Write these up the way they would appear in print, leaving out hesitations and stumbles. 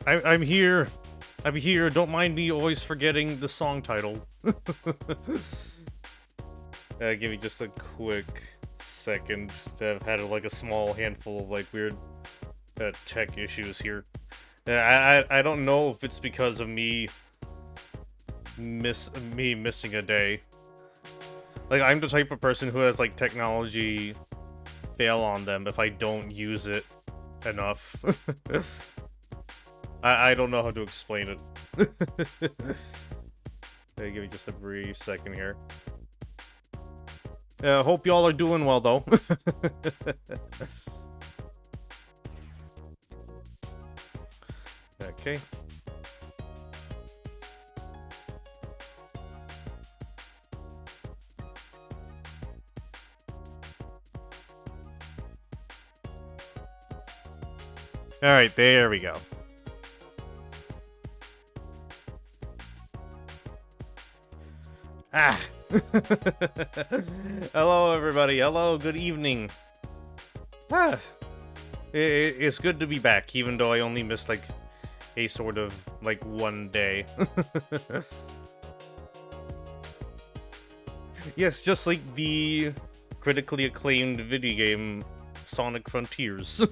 I'm here. I'm here. Don't mind me always forgetting the song title. Give me just a quick second. I've had like a small handful of like weird tech issues here. I don't know if it's because of me missing a day. Like, I'm the type of person who has like technology fail on them if I don't use it enough. I don't know how to explain it. Hey, give me just a brief second here. Hope y'all are doing well, though. Okay. Alright, there we go. Ah! Hello, everybody. Hello, good evening. Ah! It's good to be back, even though I only missed, like, a sort of, like, one day. Yes, just like the critically acclaimed video game Sonic Frontiers.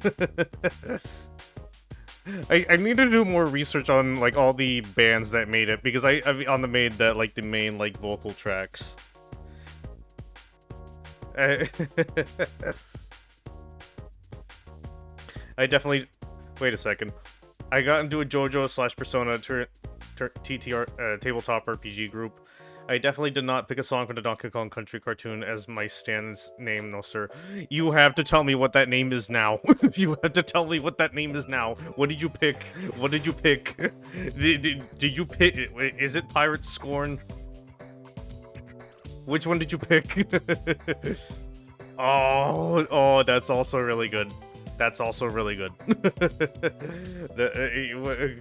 I need to do more research on like all the bands that made it because I on the made that like the main like vocal tracks. I definitely wait a second. I got into a JoJo / Persona TTR tabletop RPG group. I definitely did not pick a song from the Donkey Kong Country cartoon as my stand's name, no sir. You have to tell me what that name is now. You have to tell me what that name is now. What did you pick? What did you pick? Did you pick? Is it Pirate Scorn? Which one did you pick? Oh, that's also really good. That's also really good.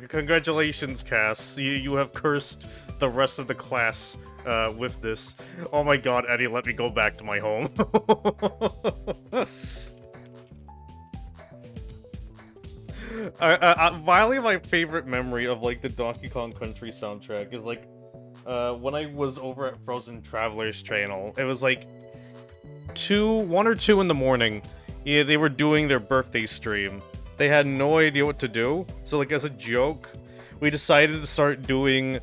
Congratulations, Cass. You have cursed the rest of the class with this. Oh my god, Eddie, let me go back to my home. Finally, my favorite memory of like the Donkey Kong Country soundtrack is like when I was over at Frozen Traveler's channel. It was like 1 or 2 in the morning. Yeah, they were doing their birthday stream. They had no idea what to do, so like as a joke, we decided to start doing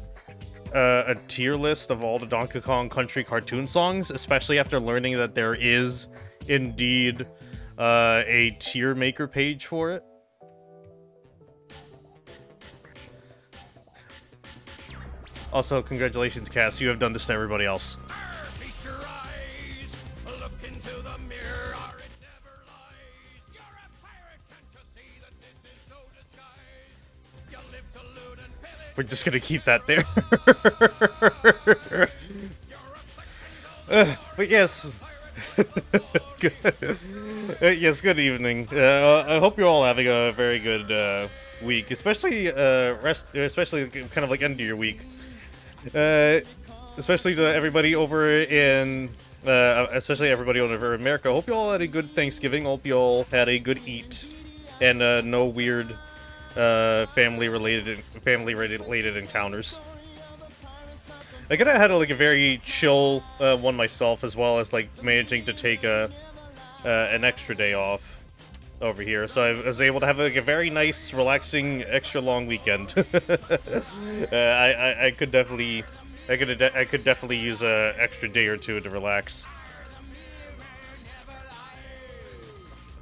a tier list of all the Donkey Kong Country cartoon songs, especially after learning that there is indeed a tier maker page for it. Also, congratulations, Cass, you have done this to everybody else. We're just gonna keep that there. But yes. Yes, good evening. I hope you're all having a very good week, especially especially kind of like end of your week. Especially to everybody over in especially everybody over in America. Hope you all had a good Thanksgiving. Hope you all had a good eat and no weird family related encounters. I kind of had like a very chill one myself, as well as like managing to take an extra day off over here, so I was able to have like a very nice, relaxing, extra long weekend. I could definitely use a extra day or two to relax.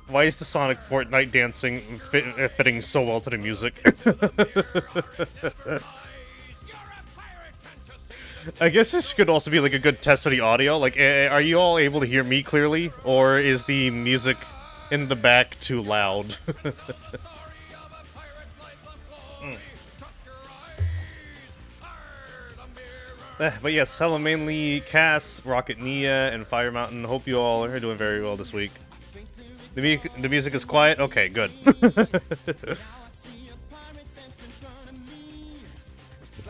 Why is the Sonic Fortnite dancing fitting so well to the music? I guess this could also be like a good test of the audio. Like, are you all able to hear me clearly? Or is the music in the back too loud? But yes, hello mainly Cass, Rocket Nia, and Fire Mountain. Hope you all are doing very well this week. The music is quiet? Okay, good.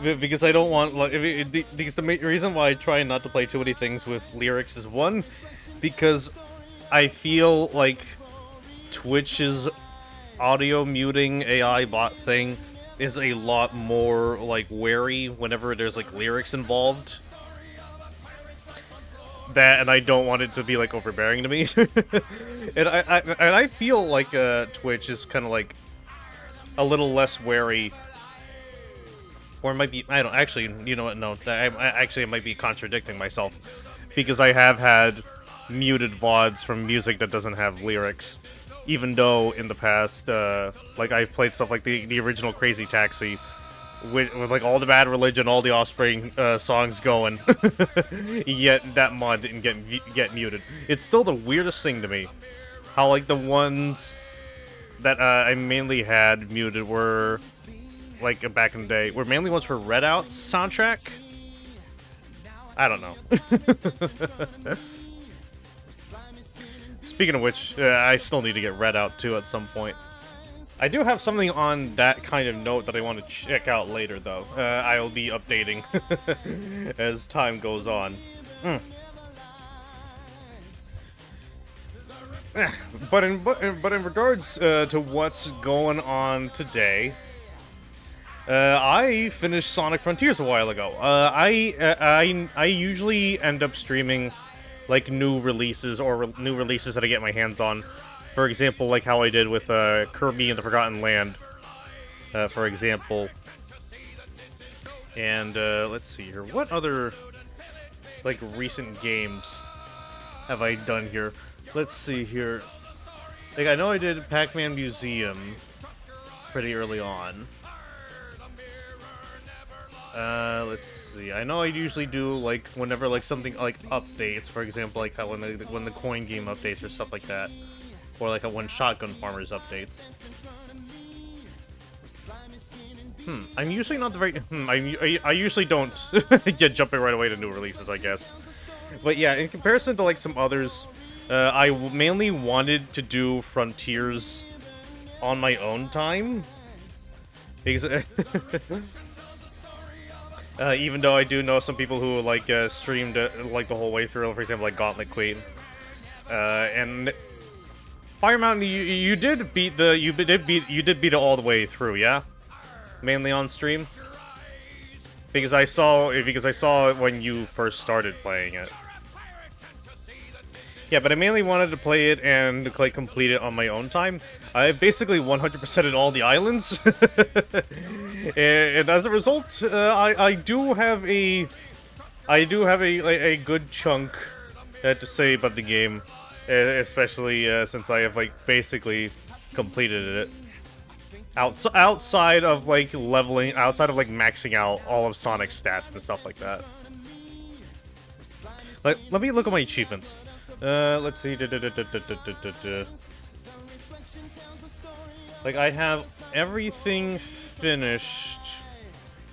Because I don't want, like, because the reason why I try not to play too many things with lyrics is, one, because I feel like Twitch's audio muting AI bot thing is a lot more, like, wary whenever there's, like, lyrics involved. That, and I don't want it to be, like, overbearing to me. And I feel like Twitch is kind of, like, a little less wary. Or it might be, I don't, actually, you know what, no, I might be contradicting myself. Because I have had muted VODs from music that doesn't have lyrics. Even though, in the past, like, I've played stuff like the original Crazy Taxi, with like, all the Bad Religion, all the Offspring songs going. Yet, that mod didn't get muted. It's still the weirdest thing to me. How, like, the ones that I mainly had muted were, like, back in the day, were mainly ones for Redout's soundtrack? I don't know. Speaking of which, I still need to get Redout too at some point. I do have something on that kind of note that I want to check out later, though. I'll be updating as time goes on. But in regards to what's going on today, I finished Sonic Frontiers a while ago. I usually end up streaming, like, new releases or new releases that I get my hands on. For example, like how I did with Kirby and the Forgotten Land, for example. And let's see here. What other, like, recent games have I done here? Let's see here. Like, I know I did Pac-Man Museum pretty early on. Let's see. I know I usually do, like, whenever, like, something, like, updates, for example, like how when the coin game updates or stuff like that. Or, like, when Shotgun Farmers updates. I'm usually not the very... I usually don't get jumping right away to new releases, I guess. But yeah, in comparison to, like, some others, I mainly wanted to do Frontiers on my own time. Because... even though I do know some people who, like, streamed like, the whole way through, for example, like Gauntlet Queen. And Fire Mountain, you did beat it all the way through, yeah? Mainly on stream? Because I saw it when you first started playing it. Yeah, but I mainly wanted to play it and, like, complete it on my own time. I basically 100%ed all the islands. And as a result, I do have a good chunk to say about the game, especially since I have, like, basically completed it. Outside of, like, leveling, outside of, like, maxing out all of Sonic's stats and stuff like that. Like, let me look at my achievements. Let's see. Like, I have everything finished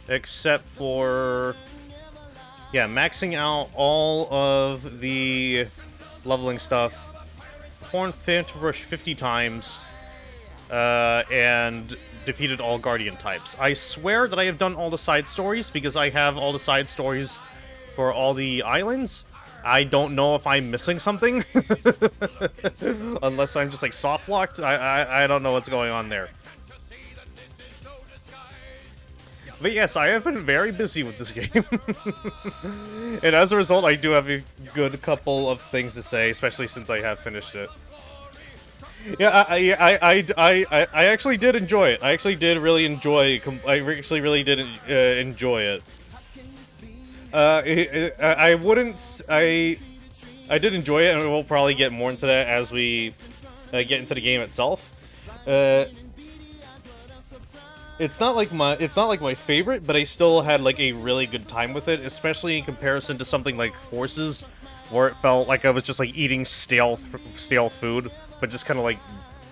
except for, yeah, maxing out all of the leveling stuff, performed Phantom Rush 50 times, and defeated all Guardian types. I swear that I have done all the side stories because I have all the side stories for all the islands. I don't know if I'm missing something. Unless I'm just, like, soft-locked. I don't know what's going on there. But yes, I have been very busy with this game. And as a result, I do have a good couple of things to say, especially since I have finished it. Yeah, I actually did enjoy it. I actually did really enjoy it. I actually really did enjoy it. I did enjoy it, and we'll probably get more into that as we get into the game itself. It's not like my favorite, but I still had, like, a really good time with it, especially in comparison to something like Forces, where it felt like I was just, like, eating stale food, but just kind of, like,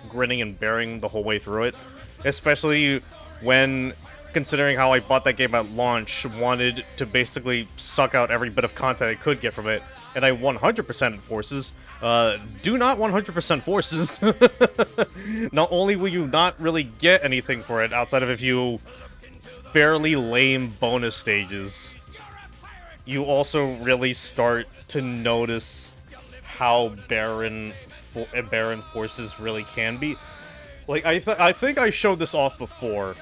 grinning and bearing the whole way through it. Especially when, considering how I bought that game at launch, wanted to basically suck out every bit of content I could get from it, and I 100%ed Forces. Do not 100% Forces. Not only will you not really get anything for it, outside of a few fairly lame bonus stages, you also really start to notice how barren Forces really can be. Like, I think I showed this off before,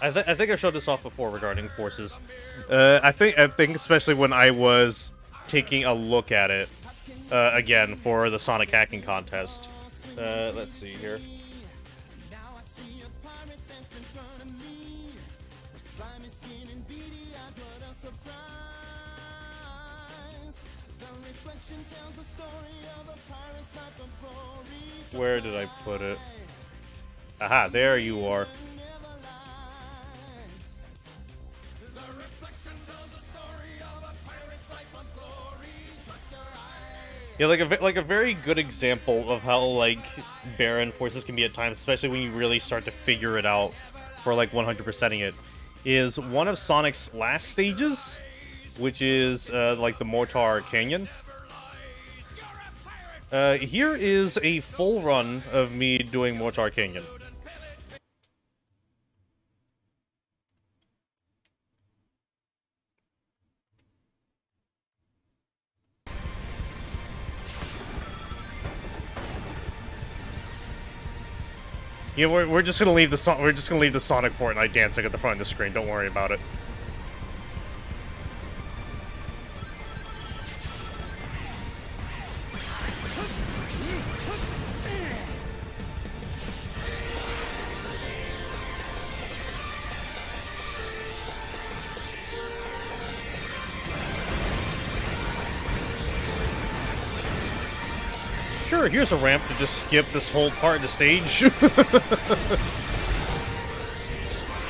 I think I showed this off before regarding forces. I think especially when I was taking a look at it again for the Sonic hacking contest. Let's see here. Where did I put it? Aha, there you are. Yeah, like a very good example of how like barren forces can be at times, especially when you really start to figure it out for like 100%ing it, is one of Sonic's last stages, which is like the Mortar Canyon. Here is a full run of me doing Mortar Canyon. Yeah, we're just gonna leave the Sonic Fortnite dancing at the front of the screen. Don't worry about it. Sure, here's a ramp to just skip this whole part of the stage.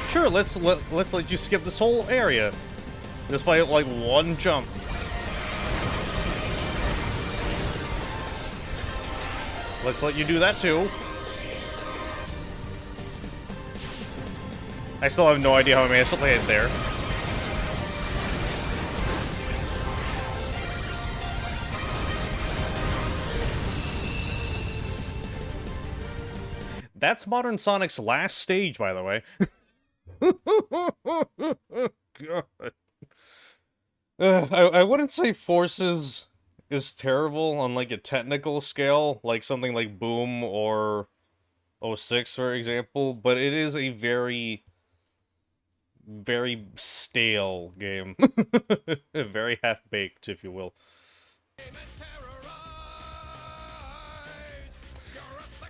Sure, let's let you skip this whole area just by like one jump. Let's let you do that too. I still have no idea how I managed to play it there. That's Modern Sonic's last stage, by the way. God. I wouldn't say Forces is terrible on like a technical scale, like something like Boom or 06, for example, but it is a very, very stale game. Very half-baked, if you will.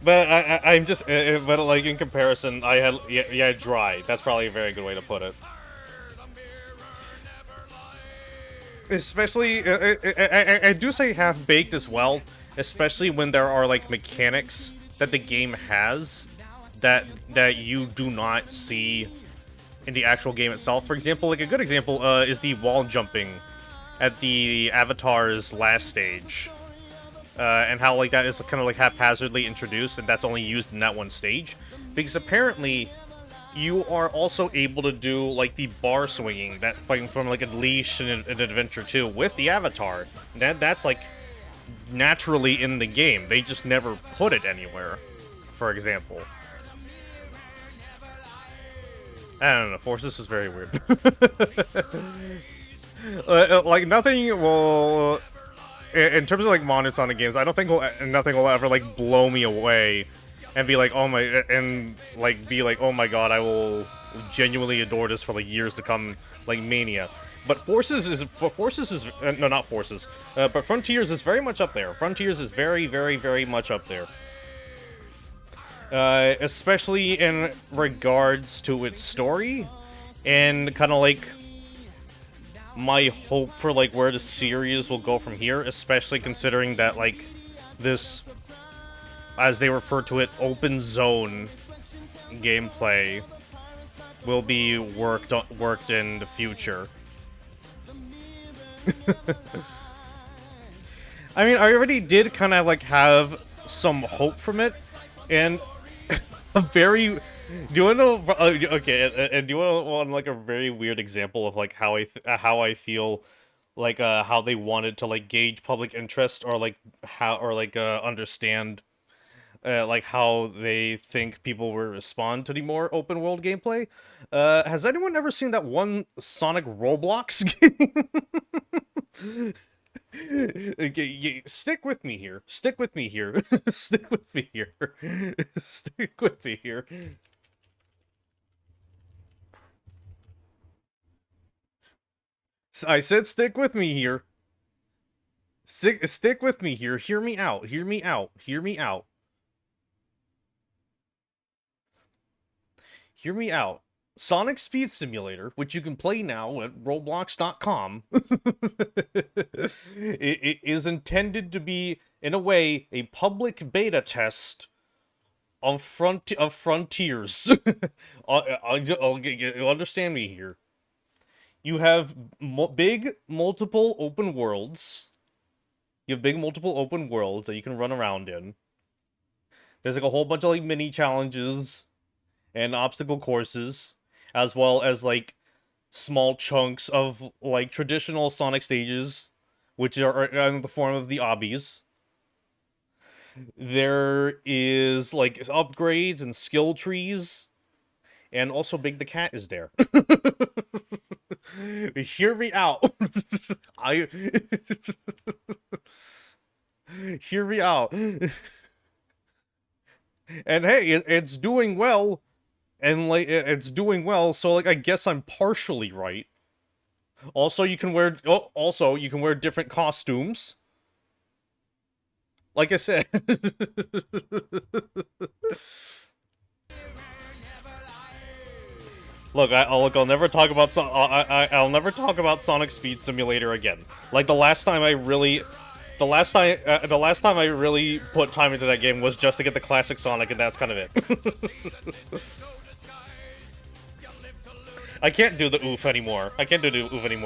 But I'm just, but like in comparison, I had, yeah, dry. That's probably a very good way to put it. Especially, I do say half-baked as well, especially when there are like mechanics that the game has that you do not see in the actual game itself. For example, like a good example is the wall jumping at the Avatar's last stage. And how like that is kind of like haphazardly introduced, and that's only used in that one stage, because apparently you are also able to do like the bar swinging that from like Unleash and Adventure 2 with the Avatar. That's like naturally in the game. They just never put it anywhere. For example, I don't know. Forces is very weird. Like nothing will. In terms of like modern Sonic games, I don't think nothing will ever like blow me away and be like, oh my, and like be like, oh my god, I will genuinely adore this for like years to come, like Mania. But Forces is no, not Forces, but Frontiers is very much up there. Frontiers is very, very, very much up there. Especially in regards to its story and kind of like my hope for like where the series will go from here, especially considering that like this, as they refer to it, open zone gameplay will be worked in the future. I mean, I already did kind of like have some hope from it, and a very. Do you want to know? Okay, and do you want like a very weird example of like how I feel, like how they wanted to like gauge public interest, or like how, or like understand, like how they think people will respond to the more open world gameplay. Has anyone ever seen that one Sonic Roblox game? Okay, stick with me here. Stick with me here. Stick with me here. Stick with me here. I said stick with me here. Stick with me here. Hear me out. Hear me out. Hear me out. Hear me out. Sonic Speed Simulator, which you can play now at Roblox.com, it is intended to be, in a way, a public beta test of frontiers. Understand me here. You have big multiple open worlds. You have big multiple open worlds that you can run around in. There's like a whole bunch of like mini challenges and obstacle courses, as well as like small chunks of like traditional Sonic stages, which are in the form of the obbies. There is like upgrades and skill trees, and also Big the Cat is there. Hear me out. I hear me out. And hey, it's doing well, and like it's doing well, so like I guess I'm partially right. Also, you can wear different costumes. Like I said. Look, I'll never talk about I'll never talk about Sonic Speed Simulator again. Like the last time I really put time into that game was just to get the classic Sonic, and that's kind of it. I can't do the oof anymore.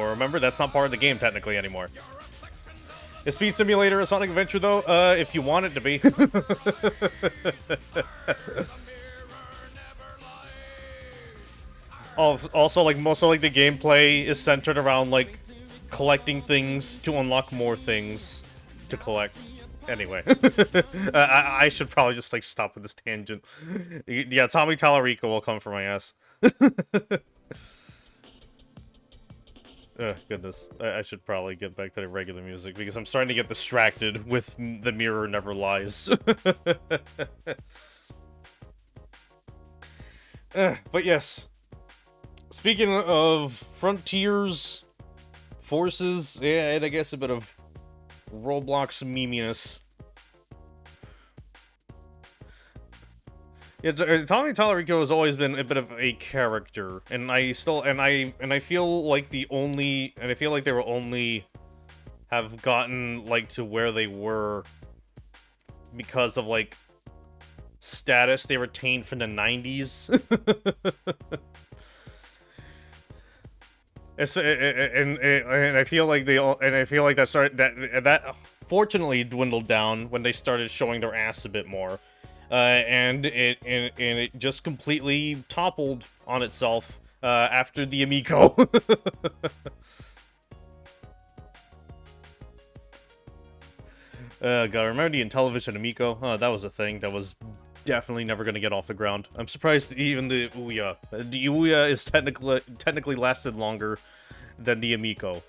Remember, that's not part of the game technically anymore. Is Speed Simulator a Sonic Adventure though? If you want it to be. Also, like, most of, like, the gameplay is centered around, like, collecting things to unlock more things to collect. Anyway. I should probably just, like, stop with this tangent. Yeah, Tommy Tallarico will come for my ass. Goodness. I should probably get back to the regular music, because I'm starting to get distracted with The Mirror Never Lies. But yes. Speaking of frontiers, forces, yeah, and I guess a bit of Roblox meminess. Yeah, Tommy Tallarico has always been a bit of a character, and I feel like they will only have gotten like to where they were because of like status they retained from the 90s. And I feel like that fortunately dwindled down when they started showing their ass a bit more, and it just completely toppled on itself after the Amico. God, remember the Intellivision Amico? That was a thing that was definitely never gonna get off the ground. I'm surprised even the Ouya. The Ouya is technically lasted longer than the Amico.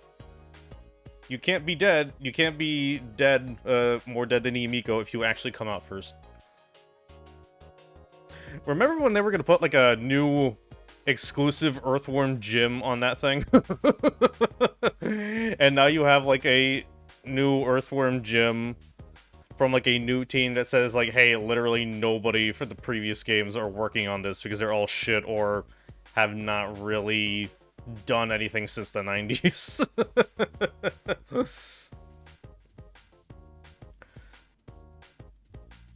You can't be dead. You can't be dead, more dead than the Amico if you actually come out first. Remember when they were gonna put like a new exclusive Earthworm gym on that thing? And now you have like a new Earthworm gym from like a new team that says like, hey, literally nobody for the previous games are working on this because they're all shit or have not really done anything since the 90s.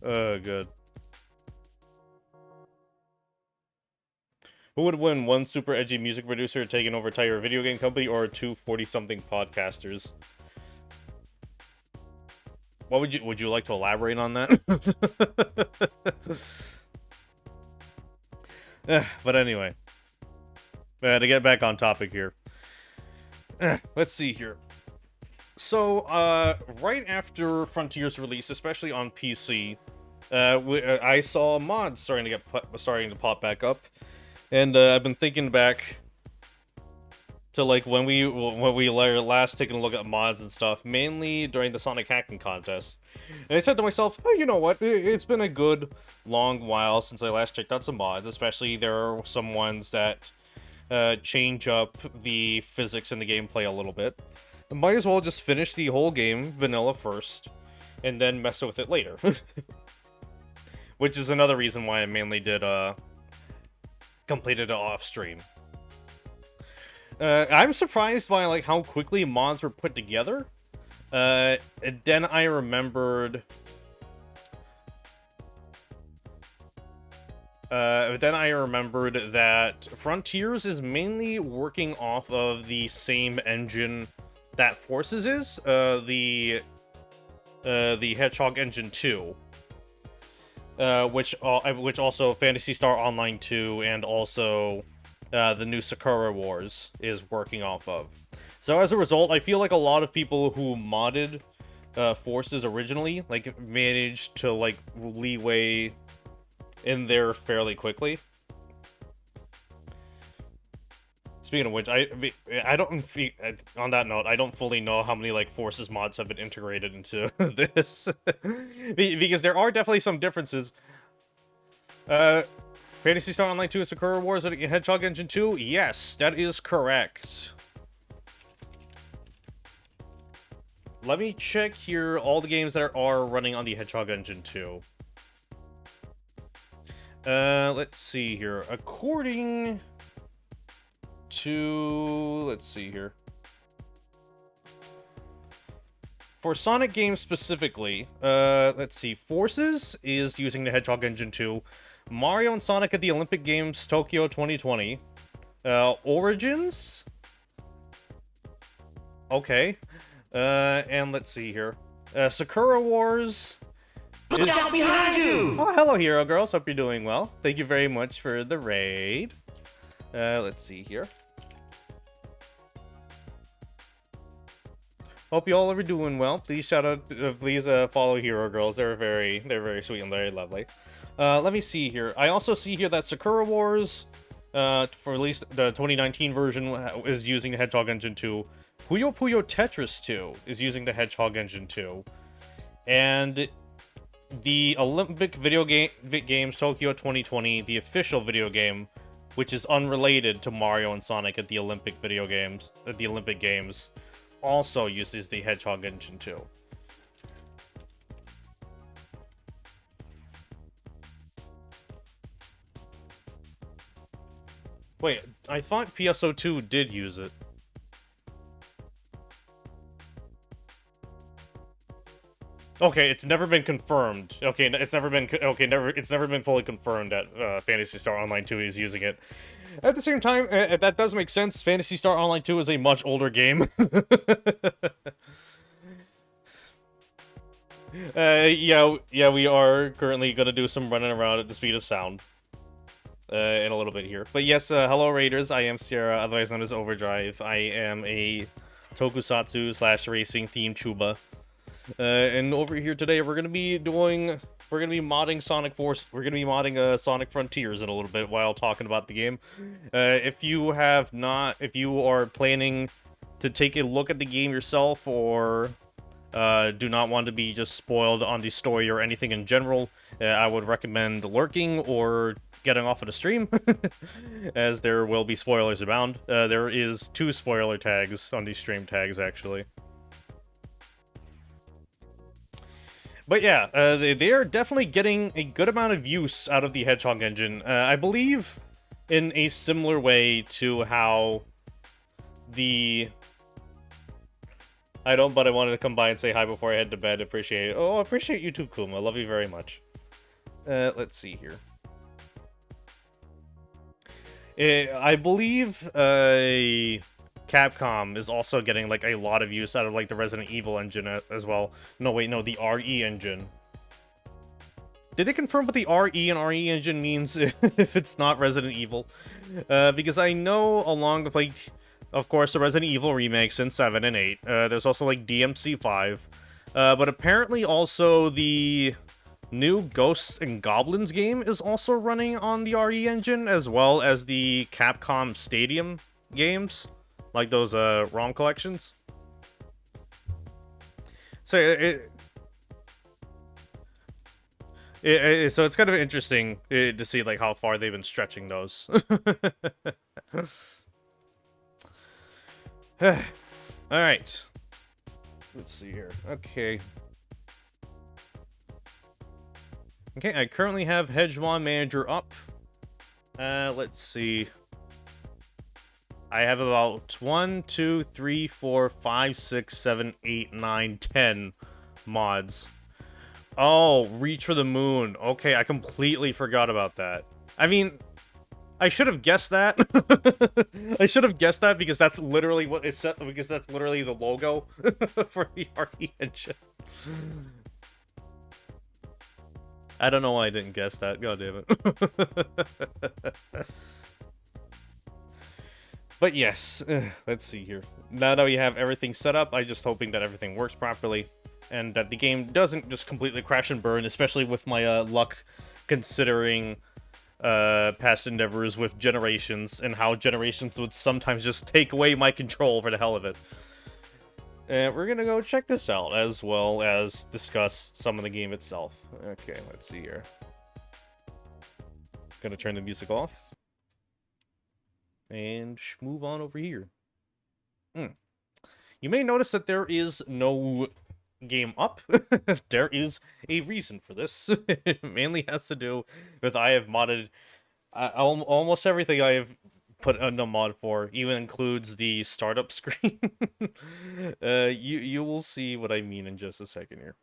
Oh, good. Who would win, one super edgy music producer taking over entire video game company, or two 40-something podcasters? What would you like to elaborate on that? But anyway. To get back on topic here. Let's see here. So, right after Frontier's release, especially on PC, I saw mods starting to pop back up, and I've been thinking back to like when we last taken a look at mods and stuff, mainly during the Sonic hacking contest. And I said to myself, oh, you know what? It's been a good long while since I last checked out some mods. Especially there are some ones that change up the physics in the gameplay a little bit. I might as well just finish the whole game vanilla first, and then mess with it later. Which is another reason why I mainly did, completed it off stream. I'm surprised by, like, how quickly mods were put together. And then I remembered... that Frontiers is mainly working off of the same engine that Forces is, the Hedgehog Engine 2. Which also Phantasy Star Online 2 and also the new Sakura Wars is working off of. So as a result, I feel like a lot of people who modded Forces originally, like, managed to, like, leeway in there fairly quickly. Speaking of which, I don't, on that note, I don't fully know how many, like, Forces mods have been integrated into this. Because there are definitely some differences. Phantasy Star Online 2 and Sakura Wars and Hedgehog Engine 2? Yes, that is correct. Let me check here all the games that are running on the Hedgehog Engine 2. Let's see here. According to... let's see here. For Sonic games specifically, let's see. Forces is using the Hedgehog Engine 2. Mario and Sonic at the Olympic Games Tokyo 2020. Origins? Okay. And let's see here. Sakura Wars... Look out behind you! Oh, hello, Hero Girls. Hope you're doing well. Thank you very much for the raid. Let's see here. Hope you all are doing well. Please shout out, please follow Hero Girls. They're very sweet and very lovely. Let me see here. I also see here that Sakura Wars, for at least the 2019 version, is using the Hedgehog Engine 2. Puyo Puyo Tetris 2 is using the Hedgehog Engine 2. And the Olympic Games Tokyo 2020, the official video game, which is unrelated to Mario and Sonic at the Olympic Games, also uses the Hedgehog Engine 2. Wait, I thought PSO2 did use it. Okay, it's never been confirmed. Okay, it's never been fully confirmed that Phantasy Star Online 2 is using it. At the same time, that does make sense. Phantasy Star Online 2 is a much older game. Yeah, we are currently gonna do some running around at the speed of sound in a little bit here. But yes, hello Raiders. I am Sierra, otherwise known as Overdrive. I am a tokusatsu/racing themed chuba. And over here today, we're gonna be modding Sonic Force. We're gonna be modding Sonic Frontiers in a little bit while talking about the game. If you are planning to take a look at the game yourself, or do not want to be just spoiled on the story or anything in general, I would recommend lurking or getting off of the stream, as there will be spoilers abound. There is 2 spoiler tags on these stream tags, actually. But yeah, they are definitely getting a good amount of use out of the Hedgehog engine. I believe in a similar way to how the... but I wanted to come by and say hi before I head to bed. Appreciate it. Oh, I appreciate you too, Kuma. Love you very much. Let's see here. I believe Capcom is also getting like a lot of use out of like the Resident Evil engine as well. No, wait, no, the RE engine. Did they confirm what the RE and RE engine means if it's not Resident Evil? Because I know along with like, of course, the Resident Evil remakes in 7 and 8. There's also like DMC 5. But apparently also the new Ghosts and Goblins game is also running on the RE engine, as well as the Capcom Stadium games, like those ROM collections. So so it's kind of interesting to see like how far they've been stretching those. Alright. Let's see here. Okay. Okay, I currently have Hegemon Manager up. Let's see. I have about 1, 2, 3, 4, 5, 6, 7, 8, 9, 10 mods. Oh, Reach for the Moon. Okay, I completely forgot about that. I mean, I should have guessed that. I should have guessed that because that's literally what it's set, because that's literally the logo for the RE engine. I don't know why I didn't guess that. God damn it. But yes, let's see here. Now that we have everything set up, I'm just hoping that everything works properly and that the game doesn't just completely crash and burn, especially with my luck considering past endeavors with Generations and how Generations would sometimes just take away my control for the hell of it. And we're gonna go check this out as well as discuss some of the game itself. Okay, let's see here. Gonna turn the music off. And move on over here. You may notice that there is no game up. There is a reason for this. It mainly has to do with I have modded almost everything I have put a mod for, even includes the startup screen. You will see what I mean in just a second here.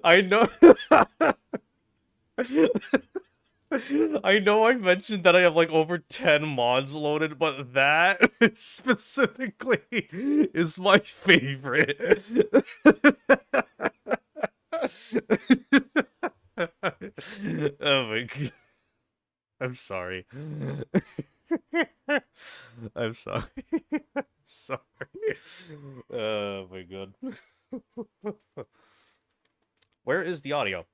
I know. I know I mentioned that I have like over 10 mods loaded, but that specifically is my favorite. Oh my god. I'm sorry. I'm sorry. I'm sorry. Oh my god. Where is the audio?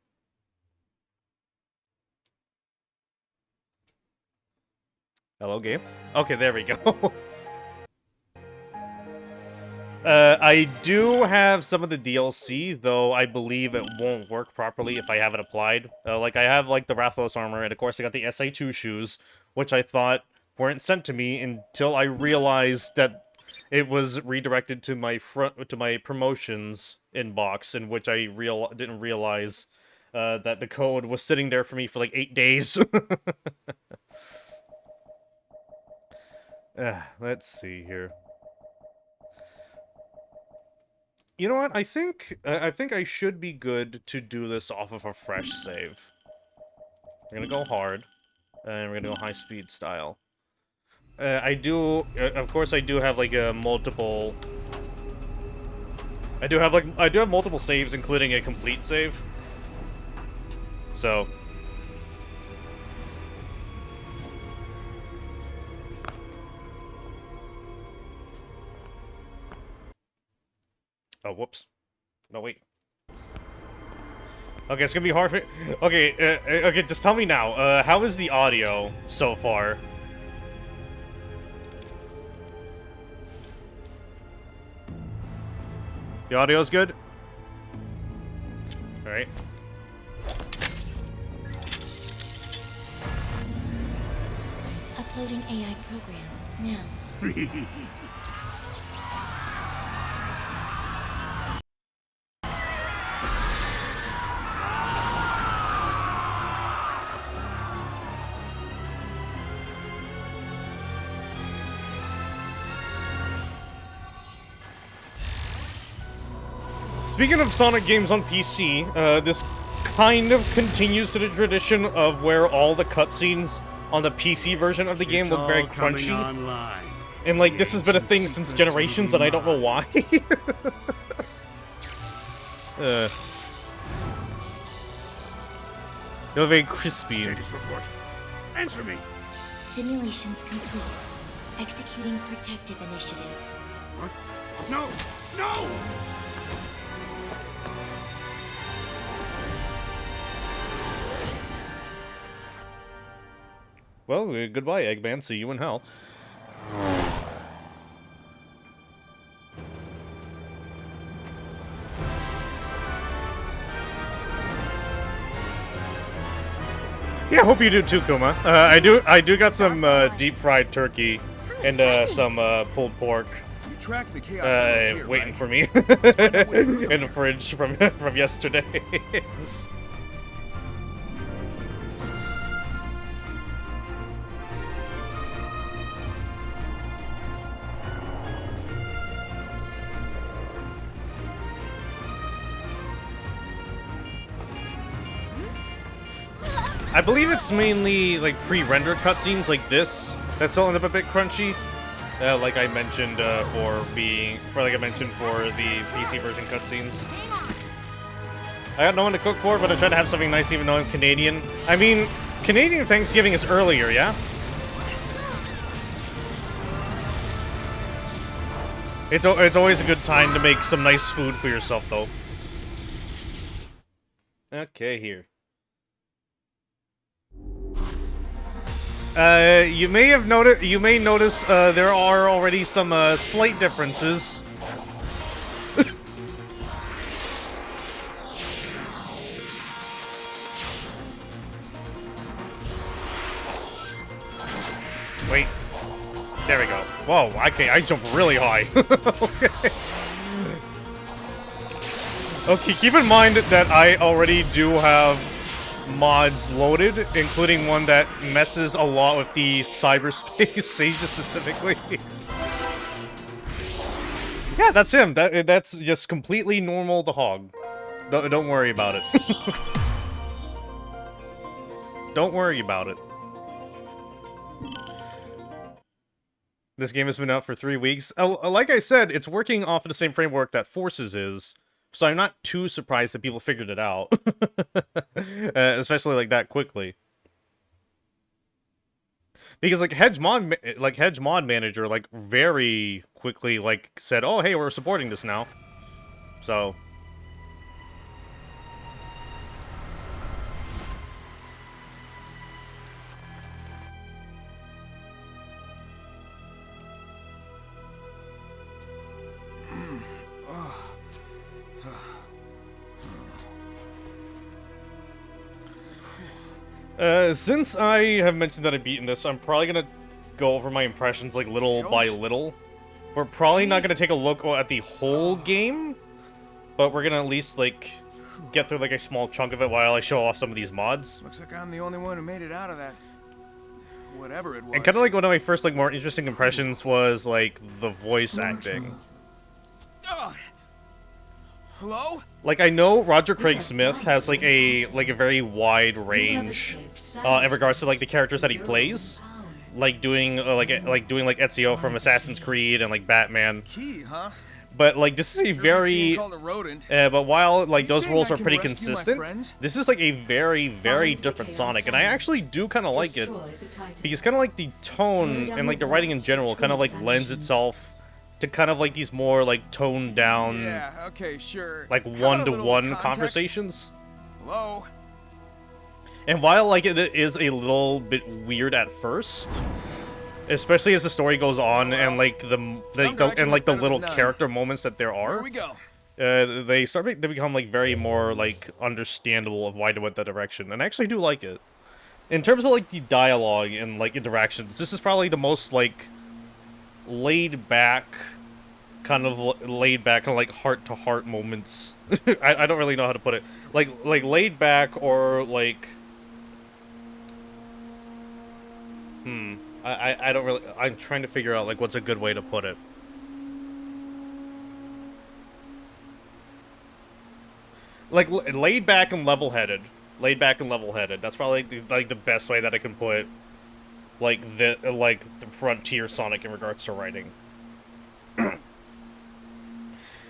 Hello, game? Okay, there we go. I do have some of the DLC, though I believe it won't work properly if I have it applied. Like, I have, like, the Rathalos armor, and of course I got the SA2 shoes, which I thought weren't sent to me until I realized that it was redirected to my promotions inbox, in which I didn't realize that the code was sitting there for me for, like, 8 days. Let's see here. You know what? I think I should be good to do this off of a fresh save. We're gonna go hard, and we're gonna go high speed style. Of course, I do have like a multiple. I do have multiple saves, including a complete save. So. Oh, whoops. No, wait. Okay, it's gonna be hard for... Okay, okay, just tell me now. How is the audio so far? The audio's good? Alright. Uploading AI program now. Speaking of Sonic games on PC, this kind of continues to the tradition of where all the cutscenes on the PC version of the game look very crunchy. And, like, this has been a thing since Generations, and I don't know why. They're very crispy. Status report. Answer me. Simulations complete. Executing protective initiative. What? No! No! Well, goodbye, Eggman. See you in hell. Yeah, hope you do too, Kuma. I do got some deep fried turkey and some pulled pork. You tracked the chaos here, Waiting right? for me in the fridge from yesterday. I believe it's mainly like pre-rendered cutscenes like this that's still end up a bit crunchy. Like I mentioned for the PC version cutscenes. I got no one to cook for, but I try to have something nice even though I'm Canadian. I mean, Canadian Thanksgiving is earlier, yeah? It's always a good time to make some nice food for yourself, though. Okay, here. You may notice there are already some slight differences. Wait. There we go. Whoa, okay, I jumped really high. Okay. Okay, keep in mind that I already do have mods loaded, including one that messes a lot with the cyberspace Sages specifically. Yeah, that's him. That's just completely normal the hog. Don't worry about it. Don't worry about it. This game has been out for 3 weeks. Like I said, it's working off of the same framework that Forces is. So I'm not too surprised that people figured it out. Especially like that quickly. Because like Hedge Mod Manager like very quickly like said, "Oh, hey, we're supporting this now." So since I have mentioned that I've beaten this, I'm probably gonna go over my impressions like little by little. We're probably not gonna take a look at the whole game, but we're gonna at least like get through like a small chunk of it while I show off some of these mods. Looks like I'm the only one who made it out of that. Whatever it was. And kind of like one of my first like more interesting impressions was like the voice acting. Hello? Like I know Roger Craig Smith has like a very wide range in regards to like the characters that he plays, like doing like Ezio from Assassin's Creed and like Batman. Key, huh? But like this is a very but while like those roles are pretty rescue my consistent, friends? this is like a very different Sonic, and I actually do kind of like it because kind of like the tone and like the writing in general kind of like lends itself to kind of like these more like toned down, Yeah, okay, sure. like How about a little one-to-one context? conversations. Hello? And while like it is a little bit weird at first, especially as the story goes on and like the little character moments that there Here are, we go. they become like very more like understandable of why they went that direction, and I actually do like it. In terms of like the dialogue and like interactions, this is probably the most like laid back kind of like heart-to-heart moments. I don't really know how to put it. Like laid back or like I don't really, I'm trying to figure out like what's a good way to put it. Like laid back and level-headed. Laid back and level-headed. That's probably like the best way that I can put the Frontier Sonic in regards to writing.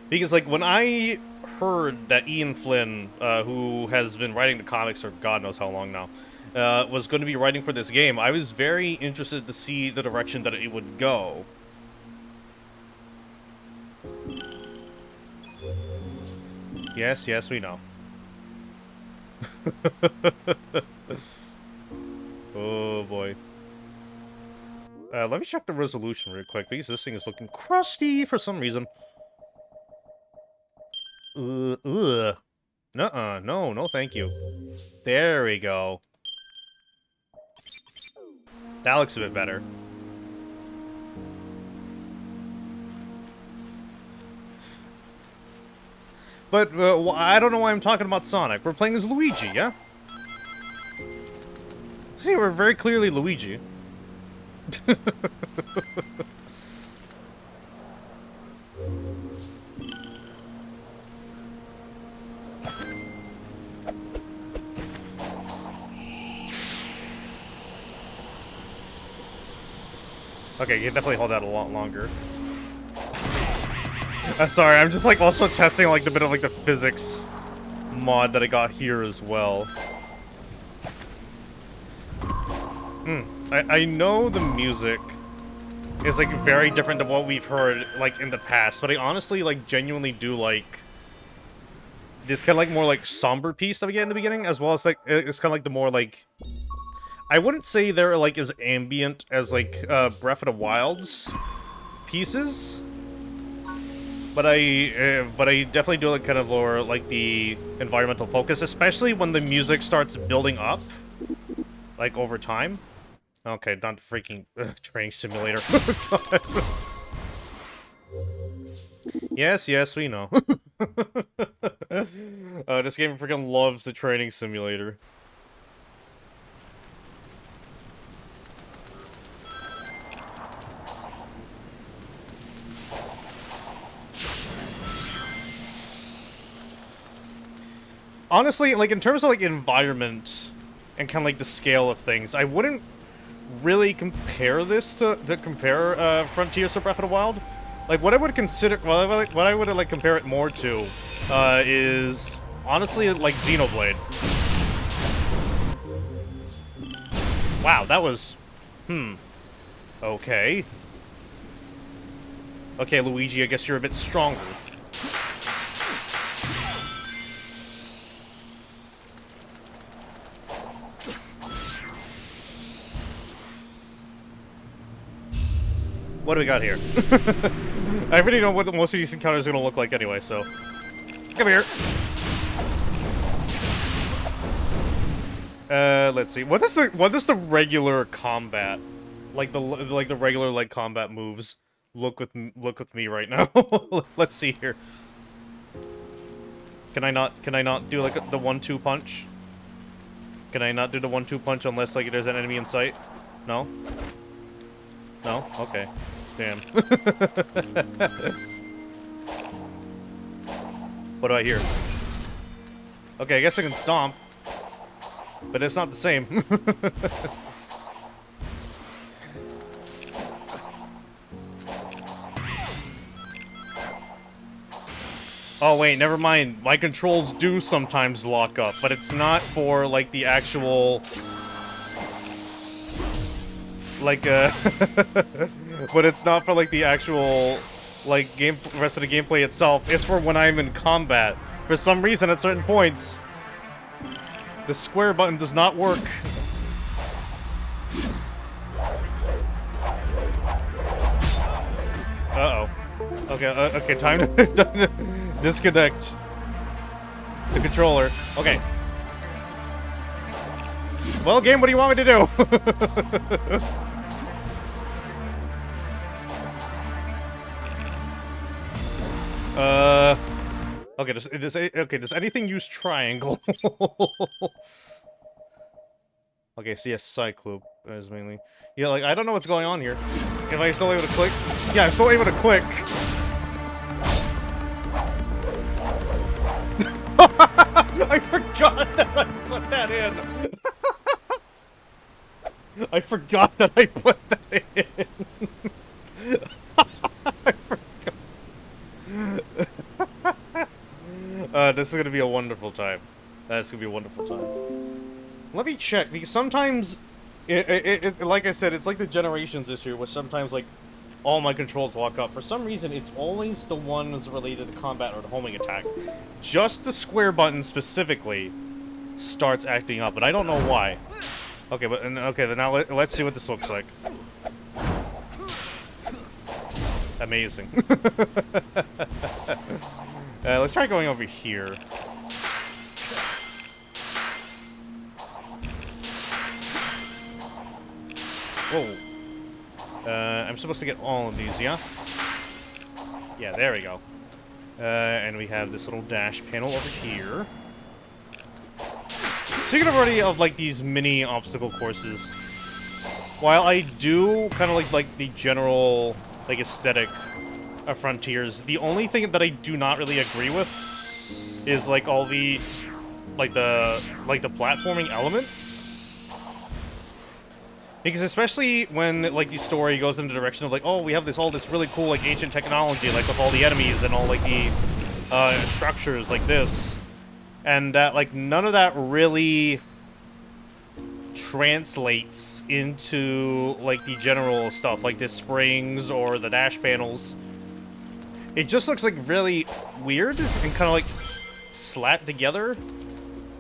Because like when I heard that Ian Flynn, who has been writing the comics for God knows how long now, was going to be writing for this game, I was very interested to see the direction that it would go. Yes, we know. Oh boy. Let me check the resolution real quick, because this thing is looking crusty for some reason. Ugh. Nuh-uh. No, no thank you. There we go. That looks a bit better. But, I don't know why I'm talking about Sonic. We're playing as Luigi, yeah? See, we're very clearly Luigi. Okay, you can definitely hold that a lot longer. Sorry, I'm just like also testing like the bit of like the physics mod that I got here as well. I know the music is like very different than what we've heard like in the past, but I honestly like genuinely do like this kind of like more like somber piece that we get in the beginning, as well as like it's kind of like the more like, I wouldn't say they're like as ambient as like Breath of the Wild's pieces, but I definitely do like kind of lower like the environmental focus, especially when the music starts building up like over time. Okay, not the freaking training simulator. Yes, yes, we know. This game freaking loves the training simulator. Honestly, like in terms of like environment and kind of like the scale of things, I wouldn't really compare this to compare Frontiers to Breath of the Wild. Like what I would consider, what I would like compare it more to is honestly like Xenoblade. Wow, that was okay. Okay, Luigi, I guess you're a bit stronger. What do we got here? I already know what most of these encounters are gonna look like anyway, so come here. Let's see. What is the regular combat, like the regular like combat moves look with me right now? Let's see here. Can I not do like the 1-2 punch? Can I not do the 1-2 punch unless like there's an enemy in sight? No. No? Okay. Damn. What do I hear? Okay, I guess I can stomp. But it's not the same. Oh wait, never mind. My controls do sometimes lock up, but it's not for like the actual like but it's not for like the actual like rest of the gameplay itself. It's for when I'm in combat. For some reason at certain points the square button does not work. Uh-oh. Okay, okay, time to disconnect the controller. Okay. Well, game, what do you want me to do? Okay, does anything use triangle? Okay, so yes, Cyclope is mainly. Yeah, like, I don't know what's going on here. Am I still able to click? Yeah, I'm still able to click. I forgot that I put that in. I forgot that I put that in. This is gonna be a wonderful time. That's gonna be a wonderful time. Let me check, because sometimes, like I said, it's like the generations issue, where sometimes, like, all my controls lock up. For some reason, it's always the ones related to combat or the homing attack. Just the square button specifically starts acting up, and I don't know why. Okay, but okay, then now let's see what this looks like. Amazing. Let's try going over here. Whoa. I'm supposed to get all of these, yeah? Yeah, there we go. And we have this little dash panel over here. Speaking of already of, like, these mini obstacle courses, while I do kind of like the general, like, aesthetic of Frontiers, the only thing that I do not really agree with is, like, all the, like, the platforming elements. Because especially when, like, the story goes in the direction of, like, oh, we have all this really cool, like, ancient technology, like, with all the enemies and all, like, the structures like this. And that, like, none of that really translates into, like, the general stuff, like the springs or the dash panels. It just looks, like, really weird and kind of, like, slapped together.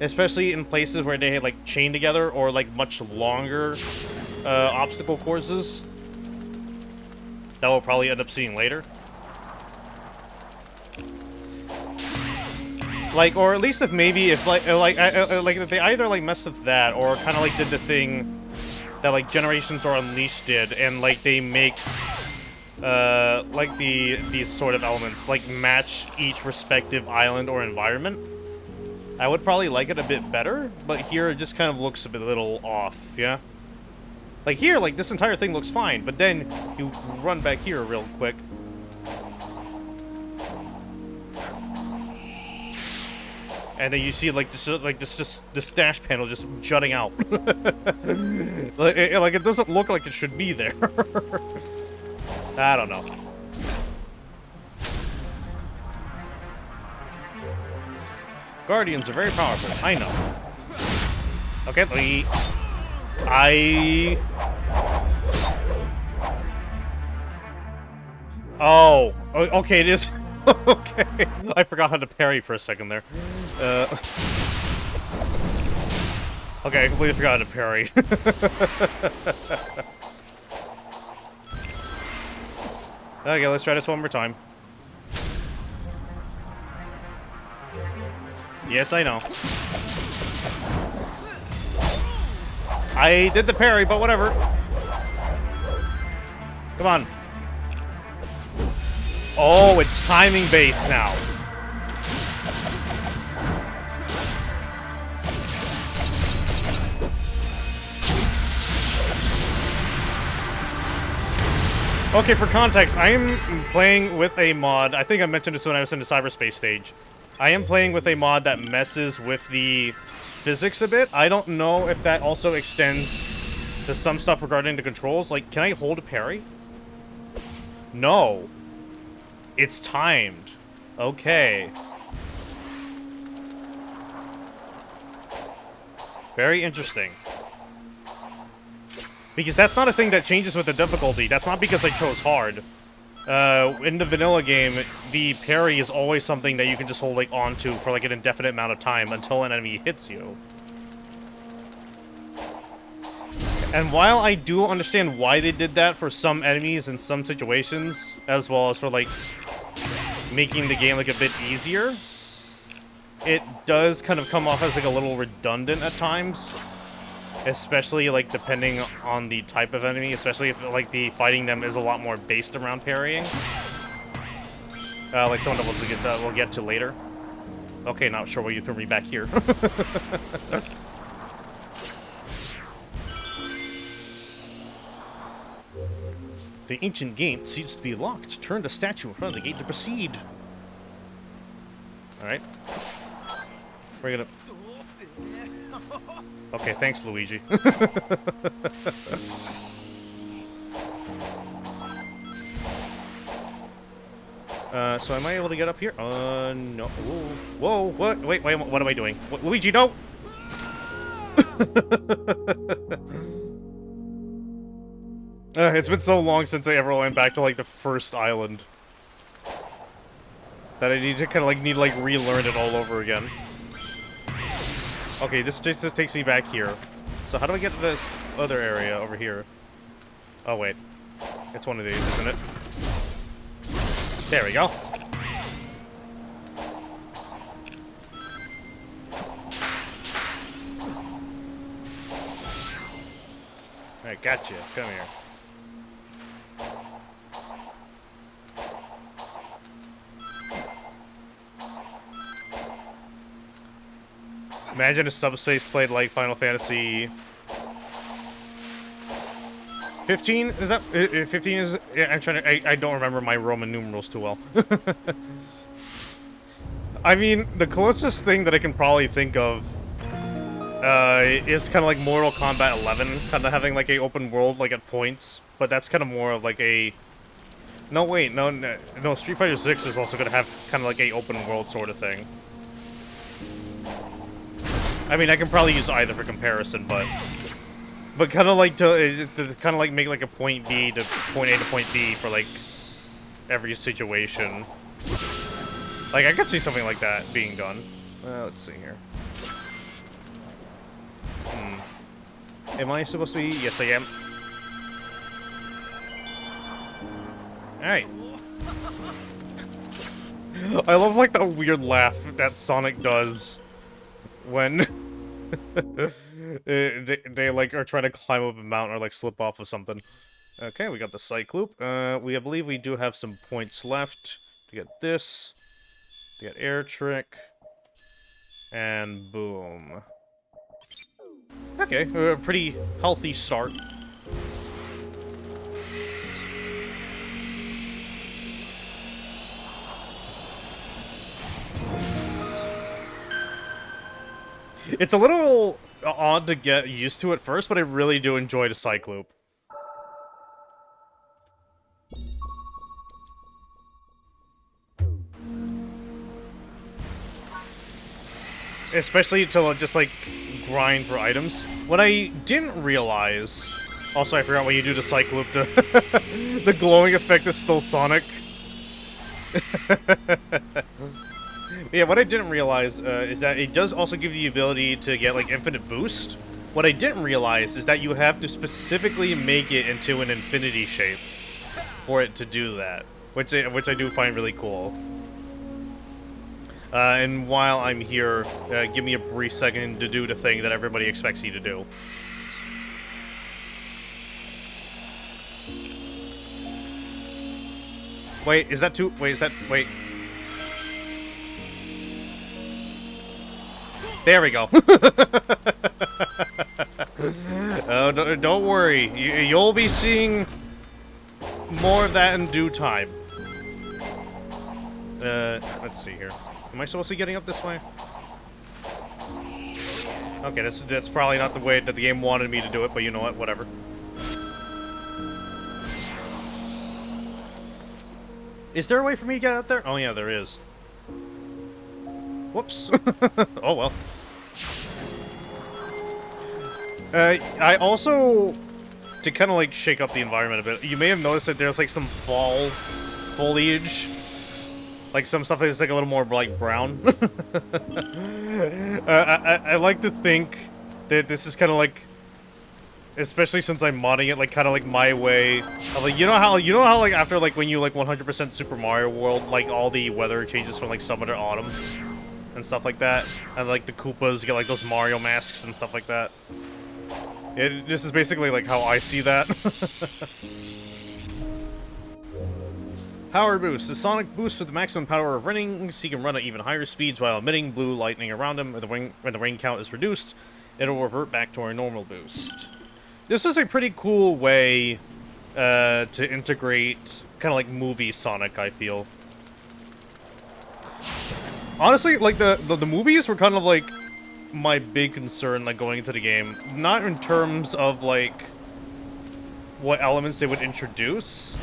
Especially in places where they, like, chain together or, like, much longer obstacle courses that we'll probably end up seeing later. Like, or at least if maybe if like if they either like messed with that or kind of like did the thing that like Generations or Unleashed did, and like they make like these sort of elements like match each respective island or environment, I would probably like it a bit better. But here it just kind of looks a bit little off, yeah. Like here, like this entire thing looks fine, but then you run back here real quick. And then you see like this dash panel just jutting out. like it doesn't look like it should be there. I don't know. Guardians are very powerful. I know. Okay, Oh, okay, it is. Okay, I forgot how to parry for a second there. Okay, I completely forgot how to parry. Okay, let's try this one more time. Yes, I know. I did the parry, but whatever. Come on. Oh, it's timing based now. Okay, for context, I am playing with a mod. I think I mentioned this when I was in the cyberspace stage. I am playing with a mod that messes with the physics a bit. I don't know if that also extends to some stuff regarding the controls. Like, can I hold a parry? No. It's timed. Okay. Very interesting. Because that's not a thing that changes with the difficulty. That's not because I chose hard. In the vanilla game, the parry is always something that you can just hold like onto for like an indefinite amount of time until an enemy hits you. And while I do understand why they did that for some enemies in some situations, as well as for like making the game like a bit easier, it does kind of come off as like a little redundant at times. Especially, like, depending on the type of enemy, especially if, like, the fighting them is a lot more based around parrying. Like someone that we'll get to later. Okay, not sure why you threw me back here. The ancient gate seems to be locked. Turn the statue in front of the gate to proceed. Alright. We're gonna... Okay, thanks, Luigi. So am I able to get up here? No. Whoa, what? Wait, what am I doing? What, Luigi, no! It's been so long since I ever went back to, like, the first island. That I need to kind of, like, relearn it all over again. Okay, this takes me back here. So how do I get to this other area over here? Oh, wait. It's one of these, isn't it? There we go. I gotcha. Come here. Imagine if Subspace played like Final Fantasy 15? Is that 15? Is yeah, I'm trying to. I don't remember my Roman numerals too well. I mean, the closest thing that I can probably think of is kind of like Mortal Kombat 11, kind of having like a open world like at points, but that's kind of more of like a. No, wait, no, Street Fighter 6 is also gonna have kind of like a open world sort of thing. I mean, I can probably use either for comparison, but kind of like to kind of like make like a point B to point A to point B for like every situation. Like I could see something like that being done. Let's see here. Am I supposed to be? Yes, I am. All right. I love like the weird laugh that Sonic does when they like are trying to climb up a mountain or like slip off of something. Okay, we got the Cycloop. I believe we do have some points left to get this, to get Air Trick, and boom. Okay, a pretty healthy start. It's a little odd to get used to at first, but I really do enjoy the Cycloop. Especially to just like grind for items. What I didn't realize... Also, I forgot when you do the Cycloop, the glowing effect is still Sonic. Yeah, what I didn't realize is that it does also give you the ability to get, like, infinite boost. What I didn't realize is that you have to specifically make it into an infinity shape for it to do that, which I do find really cool. And while I'm here, give me a brief second to do the thing that everybody expects you to do. Wait, is that too... Wait, is that... Wait. There we go. Oh, don't worry. You'll be seeing more of that in due time. Let's see here. Am I supposed to be getting up this way? Okay, that's probably not the way that the game wanted me to do it, but you know what? Whatever. Is there a way for me to get out there? Oh yeah, there is. Whoops. Oh well. I also, to kind of like shake up the environment a bit, you may have noticed that there's like some fall foliage. Like some stuff that's like a little more like brown. I like to think that this is kind of like, especially since I'm modding it, like kind of like my way of like, you know how like after like when you like 100% Super Mario World, like all the weather changes from like summer to autumn and stuff like that, and like the Koopas get like those Mario masks and stuff like that. This is basically like how I see that. Power boost. The Sonic boosts with the maximum power of rings. He can run at even higher speeds while emitting blue lightning around him. When the ring count is reduced, it'll revert back to our normal boost. This is a pretty cool way to integrate kind of like movie Sonic, I feel. Honestly, like the movies were kind of like my big concern like going into the game. Not in terms of like what elements they would introduce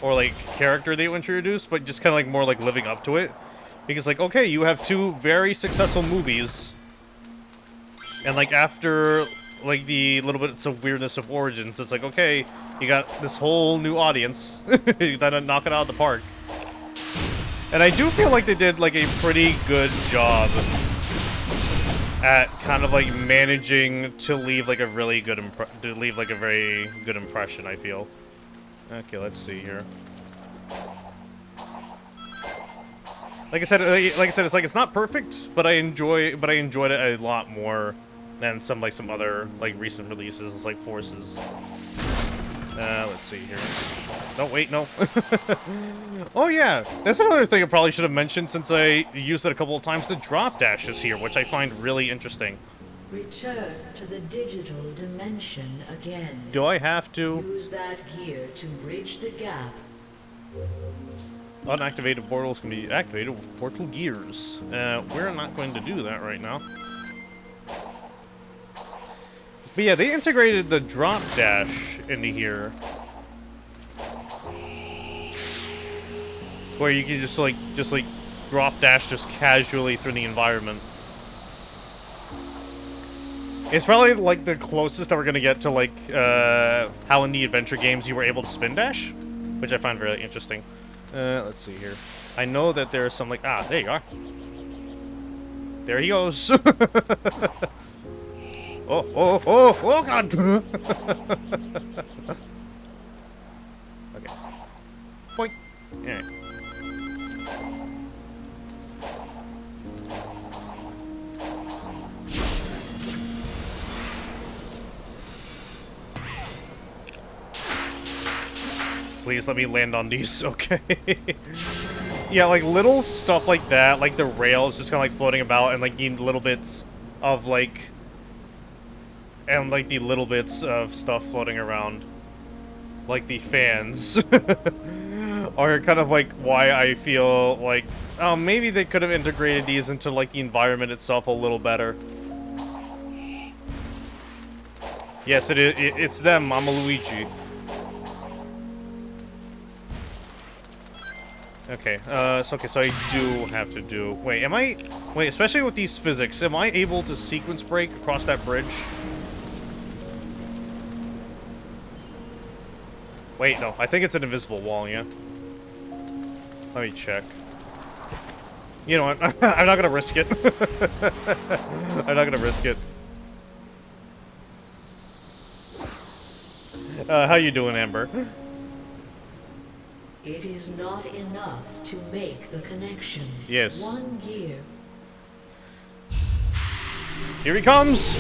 or like character they would introduce, but just kind of like more like living up to it. Because like, okay, you have two very successful movies, and like after like the little bits of weirdness of Origins, it's like, okay, you got this whole new audience. You gotta knock it out of the park. And I do feel like they did like a pretty good job at kind of like managing to leave like a really good very good impression, I feel. Okay, let's see here. it's like it's not perfect, but I enjoyed it a lot more than some other like recent releases like Forces. Let's see here. No, wait, no. Oh yeah, that's another thing I probably should have mentioned since I used it a couple of times. The drop dash is here, which I find really interesting. Return to the digital dimension again. Do I have to? Use that gear to bridge the gap. Unactivated portals can be activated with portal gears. We're not going to do that right now. But yeah, they integrated the drop dash into here. Where you can just like drop dash just casually through the environment. It's probably like the closest that we're gonna get to like how in the adventure games you were able to spin dash, which I find really interesting. Let's see here. I know that there's some like there you are. There he goes. Oh god. Okay. Point. Alright. Please let me land on these, okay? Yeah, like little stuff like that, like the rails just kind of like floating about and like the little bits of like... And like the little bits of stuff floating around. Like the fans. Are kind of like why I feel like... Oh, maybe they could have integrated these into like the environment itself a little better. Yes, it's them, I'm a Luigi. Okay, so I do have to do... Wait, Wait, especially with these physics, am I able to sequence break across that bridge? Wait, no, I think it's an invisible wall, yeah? Let me check. You know what, I'm not gonna risk it. I'm not gonna risk it. How you doing, Amber? It is not enough to make the connection. Yes. One gear. Here he comes!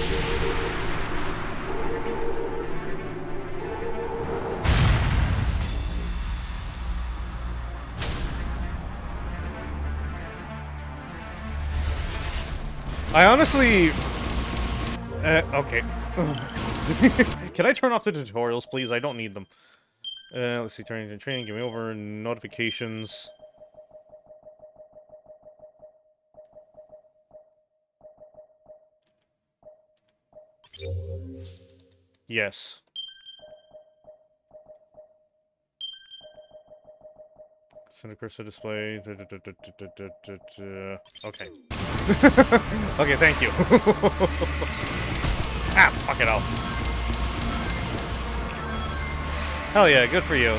I honestly... okay. Can I turn off the tutorials, please? I don't need them. Let's see, turning to training, give me over, notifications. Yes. Send a cursor display. Okay. Okay, thank you. Ah, fuck it out. Hell yeah, good for you.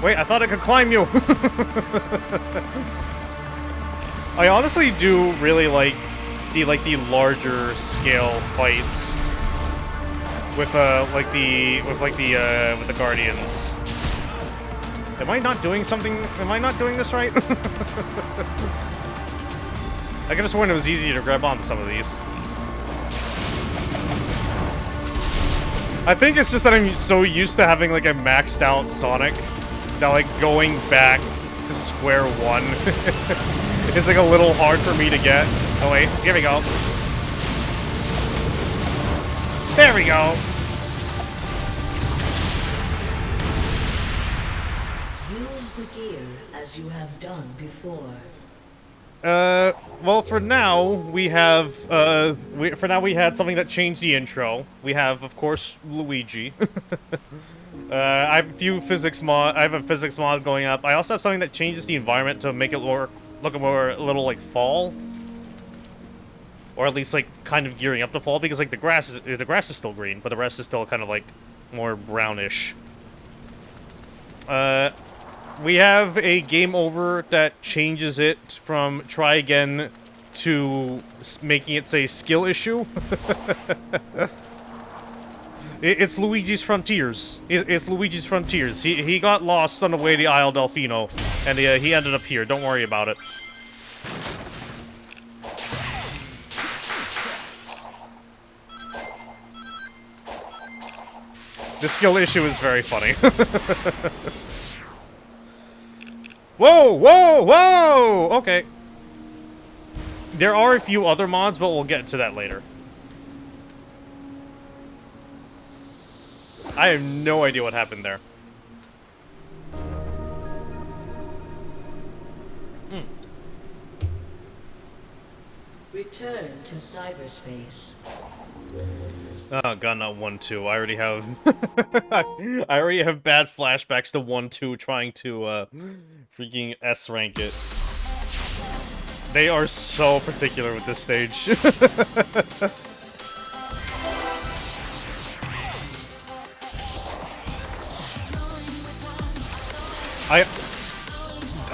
Wait, I thought I could climb you! I honestly do really like the larger scale fights with the Guardians. Am I not doing something? Am I not doing this right? I could have sworn it was easier to grab onto some of these. I think it's just that I'm so used to having like a maxed out Sonic that like going back to square one is like a little hard for me to get. Oh wait, here we go. There we go. Use the gear as you have done before. Well, for now, we have, we had something that changed the intro. We have, of course, Luigi. I have a physics mod going up. I also have something that changes the environment to make it look more, a little like fall. Or at least, like, kind of gearing up to fall, because, like, the grass is still green, but the rest is still kind of, like, more brownish. We have a game over that changes it from try again to making it say skill issue. It's Luigi's Frontiers. It's Luigi's Frontiers. He got lost on the way to Isle Delfino, and he ended up here. Don't worry about it. The skill issue is very funny. Whoa, whoa, whoa! Okay. There are a few other mods, but we'll get to that later. I have no idea what happened there. Return to cyberspace. Oh god, not 1-2. I already have I already have bad flashbacks to 1-2 trying to freaking S rank it. They are so particular with this stage. I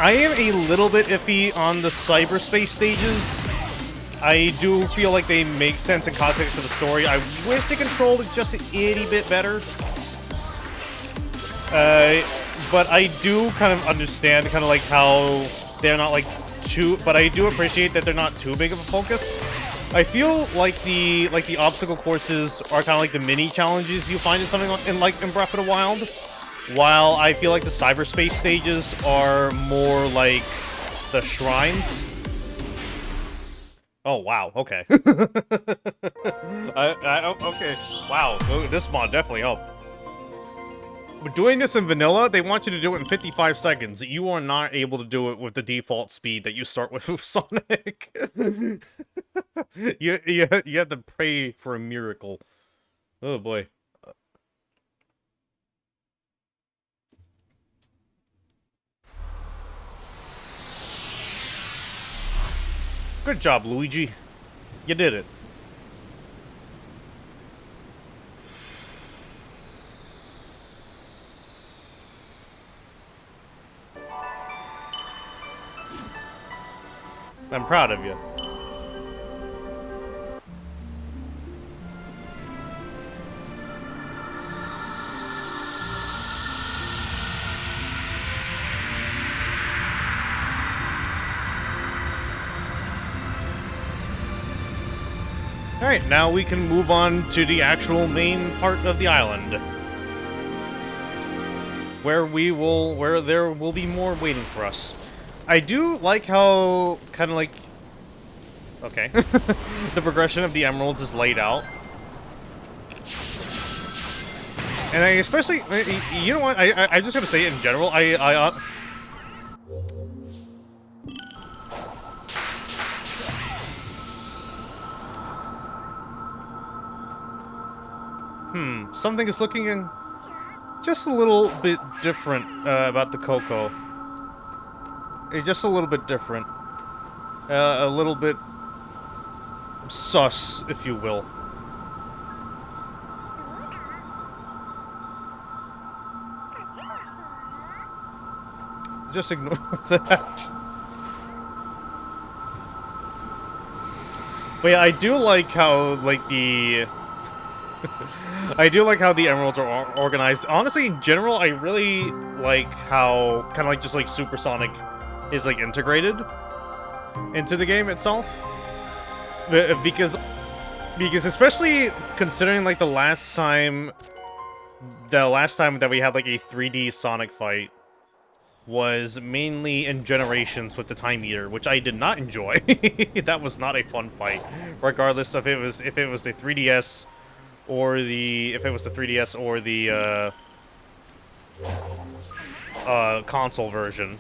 am a little bit iffy on the cyberspace stages. I do feel like they make sense in context of the story. I wish they controlled it just an itty bit better. But I do kind of understand kind of like how they're not like too, but I do appreciate that they're not too big of a focus. I feel like the obstacle courses are kind of like the mini challenges you find in something like in Breath of the Wild, while I feel like the cyberspace stages are more like the shrines. Oh, wow, okay. Okay, wow, this mod definitely helped. But doing this in vanilla, they want you to do it in 55 seconds. You are not able to do it with the default speed that you start with Sonic. you have to pray for a miracle. Oh, boy. Good job, Luigi. You did it. I'm proud of you. Alright, now we can move on to the actual main part of the island. Where there will be more waiting for us. I do like how, kind of like... Okay. The progression of the emeralds is laid out. And I especially... You know what? I just gotta say, in general, something is looking in just a little bit different about the Coco. Just a little bit different. A little bit sus, if you will. Just ignore that. But yeah, I do like how, like, the... I do like how the emeralds are organized. Honestly, in general, I really like how, kind of like, just like Supersonic is, like, integrated into the game itself. Because especially considering, like, the last time that we had, like, a 3D Sonic fight was mainly in Generations with the Time Eater, which I did not enjoy. That was not a fun fight, regardless of if it was the 3DS or the console version.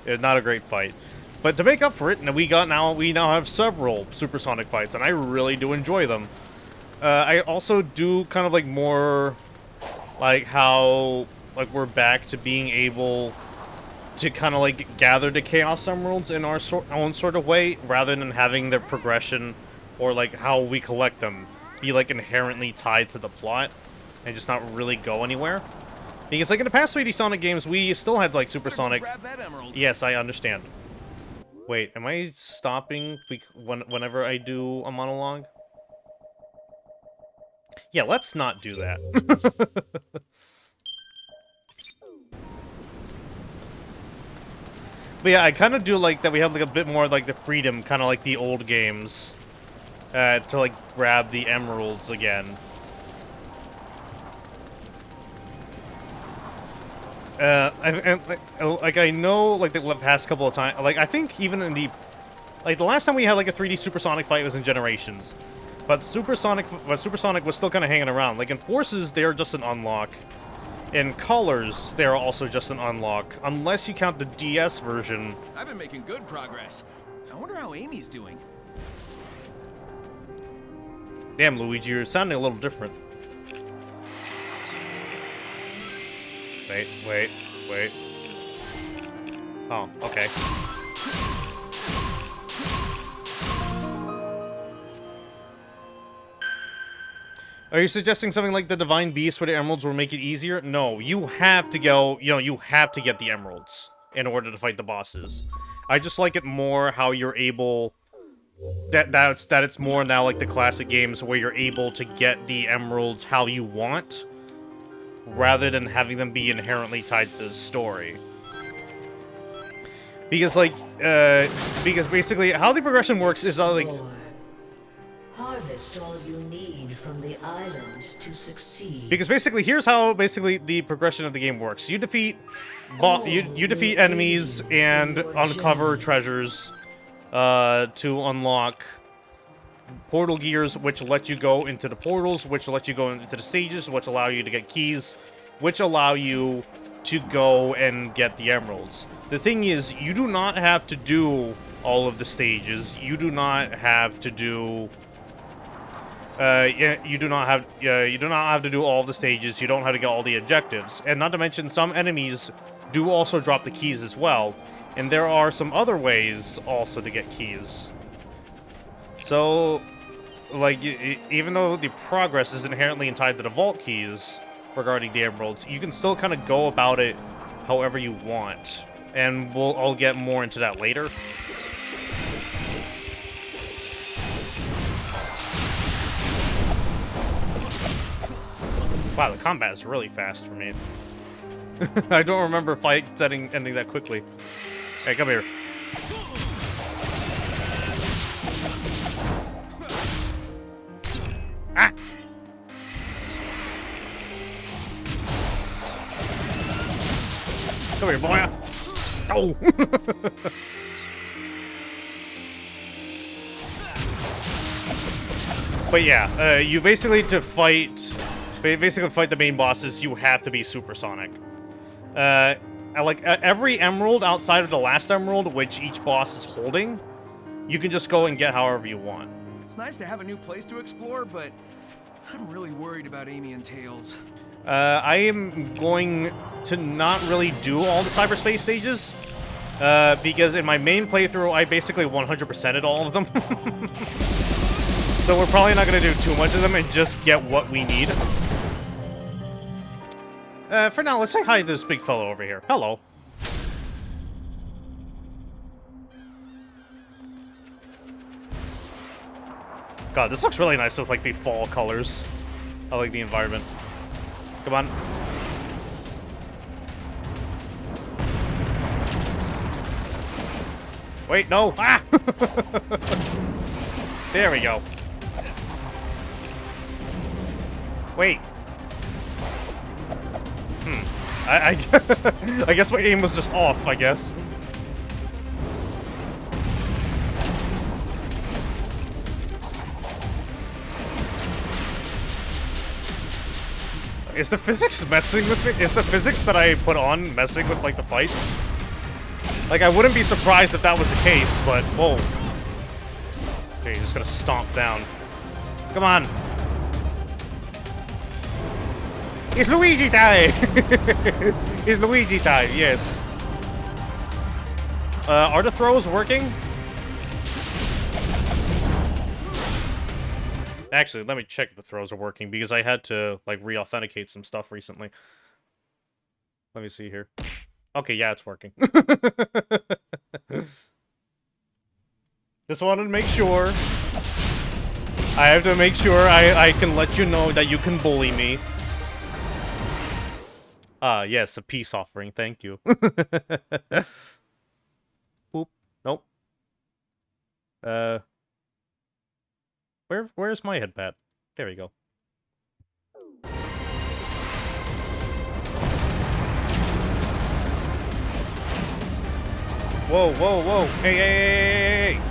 Not a great fight. But to make up for it, we now have several Supersonic fights, and I really do enjoy them. I also do kind of like more like how like we're back to being able to kind of like gather the Chaos Emeralds in our own sort of way, rather than having their progression or like how we collect them be like inherently tied to the plot and just not really go anywhere. Because like in the past 3D Sonic games, we still had like Supersonic. Grab that emerald. Yes, I understand. Wait, am I stopping whenever I do a monologue? Yeah, let's not do that. But yeah, I kind of do like that we have like a bit more like the freedom, kind of like the old games, to like grab the emeralds again. Like I know like the past couple of times, like I think even in the like the last time we had like a 3D supersonic fight was in Generations, but Supersonic was still kind of hanging around. Like in Forces, they're just an unlock. In Colors, they're also just an unlock, unless you count the DS version. I've been making good progress. I wonder how Amy's doing. Damn, Luigi, you're sounding a little different. Wait. Oh, okay. Are you suggesting something like the Divine Beast where the emeralds will make it easier? No, you have to go, you have to get the emeralds in order to fight the bosses. I just like it more how you're able... That it's more now like the classic games where you're able to get the emeralds how you want, rather than having them be inherently tied to the story. Because, like, because basically how the progression works is, like... Harvest all you need from the island to succeed. Because basically, here's how basically the progression of the game works. You defeat you defeat enemies and uncover treasures to unlock portal gears, which let you go into the portals, which let you go into the stages, which allow you to get keys, which allow you to go and get the emeralds. The thing is, you do not have to do all of the stages. You do not have to do... you do not have to do all the stages. You don't have to get all the objectives, and not to mention some enemies do also drop the keys as well, and there are some other ways also to get keys. So, like, even though the progress is inherently tied to the vault keys regarding the emeralds, you can still kind of go about it however you want, and I'll get more into that later. Wow, the combat is really fast for me. I don't remember fights ending that quickly. Hey, come here. Ah! Come here, boy. Oh! But yeah, you basically to fight the main bosses, you have to be supersonic. Like every emerald outside of the last emerald, which each boss is holding, you can just go and get however you want. It's nice to have a new place to explore, but I'm really worried about Amy and Tails. I am going to not really do all the cyberspace stages, because in my main playthrough, I basically 100%ed all of them. So we're probably not going to do too much of them and just get what we need. For now, let's say hi to this big fellow over here. Hello. God, this looks really nice with, like, the fall colors. I like the environment. Come on. Wait, no! Ah! There we go. Wait. I guess my aim was just off, I guess. Is the physics messing with me? Is the physics that I put on messing with, like, the fights? Like, I wouldn't be surprised if that was the case, but... Whoa. Okay, he's just gonna stomp down. Come on. It's Luigi time! It's Luigi time, yes. Are the throws working? Actually, let me check if the throws are working, because I had to, like, re-authenticate some stuff recently. Let me see here. Okay, yeah, it's working. Just wanted to make sure. I have to make sure I can let you know that you can bully me. Yes, a peace offering, thank you. Boop. Nope. Where's my headpad? There we go. Whoa, whoa, whoa. Hey, hey, hey, hey, hey.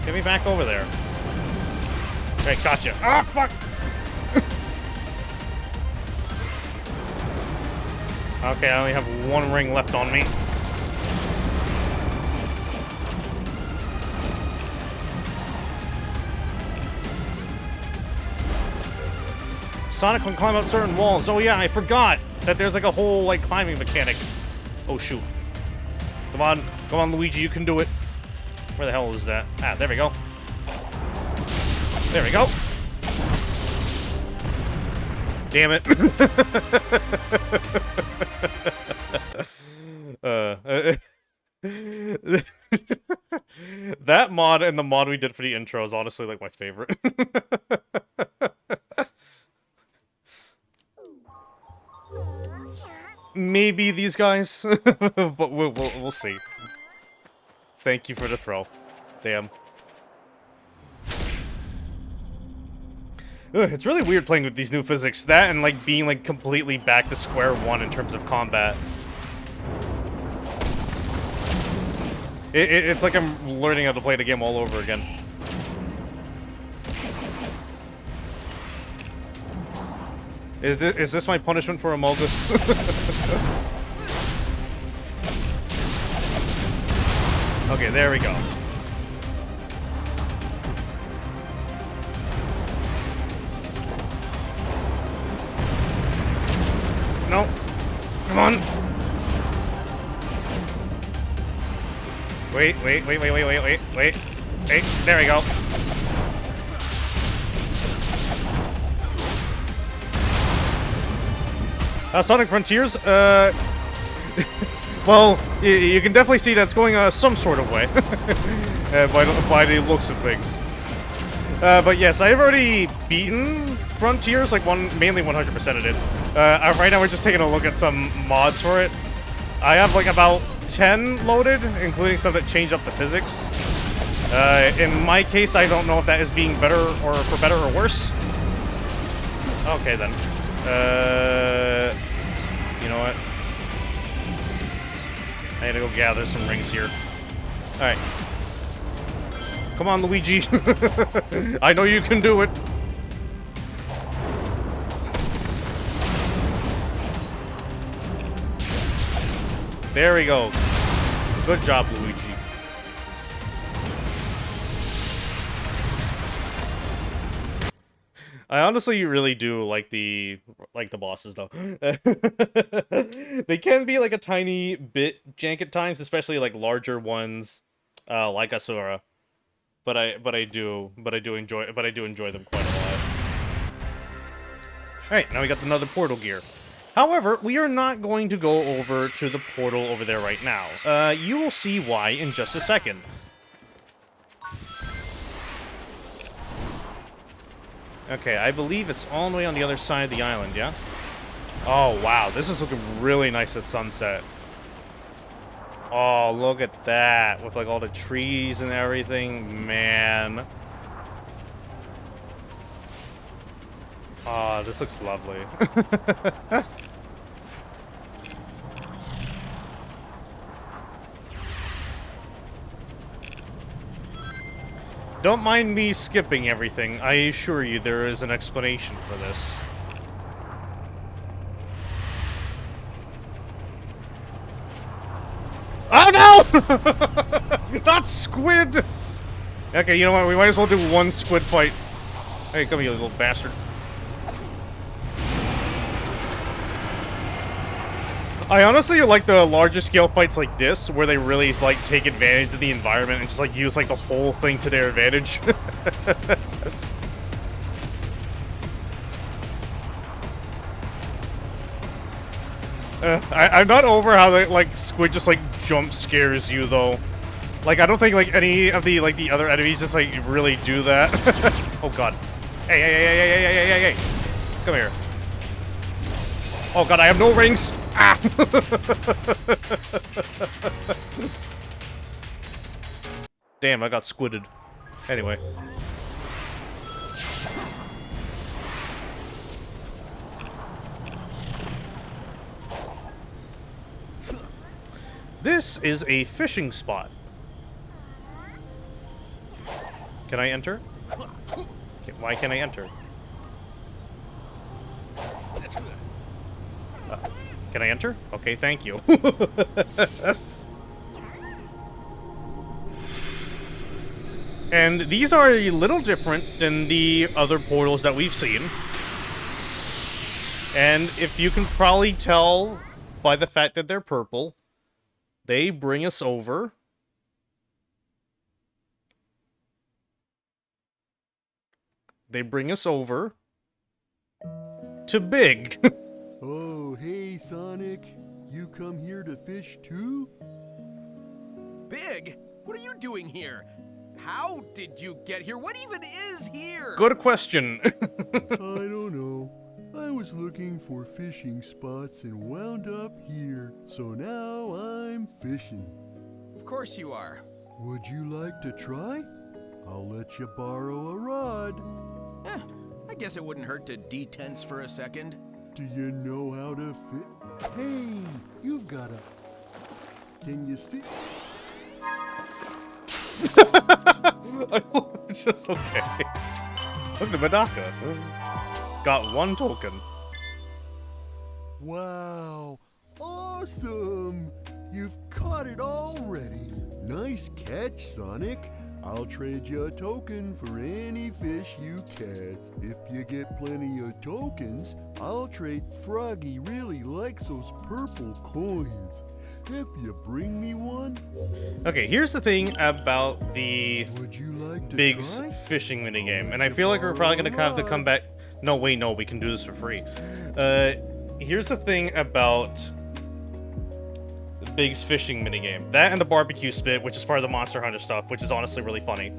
Get me back over there. Okay, gotcha. Ah, fuck! Okay, I only have one ring left on me. Sonic can climb up certain walls. Oh yeah, I forgot that there's like a whole like climbing mechanic. Oh shoot. Come on, Luigi, you can do it. Where the hell is that? Ah, there we go. There we go. Damn it. That mod and the mod we did for the intro is honestly like my favorite. Maybe these guys, but we'll see. Thank you for the throw. Damn. Ugh, it's really weird playing with these new physics. That and like being like completely back to square one in terms of combat. It's like I'm learning how to play the game all over again. Is this my punishment for Amogus? Okay, there we go. No. Come on. Wait. Wait, there we go. Sonic Frontiers, well, you can definitely see that's going some sort of way, by the looks of things. But yes, I've already beaten Frontiers, like mainly 100%ed it. Right now we're just taking a look at some mods for it. I have like about 10 loaded, including stuff that change up the physics. In my case, I don't know if that is being better or for better or worse. Okay then. You know what? I need to go gather some rings here. Alright. Come on, Luigi. I know you can do it. There we go. Good job, Luigi. I honestly really do like the bosses though. They can be like a tiny bit jank at times, especially like larger ones, like Asura. But I do enjoy them quite a lot. All right, now we got another portal gear. However, we are not going to go over to the portal over there right now. You will see why in just a second. Okay, I believe it's all the way on the other side of the island, yeah? Oh, wow, this is looking really nice at sunset. Oh, look at that, with like all the trees and everything, man. Oh, this looks lovely. Don't mind me skipping everything. I assure you there is an explanation for this. Oh no! Not squid! Okay, you know what? We might as well do one squid fight. Hey, come here, you little bastard. I honestly like the larger scale fights like this, where they really, like, take advantage of the environment and just, like, use, like, the whole thing to their advantage. I'm not over how, like, squid just, like, jump scares you, though. Like, I don't think, like, any of the, like, the other enemies just, like, really do that. Oh, God. Hey, hey, hey, hey, hey, hey, hey, hey, hey. Come here. Oh, God, I have no rings. Ah! Damn, I got squidded. Anyway. This is a fishing spot. Can I enter? Why can't I enter? Can I enter? Okay, thank you. And these are a little different than the other portals that we've seen. And if you can probably tell by the fact that they're purple, they bring us over. They bring us over to Big. Oh, hey, Sonic. You come here to fish too? Big? What are you doing here? How did you get here? What even is here? Good question. I don't know. I was looking for fishing spots and wound up here. So now I'm fishing. Of course you are. Would you like to try? I'll let you borrow a rod. I guess it wouldn't hurt to detense for a second. Do you know how to fit? Hey, you've got a... Can you see? It's just okay. Look at Medaka. Got one token. Wow, awesome! You've caught it already. Nice catch, Sonic. I'll trade you a token for any fish you catch. If you get plenty of tokens, I'll trade. Froggy really likes those purple coins. If you bring me one... Okay, here's the thing about the Would you like to Big's try? fishing minigame, and I feel like we're probably gonna have to come back. No, wait, no, we can do this for free. Here's the thing about Big's fishing minigame. That and the barbecue spit, which is part of the Monster Hunter stuff, which is honestly really funny.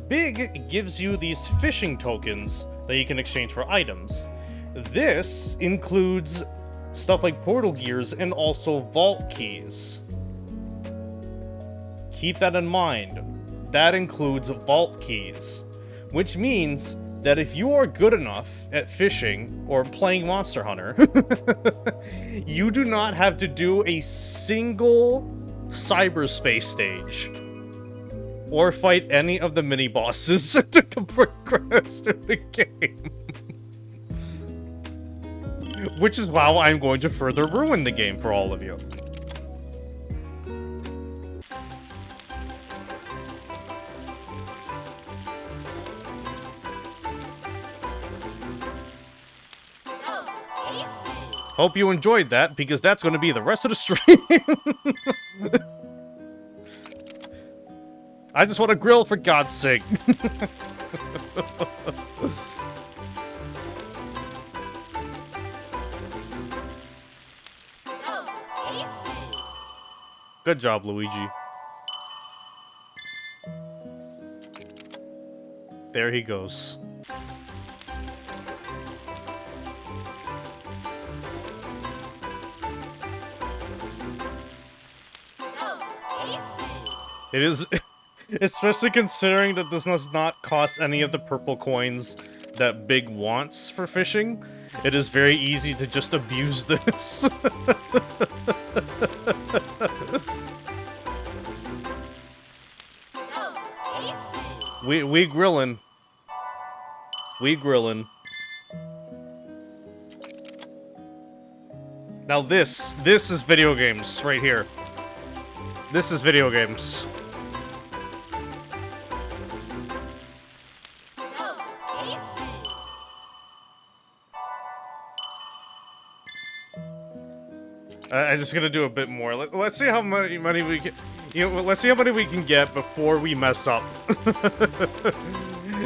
Big gives you these fishing tokens that you can exchange for items. This includes stuff like portal gears and also vault keys. Keep that in mind. That includes vault keys, which means that if you are good enough at fishing or playing Monster Hunter, you do not have to do a single cyberspace stage or fight any of the mini-bosses to progress through the game. Which is how I'm going to further ruin the game for all of you. Hope you enjoyed that, because that's going to be the rest of the stream. I just want to grill, for God's sake. Good job, Luigi. There he goes. It is, especially considering that this does not cost any of the purple coins that Big wants for fishing. It is very easy to just abuse this. We grillin'. We grillin'. Now this is video games right here. This is video games. I'm just gonna do a bit more. Let's see how much money we can. You know, let's see how many we can get before we mess up.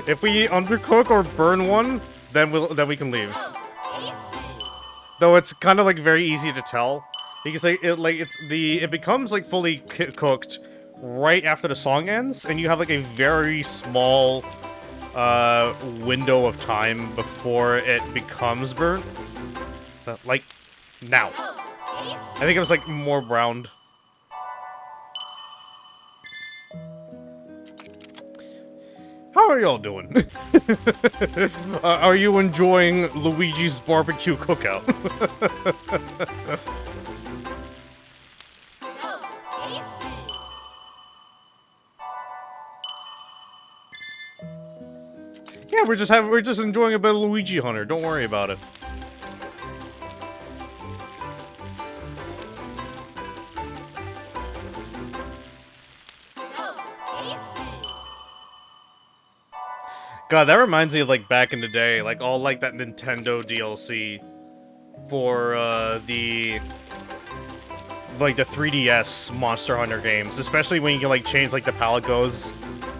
If we undercook or burn one, then we can leave. Though it's kind of like very easy to tell because it becomes like fully cooked right after the song ends, and you have like a very small window of time before it becomes burnt. Like, now. I think it was like more browned. How are y'all doing? Are you enjoying Luigi's barbecue cookout? Yeah, we're just enjoying a bit of Luigi Hunter. Don't worry about it. God, that reminds me of, like, back in the day, like, all, like, that Nintendo DLC for, the 3DS Monster Hunter games, especially when you can, like, change, like, the palette goes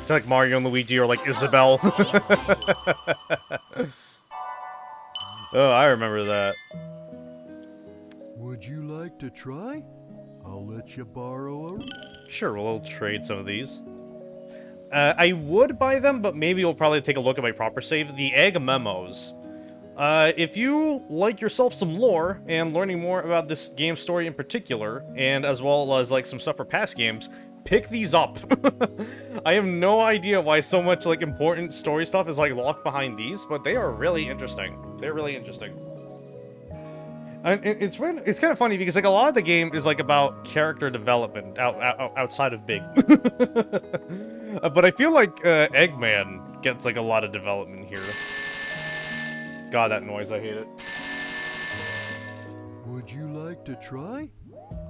to, like, Mario and Luigi or, like, Isabelle. Oh, I remember that. Would you like to try? I'll let you borrow a... Sure, we'll trade some of these. I would buy them, but maybe we'll probably take a look at my proper save. The Egg Memos. If you like yourself some lore and learning more about this game story in particular, and as well as like some stuff for past games, pick these up. I have no idea why so much like important story stuff is like locked behind these, but they are really interesting. They're really interesting. And it's kind of funny because like a lot of the game is like about character development outside of Big. But I feel like Eggman gets like a lot of development here. God, that noise, I hate it. Would you like to try?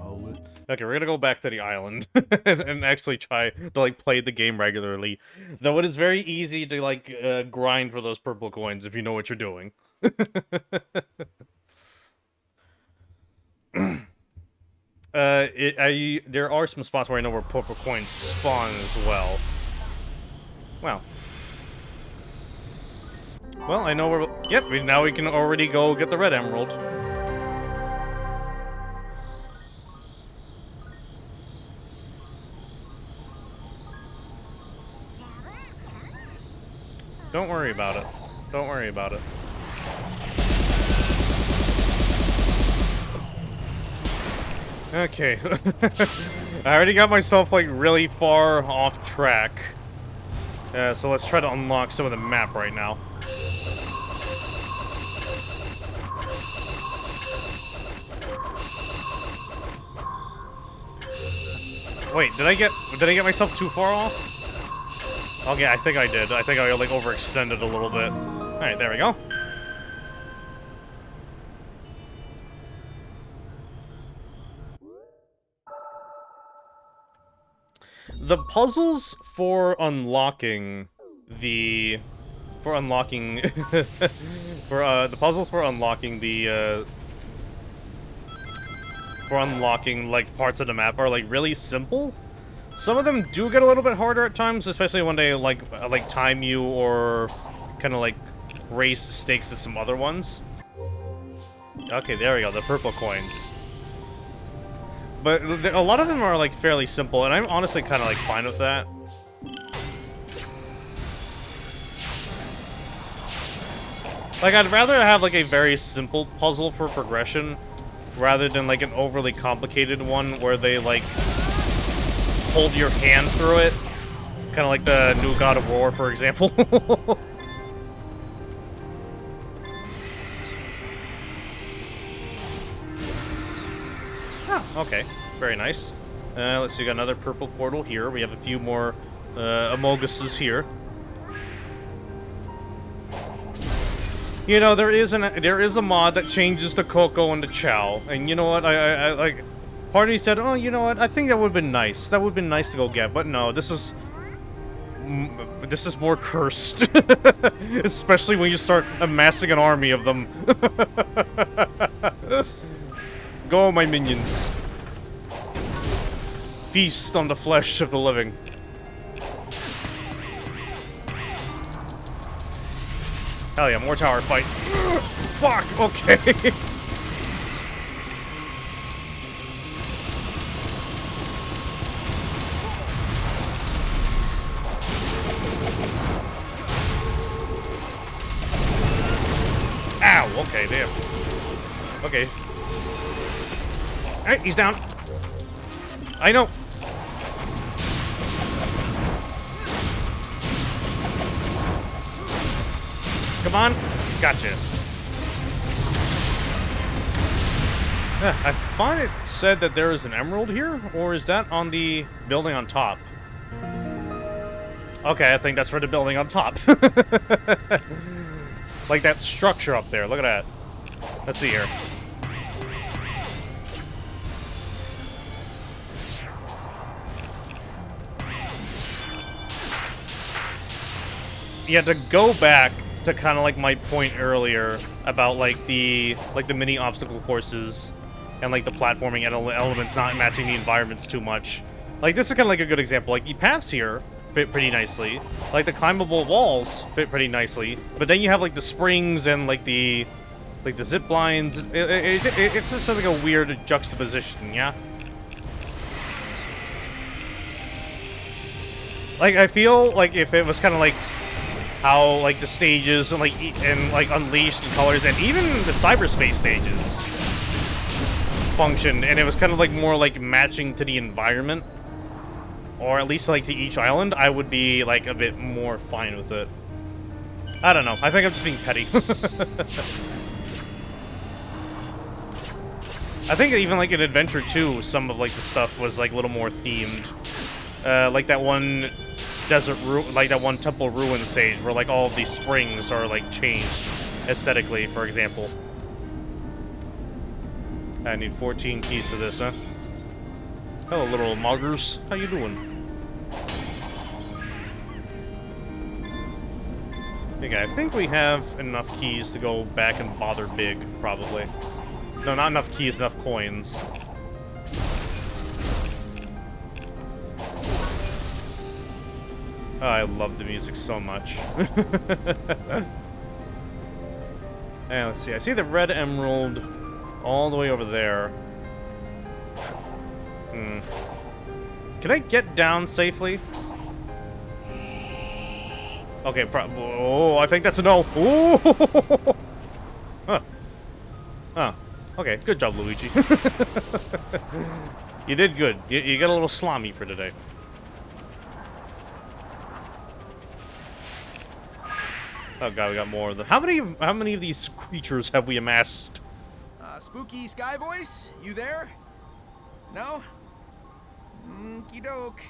I'll let... Okay, we're gonna go back to the island and actually try to like play the game regularly. Though it is very easy to like grind for those purple coins if you know what you're doing. There are some spots where I know where purple coins spawn as well. Wow. Well, I know where... Yep, now we can already go get the red emerald. Don't worry about it. Don't worry about it. Okay. I already got myself, like, really far off track. So let's try to unlock some of the map right now. Wait, did I get myself too far off? Okay, I think I did. I think I, like, overextended a little bit. Alright, there we go. The puzzles for unlocking the... For unlocking... the puzzles for unlocking the, For unlocking, like, parts of the map are, like, really simple. Some of them do get a little bit harder at times, especially when they, like time you or kind of, like, raise the stakes to some other ones. Okay, there we go, the purple coins. But a lot of them are, like, fairly simple, and I'm honestly kind of, like, fine with that. Like, I'd rather have, like, a very simple puzzle for progression, rather than, like, an overly complicated one where they, like, hold your hand through it. Kind of like the new God of War, for example. Okay, very nice. Let's see, we got another purple portal here. We have a few more Amoguses here. You know, there is a mod that changes the Coco and the Chow, and you know what? I like. Part of me said, oh, you know what? I think that would have been nice. That would have been nice to go get, but no, this is more cursed. Especially when you start amassing an army of them. Go, my minions. Feast on the flesh of the living. Hell yeah, more tower fight. Fuck, okay. okay, damn. Okay. Alright, he's down. I know. Come on. Gotcha. I thought it said that there is an emerald here, or is that on the building on top? Okay, I think that's for the building on top. Like that structure up there. Look at that. Let's see here. Yeah, to go back to kind of like my point earlier about like the mini obstacle courses and like the platforming elements not matching the environments too much. Like this is kind of like a good example. Like the paths here fit pretty nicely. Like the climbable walls fit pretty nicely. But then you have like the springs and like the zip lines. It's just like a weird juxtaposition, yeah. Like I feel like if it was kind of like how like the stages and like Unleashed and Colors and even the cyberspace stages function, and it was kind of like more like matching to the environment, or at least like to each island, I would be like a bit more fine with it. I don't know. I think I'm just being petty. I think even like in Adventure 2, some of like the stuff was like a little more themed. Like that one like that one temple ruin stage where like all of these springs are like changed aesthetically, for example. I need 14 keys for this, huh? Hello, little muggers. How you doing? Okay, I think we have enough keys to go back and bother Big, probably. No, not enough keys, enough coins. Oh, I love the music so much. And let's see, I see the red emerald all the way over there. Can I get down safely? Okay, oh, I think that's a no. Ooh. Huh. Oh, okay, good job, Luigi. You did good. You got a little slimy for today. Oh god, we got more of them. How many of these creatures have we amassed? Spooky Sky Voice, you there? No? Okie doke.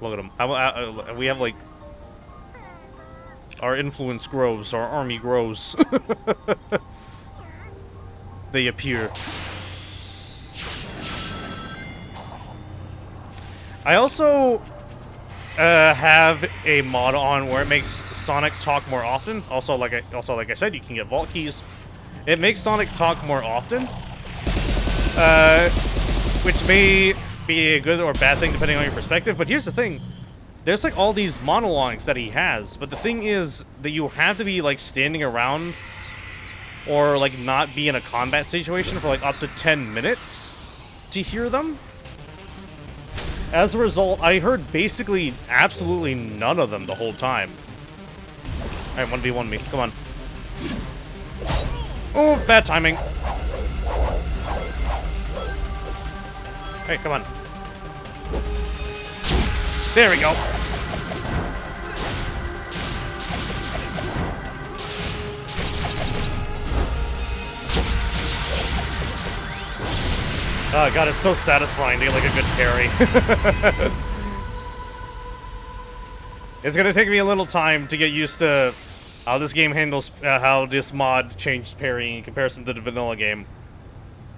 Look at them. We have like our influence grows, our army grows. They appear. I also have a mod on where it makes Sonic talk more often. Also, like I said, you can get vault keys. It makes Sonic talk more often, which may be a good or bad thing depending on your perspective. But here's the thing: there's like all these monologues that he has, but the thing is that you have to be like standing around or like not be in a combat situation for like up to 10 minutes to hear them. As a result, I heard basically absolutely none of them the whole time. Alright, 1v1 me. Come on. Oh, bad timing. Hey, come on. There we go. Oh god, it's so satisfying to get like a good parry. It's gonna take me a little time to get used to how this game handles, how this mod changed parrying in comparison to the vanilla game,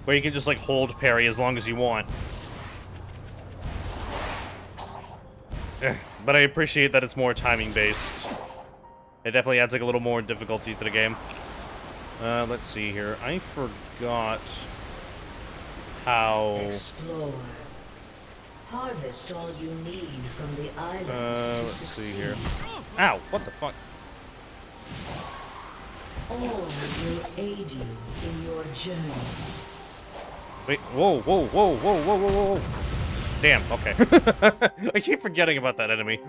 where you can just like hold parry as long as you want. But I appreciate that it's more timing based. It definitely adds like a little more difficulty to the game. Let's see here. I forgot how... Explore. Harvest all you need from the island to let's succeed. see here. Ow, what the fuck? All will aid you in your journey. Wait, whoa, whoa, whoa, whoa, whoa, whoa, whoa. Damn, okay. I keep forgetting about that enemy.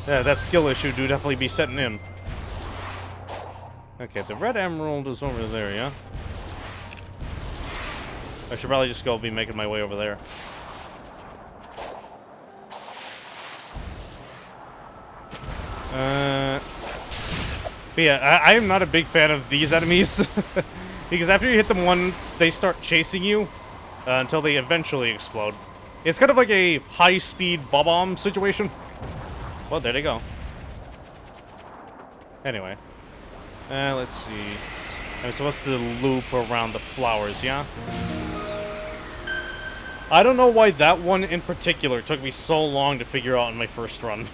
Yeah, that skill issue do definitely be setting in. Okay, the red emerald is over there, yeah? I should probably just go be making my way over there. But yeah, I am not a big fan of these enemies. Because after you hit them once, they start chasing you until they eventually explode. It's kind of like a high-speed bomb situation. Well, there they go. Anyway. Let's see. I'm supposed to loop around the flowers, yeah? I don't know why that one in particular took me so long to figure out in my first run.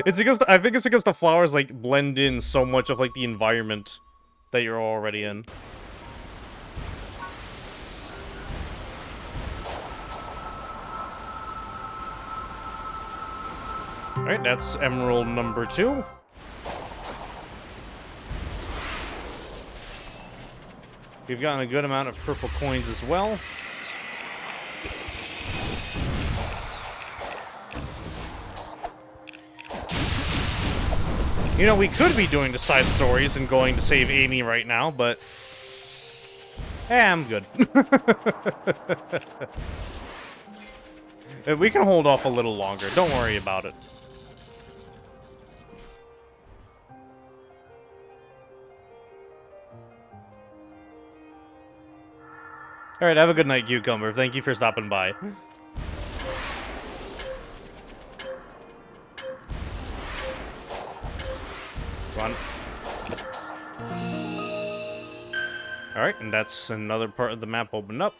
It's because I think it's because the flowers like blend in so much of like the environment that you're already in. Alright, that's emerald number 2. We've gotten a good amount of purple coins as well. You know, we could be doing the side stories and going to save Amy right now, but... I'm good. We can hold off a little longer. Don't worry about it. Alright, have a good night, Cucumber. Thank you for stopping by. Come on. Alright, and that's another part of the map opened up.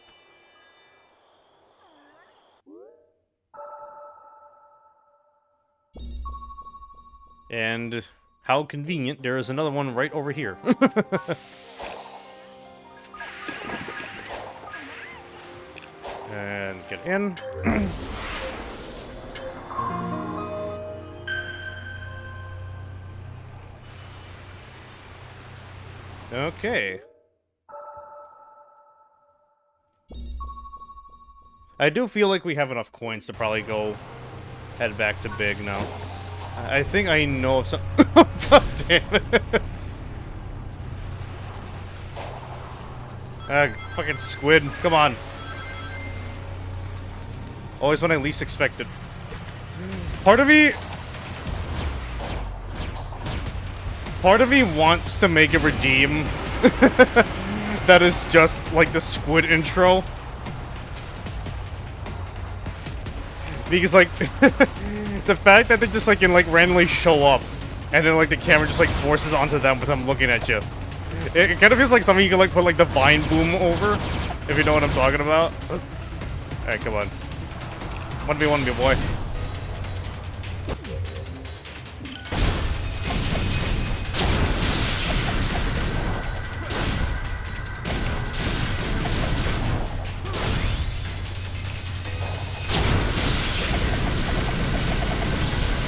And how convenient, there is another one right over here. And get in. Okay. I do feel like we have enough coins to probably go head back to Big now. I think I know some. God damn it. Fucking squid. Come on. Always when I least expect it. Part of me wants to make a redeem that is just like the squid intro. Because like the fact that they just like can like randomly show up and then like the camera just like forces onto them with them looking at you. It kind of feels like something you can like put like the vine boom over, if you know what I'm talking about. Alright, come on. 1v1 me, boy.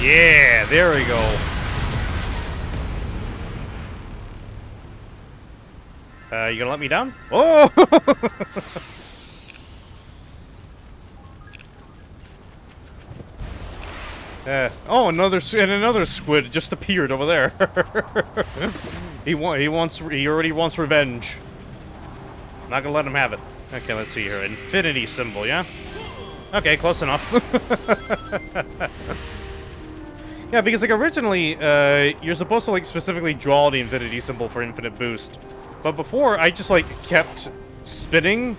Yeah, there we go. You gonna let me down? Oh! Oh, another squid just appeared over there. He already wants revenge. Not gonna let him have it. Okay, let's see here. Infinity symbol, yeah? Okay, close enough. Yeah, because like originally, you're supposed to like specifically draw the infinity symbol for infinite boost. But before, I just like kept spinning,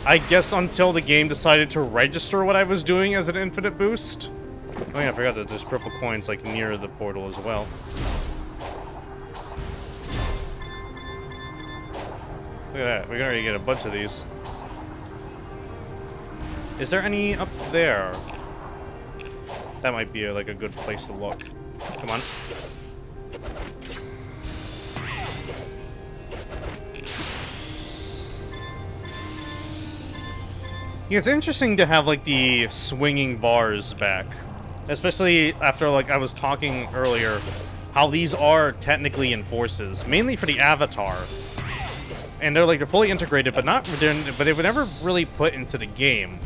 I guess until the game decided to register what I was doing as an infinite boost. Oh yeah, I forgot that there's purple coins like near the portal as well. Look at that, we can already get a bunch of these. Is there any up there? That might be like a good place to look. Come on. Yeah, it's interesting to have like the swinging bars back. Especially after like I was talking earlier, how these are technically in forces, mainly for the avatar. And they're fully integrated, but they were never really put into the game.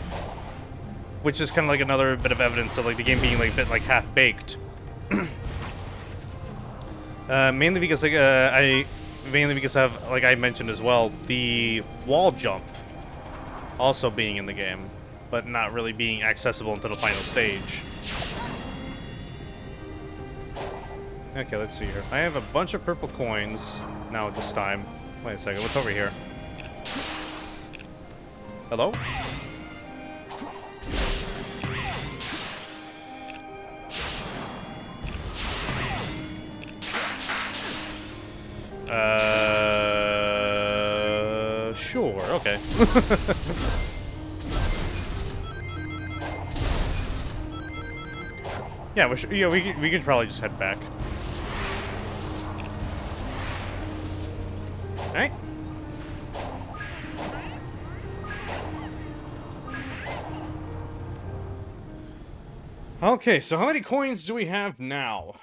which is kind of like another bit of evidence of like the game being like a bit like half-baked. Mainly because like like I mentioned as well, the wall jump also being in the game, but not really being accessible until the final stage. Okay, let's see here. I have a bunch of purple coins now at this time. Wait a second, what's over here? Hello? Sure, okay. Yeah, we could probably just head back. Alright. Okay, so how many coins do we have now?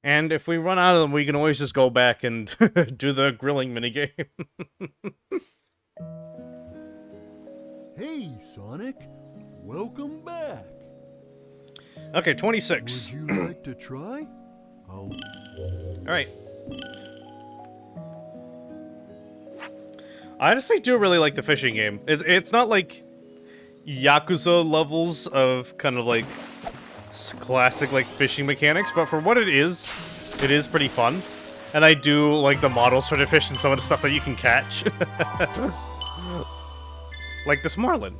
And if we run out of them, we can always just go back and do the grilling minigame. Hey, Sonic. Welcome back. Okay, 26. Would you like to try? Alright. I honestly do really like the fishing game. It's not like Yakuza levels of kind of like classic like fishing mechanics, but for what it is pretty fun. And I do like the models for the fish and some of the stuff that you can catch. Like this marlin.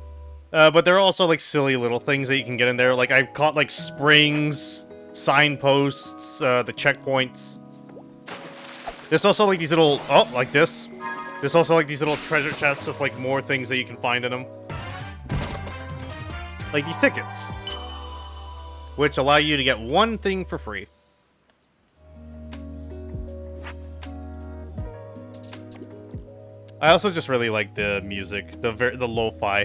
But there are also like silly little things that you can get in there. Like I've caught like springs, signposts, the checkpoints. There's also like these little, oh, like this. There's also like these little treasure chests with like more things that you can find in them. Like these tickets, which allow you to get one thing for free. I also just really like the music, the lo-fi.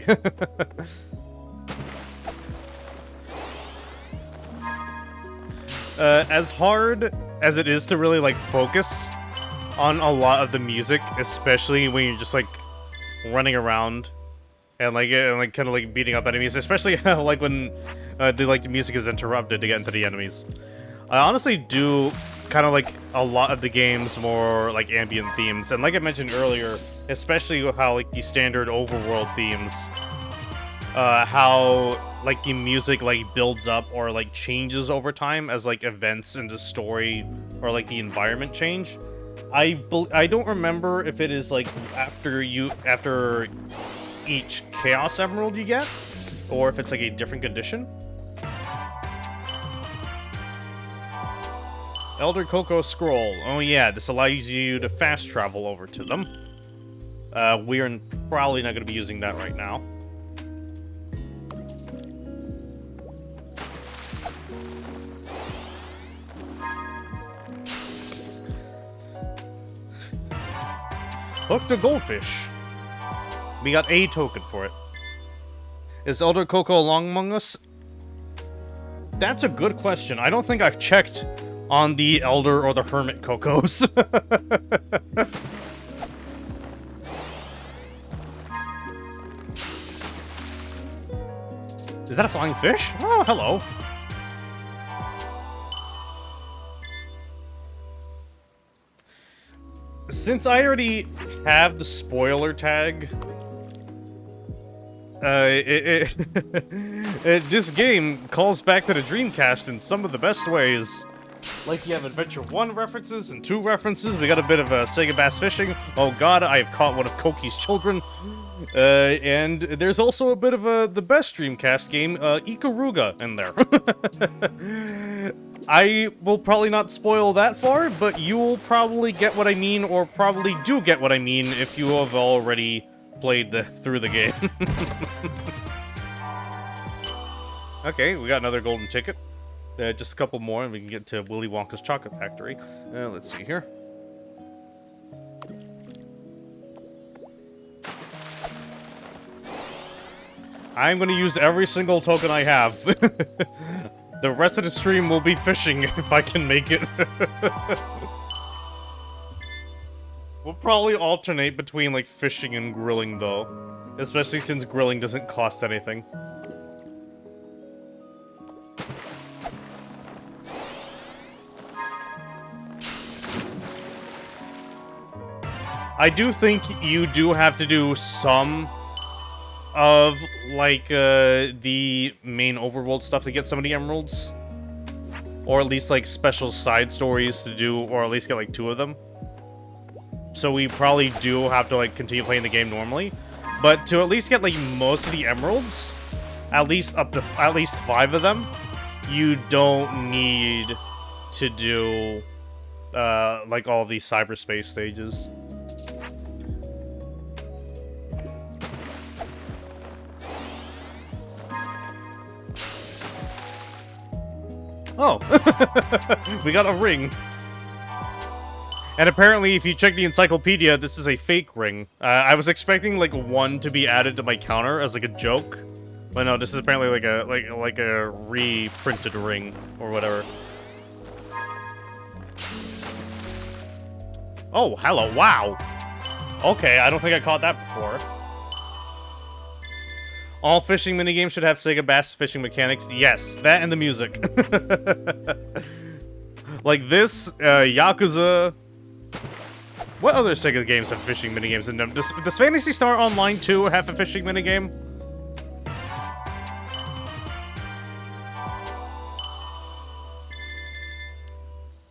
As hard as it is to really like focus on a lot of the music, especially when you're just like running around and kind of like beating up enemies, especially like when the music is interrupted to get into the enemies. I honestly do kind of like a lot of the game's more like ambient themes, and like I mentioned earlier, especially with how like the standard overworld themes, how like the music like builds up or like changes over time as like events in the story or like the environment change. I don't remember if it is like after each Chaos Emerald you get, or if it's like a different condition. Elder Cocoa Scroll. Oh yeah, this allows you to fast travel over to them. We are probably not going to be using that right now. Hook the goldfish. We got a token for it. Is Elder Cocoa along among us? That's a good question. I don't think I've checked on the Elder or the Hermit Cocos. Is that a flying fish? Oh, hello. Since I already have the spoiler tag, this game calls back to the Dreamcast in some of the best ways. Like, you have Adventure 1 references and 2 references. We got a bit of Sega Bass Fishing. Oh god, I have caught one of Koki's children. And there's also a bit of the best Dreamcast game, Ikaruga, in there. I will probably not spoil that far, but you will probably get what I mean, or probably do get what I mean, if you have already played through the game. Okay, we got another golden ticket. Just a couple more, and we can get to Willy Wonka's Chocolate Factory. Let's see here. I'm going to use every single token I have. The rest of the stream will be fishing if I can make it. We'll probably alternate between like fishing and grilling though. Especially since grilling doesn't cost anything. I do think you do have to do some of, like, the main overworld stuff to get some of the emeralds. Or at least, like, special side stories to do, or at least get, like, 2 of them. So we probably do have to, like, continue playing the game normally. But to at least get, like, most of the emeralds, at least 5 of them, you don't need to do, like, all these cyberspace stages. Oh, we got a ring. And apparently, if you check the encyclopedia, this is a fake ring. I was expecting like one to be added to my counter as like a joke, but no, this is apparently like a reprinted ring or whatever. Oh, hello! Wow. Okay, I don't think I caught that before. All fishing minigames should have Sega Bass fishing mechanics. Yes, that and the music. Like this, Yakuza... What other Sega games have fishing minigames in them? Does Phantasy Star Online 2 have a fishing minigame?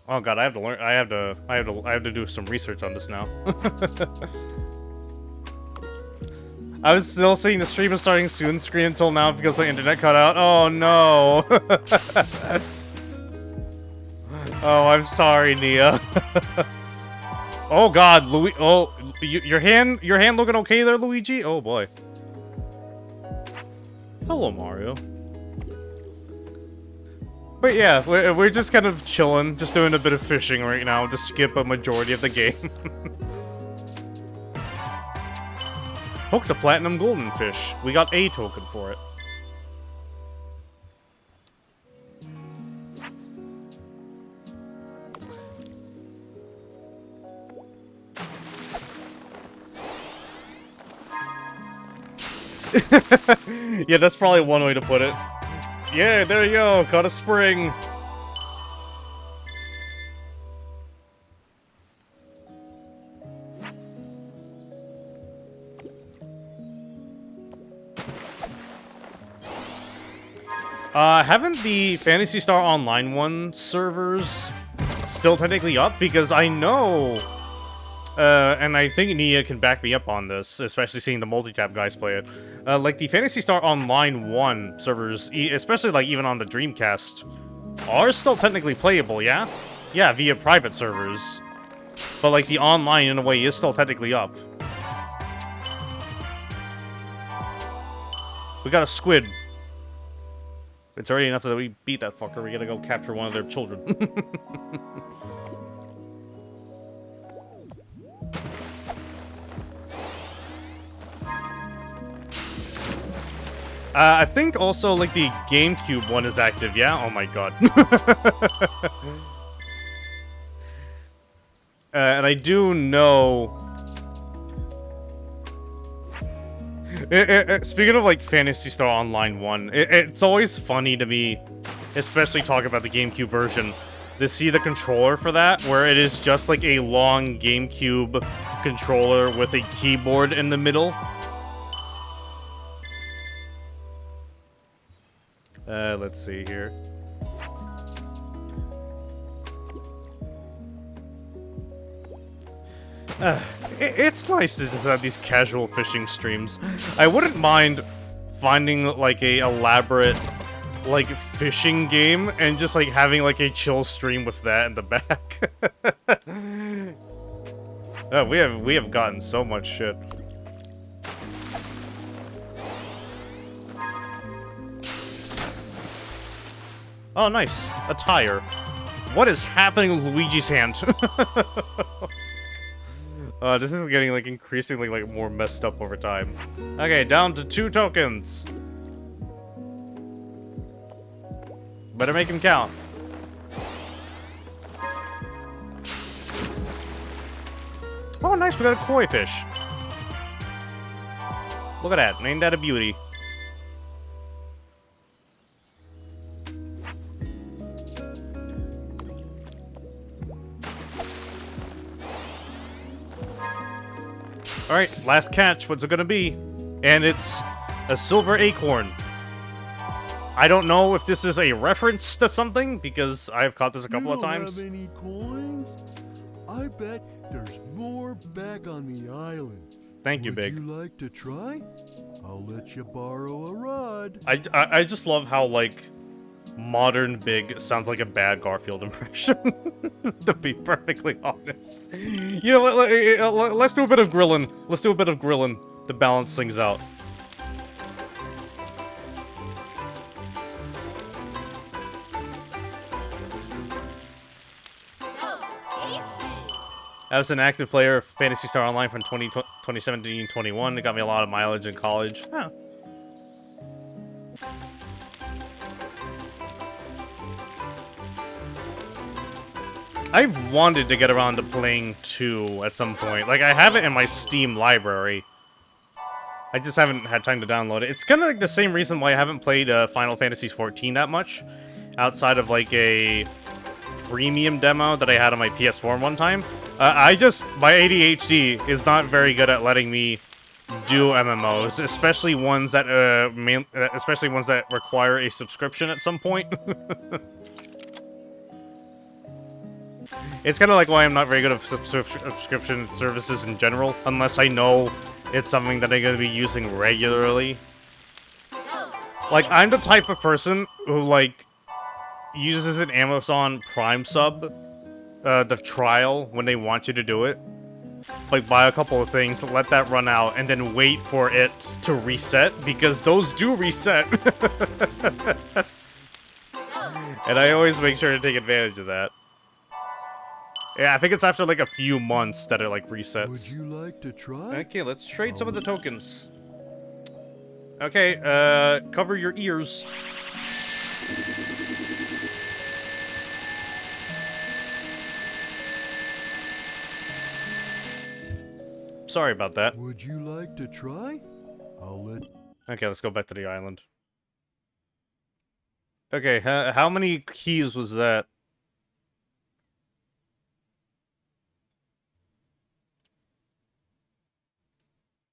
Oh god, I have to learn. I have to do some research on this now. I was still seeing the stream is starting soon screen until now because the internet cut out. Oh no. Oh, I'm sorry, Nia. Oh god, your hand looking okay there, Luigi? Oh boy. Hello, Mario. But yeah, we're just kind of chilling, just doing a bit of fishing right now to skip a majority of the game. Hooked a platinum golden fish. We got a token for it. Yeah, that's probably one way to put it. Yeah, there you go. Caught a spring. Haven't the Phantasy Star Online 1 servers still technically up? Because I know, and I think Nia can back me up on this, especially seeing the multi-tap guys play it. Like, the Phantasy Star Online 1 servers, especially, like, even on the Dreamcast, are still technically playable, yeah? Yeah, via private servers. But, like, the online, in a way, is still technically up. We got a squid. It's already enough that we beat that fucker. We gotta go capture one of their children. I think also, like, the GameCube one is active, yeah? Oh my god. And I do know... Speaking of, like, Phantasy Star Online 1, it's always funny to me, especially talking about the GameCube version, to see the controller for that, where it is just, like, a long GameCube controller with a keyboard in the middle. Let's see here. It's nice to just have these casual fishing streams. I wouldn't mind finding, like, a elaborate, like, fishing game and just, like, having, like, a chill stream with that in the back. Oh, we have gotten so much shit. Oh, nice. A tire. What is happening with Luigi's hand? This is getting, like, increasingly, like, more messed up over time. Okay, down to 2 tokens. Better make him count. Oh, nice, we got a koi fish. Look at that. Ain't that a beauty? Alright, last catch. What's it gonna be? And it's a silver acorn. I don't know if this is a reference to something, because I've caught this a couple of times. You don't have any coins? I bet there's more back on the islands. Thank you, Big. Would you like to try? I'll let you borrow a rod. I just love how, like, modern Big sounds like a bad Garfield impression, to be perfectly honest. You know what, let's do a bit of grilling. Let's do a bit of grilling to balance things out. I was an active player of Phantasy Star Online from 2017-21. It got me a lot of mileage in college. Huh. I've wanted to get around to playing 2 at some point. Like, I have it in my Steam library. I just haven't had time to download it. It's kind of like the same reason why I haven't played Final Fantasy XIV that much. Outside of, like, a premium demo that I had on my PS4 one time. My ADHD is not very good at letting me do MMOs, especially ones that require a subscription at some point. It's kind of like why I'm not very good at subscription services in general, unless I know it's something that I'm going to be using regularly. Like, I'm the type of person who, like, uses an Amazon Prime sub, the trial, when they want you to do it. Like, buy a couple of things, let that run out, and then wait for it to reset, because those do reset. And I always make sure to take advantage of that. Yeah, I think it's after, like, a few months that it, like, resets. Would you like to try? Okay, let's trade some of the tokens. Okay, cover your ears. Sorry about that. Would you like to try? I'll let... Okay, let's go back to the island. Okay, how many keys was that?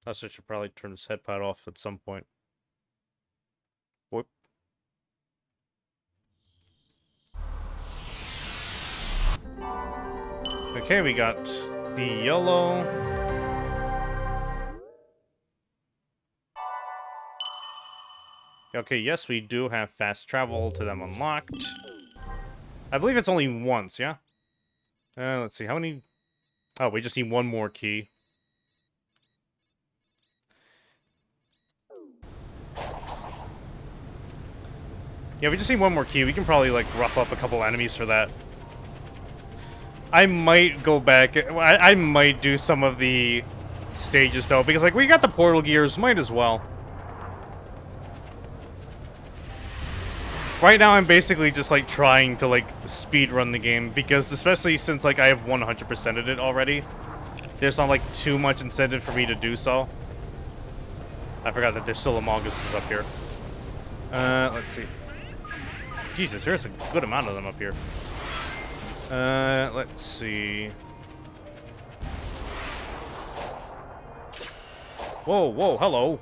I should probably turn this headpad off at some point. Whoop. Okay, we got the yellow. Okay, yes, we do have fast travel to them unlocked. I believe it's only once, yeah? Let's see, how many... Oh, we just need one more key. Yeah, we just need one more key. We can probably, like, rough up a couple enemies for that. I might go back... I might do some of the stages, though, because, like, we got the portal gears. Might as well. Right now, I'm basically just, like, trying to, like, speedrun the game, because especially since, like, I have 100%ed it already, there's not, like, too much incentive for me to do so. I forgot that there's still Among Us up here. Let's see. Jesus, there's a good amount of them up here. Let's see. Whoa, whoa, hello.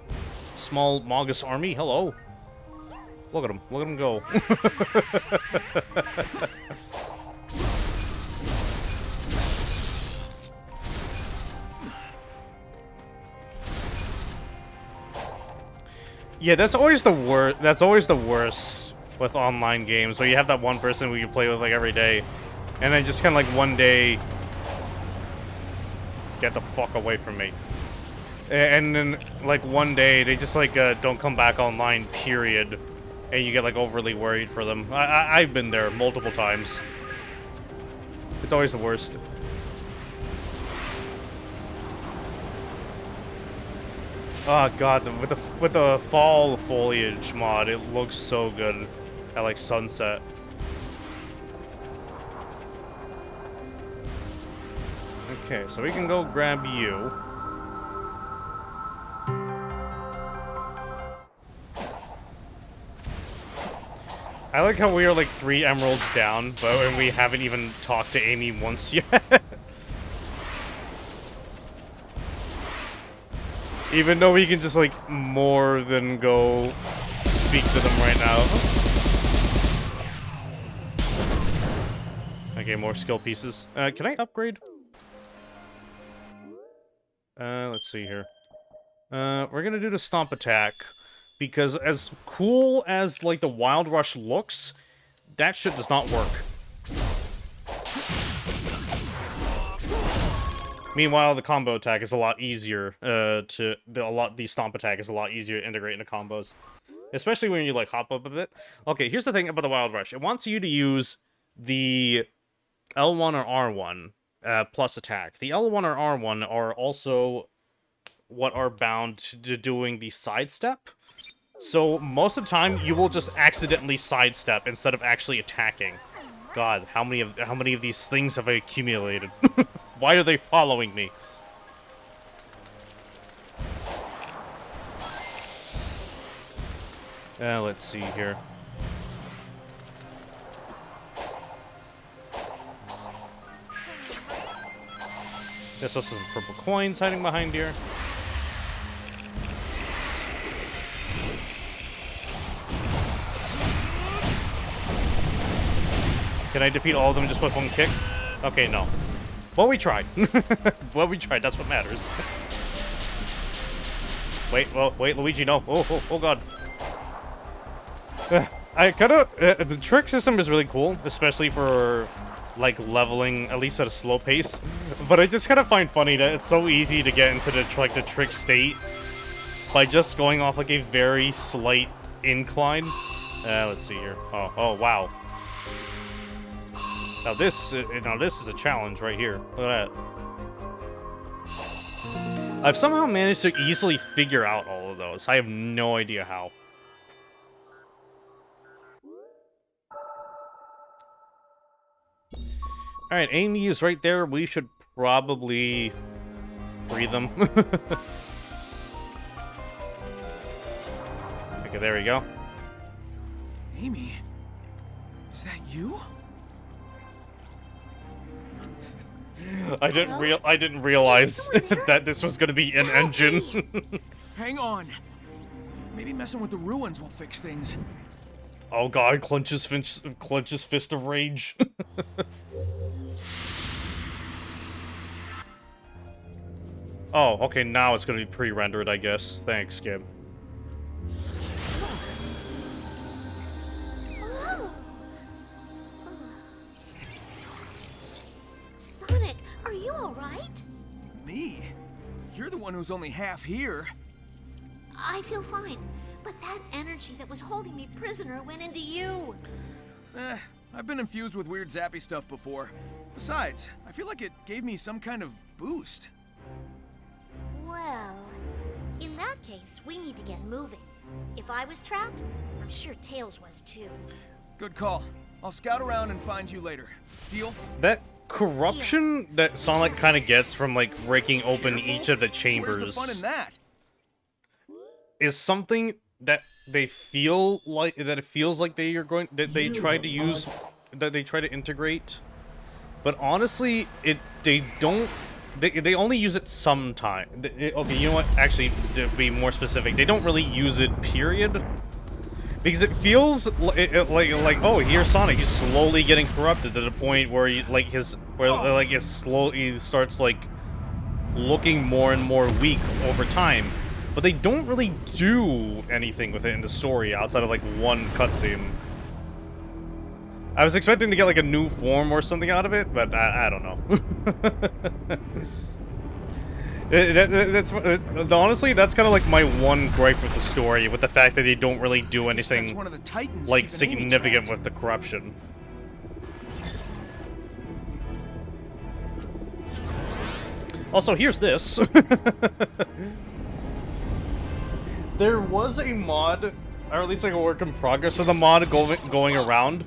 Small Mongoose army, hello. Look at him go. Yeah, that's always the worst. That's always the worst with online games, where you have that one person who you play with like every day, and then just kind of like one day, get the fuck away from me. And then like one day they just like don't come back online, period, and you get like overly worried for them. I've been there multiple times. It's always the worst. Oh god, with the fall foliage mod, it looks so good at like sunset. Okay, so we can go grab you. I like how we are like 3 emeralds down, but we haven't even talked to Amy once yet. Even though we can just like more than go speak to them right now. Okay, more skill pieces. Can I upgrade? Let's see here. We're gonna do the stomp attack. Because as cool as, like, the Wild Rush looks, that shit does not work. Meanwhile, the combo attack is a lot easier, the stomp attack is a lot easier to integrate into combos. Especially when you, like, hop up a bit. Okay, here's the thing about the Wild Rush. It wants you to use the L1 or R1, plus attack. The L1 or R1 are also what are bound to doing the sidestep. So, most of the time, you will just accidentally sidestep instead of actually attacking. God, how many of these things have I accumulated? Why are they following me? Let's see here. There's also some purple coins hiding behind here. Can I defeat all of them just with one kick? Okay, no. Well, we tried. Well, we tried. That's what matters. Wait, Luigi, no. Oh, God. I kinda... the trick system is really cool, especially for, like, leveling, at least at a slow pace. But I just kind of find funny that it's so easy to get into the trick state by just going off, like, a very slight incline. Let's see here. Oh, wow. Now this is a challenge right here. Look at that. I've somehow managed to easily figure out all of those. I have no idea how. Alright, Amy is right there. We should probably free them. Okay, there we go. Amy? Is that you? I didn't realize that this was gonna be an engine. Hang on. Maybe messing with the ruins will fix things. Oh God, clenches fist of rage. Oh, okay, now it's gonna be pre-rendered, I guess. Thanks, Skib. Sonic, are you alright? Me? You're the one who's only half here. I feel fine, but that energy that was holding me prisoner went into you. I've been infused with weird zappy stuff before. Besides, I feel like it gave me some kind of boost. Well, in that case, we need to get moving. If I was trapped, I'm sure Tails was too. Good call. I'll scout around and find you later. Deal? That corruption that Sonic kind of gets from, like, breaking open each of the Where's chambers the fun in that? is something that they feel like, that it feels like they are going, that they try to use, that they try to integrate. But honestly, they don't. They only use it sometime. Okay, you know what? Actually, to be more specific, they don't really use it, period. Because it feels like oh, here's Sonic. He's slowly getting corrupted to the point where he starts like looking more and more weak over time. But they don't really do anything with it in the story outside of like one cutscene. I was expecting to get like a new form or something out of it, but I don't know. Honestly, that's kind of like my one gripe with the story, with the fact that they don't really do anything like significant with the corruption. Also, here's this. There was a mod, or at least like a work in progress of the mod going around,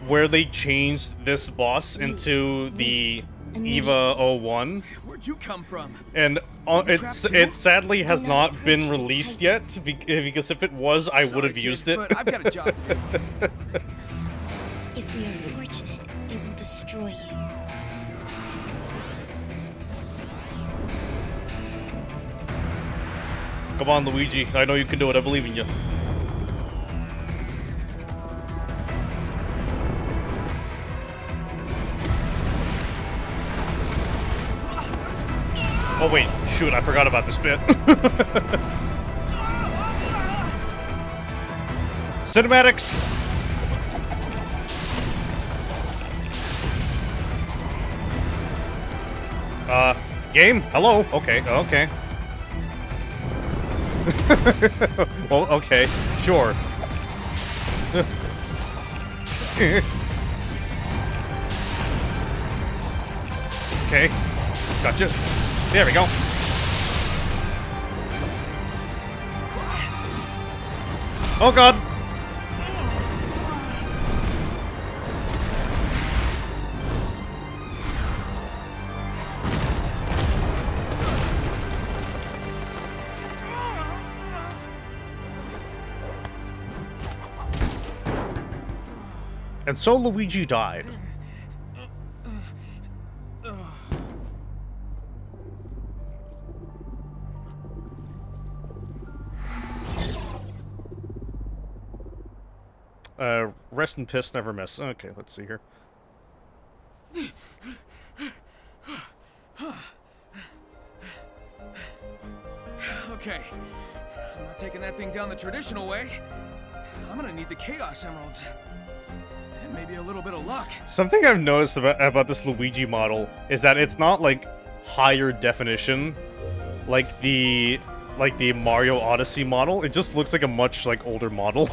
where they changed this boss into the Eva 01. Where'd you come from? And it sadly has not been released yet, because if it was, I would have used it. But I've got a job. If we are fortunate, it will destroy you. Come on, Luigi. I know you can do it. I believe in you. Oh wait, shoot, I forgot about this bit. Cinematics! Game? Hello? Okay, okay. Well, okay, sure. Okay, gotcha. There we go. Oh god! And so Luigi died. Rest and piss, never miss. Okay, let's see here. Okay, I'm not taking that thing down the traditional way. I'm gonna need the Chaos Emeralds. And maybe a little bit of luck. Something I've noticed about this Luigi model is that it's not, like, higher definition like the Mario Odyssey model. It just looks like a much, like, older model.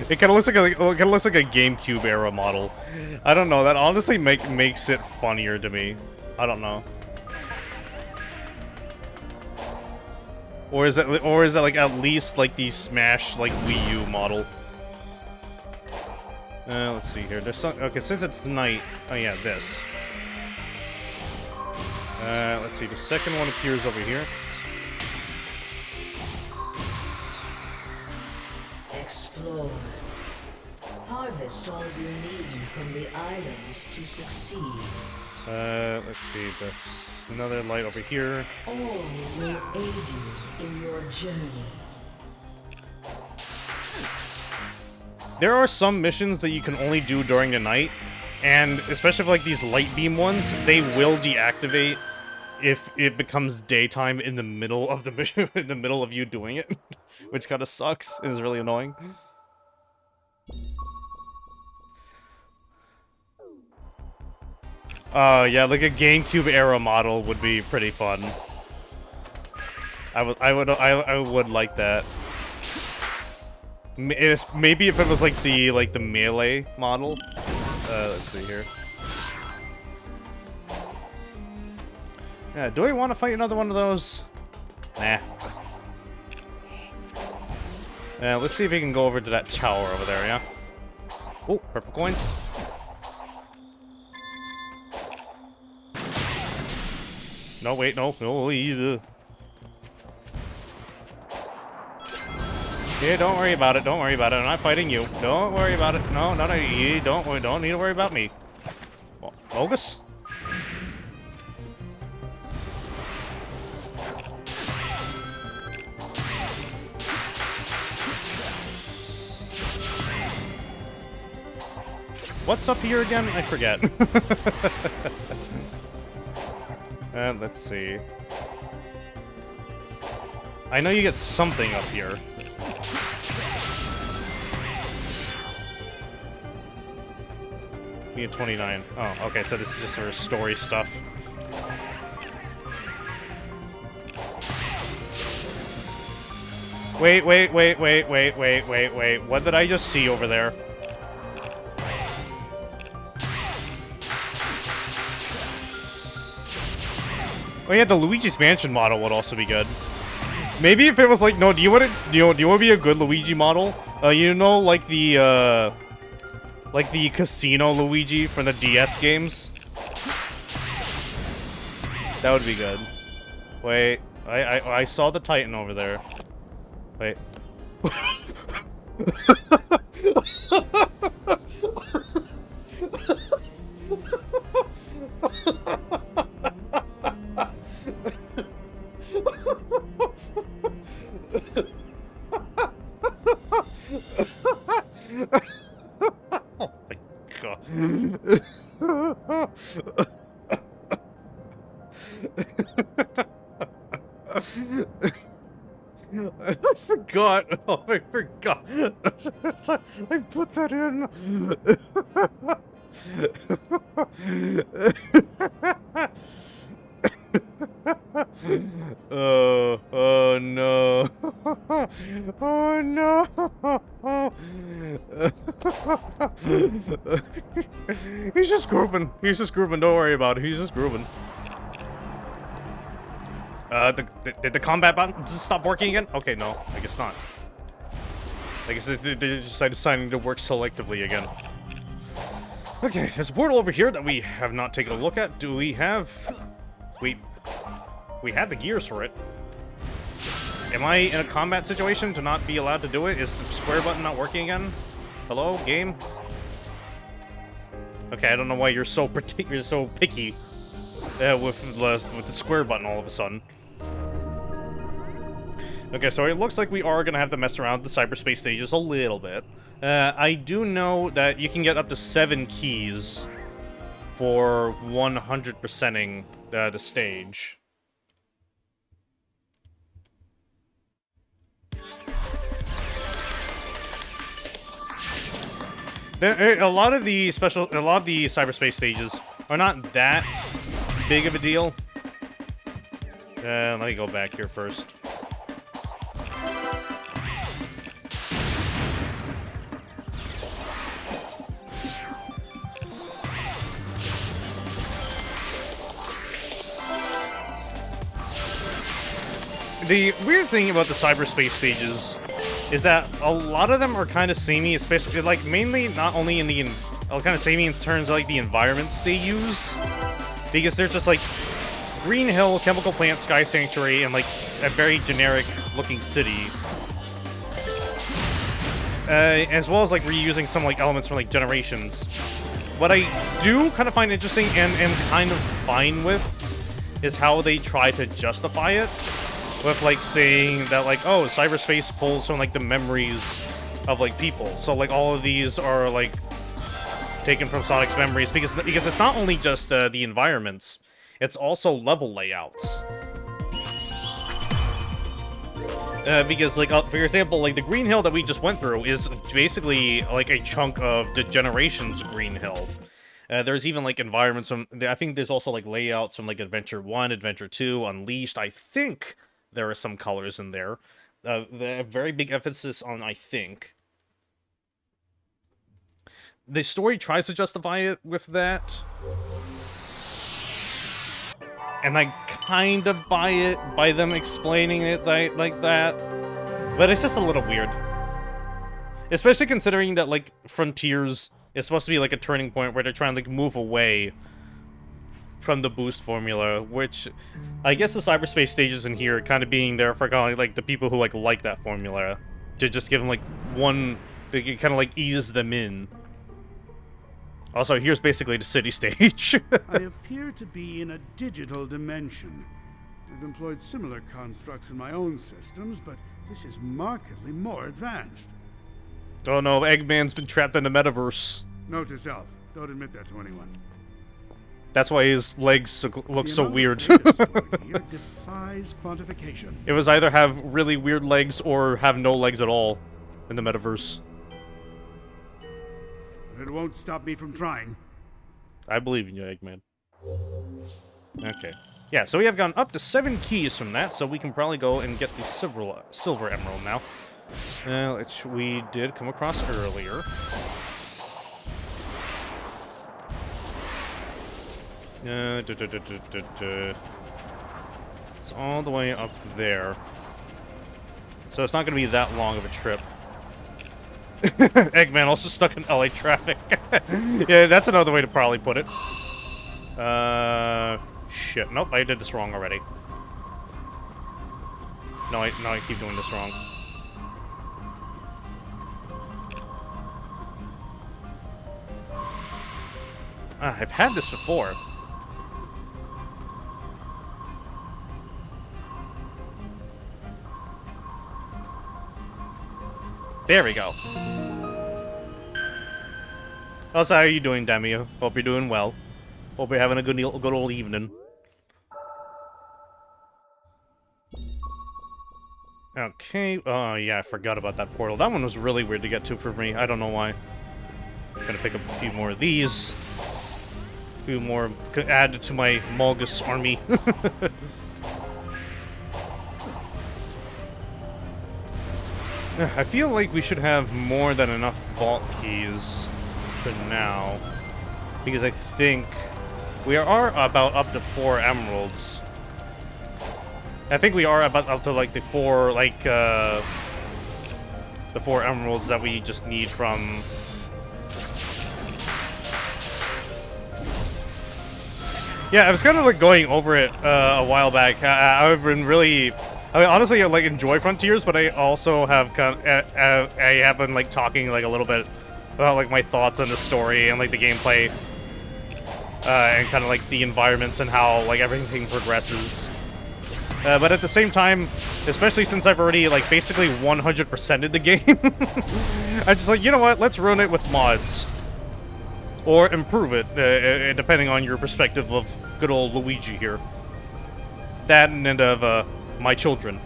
It kind of looks like a GameCube era model. I don't know, that honestly makes it funnier to me. I don't know. Or is that like at least like the Smash like Wii U model? Let's see here. There's some. Okay, since it's night. Oh yeah, this. Let's see. The second one appears over here. Explore. Harvest all you need from the island to succeed. Let's see. There's another light over here. All will aid you in your journey. There are some missions that you can only do during the night, and especially for like these light beam ones, they will deactivate if it becomes daytime in the middle of the mission, in the middle of you doing it, which kind of sucks and is really annoying. Yeah, like a GameCube era model would be pretty fun. I would like that. Maybe if it was like the Melee model. Let's see here. Yeah, do I want to fight another one of those? Nah. Let's see if we can go over to that tower over there, yeah? Oh, purple coins. No, wait, no. No, either. Yeah, don't worry about it. Don't worry about it. I'm not fighting you. Don't worry about it. No, no, no. You don't need to worry about me. Bogus? What's up here again? I forget. Let's see. I know you get something up here. You get 29. Oh, okay, so this is just sort of story stuff. Wait. What did I just see over there? Oh yeah, the Luigi's Mansion model would also be good. Maybe if it was like, no, do you want to be a good Luigi model? You know, like the Casino Luigi from the DS games? That would be good. Wait, I saw the Titan over there. Wait. I forgot. Oh, I forgot. I put that in. Oh no. Oh no. He's just grooving. He's just grooving. Don't worry about it. He's just grooving. Did the combat button stop working again? Okay, no. I guess not. I guess they deciding to work selectively again. Okay, there's a portal over here that we have not taken a look at. Do we have... We had the gears for it. Am I in a combat situation to not be allowed to do it? Is the square button not working again? Hello, game? Okay, I don't know why you're so picky with the square button all of a sudden. Okay, so it looks like we are gonna have to mess around with the cyberspace stages a little bit. I do know that you can get up to 7 keys for 100%ing the stage. A lot of the cyberspace stages are not that big of a deal. Let me go back here first. The weird thing about the cyberspace stages is that a lot of them are kind of samey, especially, like, mainly not only in the, kind of samey in terms of, like, the environments they use, because they're just, like, Green Hill, Chemical Plant, Sky Sanctuary, and, like, a very generic-looking city. As well as, like, reusing some, like, elements from, like, Generations. What I do kind of find interesting and am kind of fine with is how they try to justify it. With, like, saying that, like, oh, cyberspace pulls from, like, the memories of, like, people. So, like, all of these are, like, taken from Sonic's memories. Because it's not only just the environments. It's also level layouts. Because, like, for example, like, the Green Hill that we just went through is basically, like, a chunk of the Generations Green Hill. There's even, like, environments from... I think there's also, like, layouts from, like, Adventure 1, Adventure 2, Unleashed. I think there are some colors in there. The very big emphasis on I think. The story tries to justify it with that. And I kind of buy it by them explaining it like that. But it's just a little weird. Especially considering that, like, Frontiers is supposed to be, like, a turning point where they're trying to, like, move away from the boost formula, which I guess the cyberspace stages in here kind of being there for kind of like the people who like that formula to just give them like one, to kind of like ease them in. Also, here's basically the city stage. I appear to be in a digital dimension. I've employed similar constructs in my own systems, but this is markedly more advanced. Oh no, Eggman's been trapped in the metaverse. Note to self, don't admit that to anyone. That's why his legs look so weird. Here defies quantification. It was either have really weird legs or have no legs at all in the metaverse. But it won't stop me from trying. I believe in you, Eggman. Okay. Yeah, so we have gotten up to 7 keys from that, so we can probably go and get the silver emerald now. Which we did come across earlier. It's all the way up there. So it's not going to be that long of a trip. Eggman also stuck in LA traffic. Yeah, that's another way to probably put it. Shit. Nope, I did this wrong already. No, I keep doing this wrong. I've had this before. There we go. Also, how are you doing, Demi? Hope you're doing well. Hope you're having a good old evening. Okay, yeah, I forgot about that portal. That one was really weird to get to for me. I don't know why. I'm gonna pick up a few more of these. A few more add to my Malgus army. I feel like we should have more than enough vault keys for now. Because I think we are about up to 4 emeralds. I think we are about up to like the 4 emeralds that we just need from. Yeah, I was kind of like going over it a while back. I've been really, I mean, honestly, I like enjoy Frontiers, but I also have I have been like talking like a little bit about like my thoughts on the story and like the gameplay, and kind of like the environments and how like everything progresses. But at the same time, especially since I've already, like, basically 100%ed the game, I just like, you know what, let's ruin it with mods. Or improve it, depending on your perspective of good old Luigi here. That and of, my children.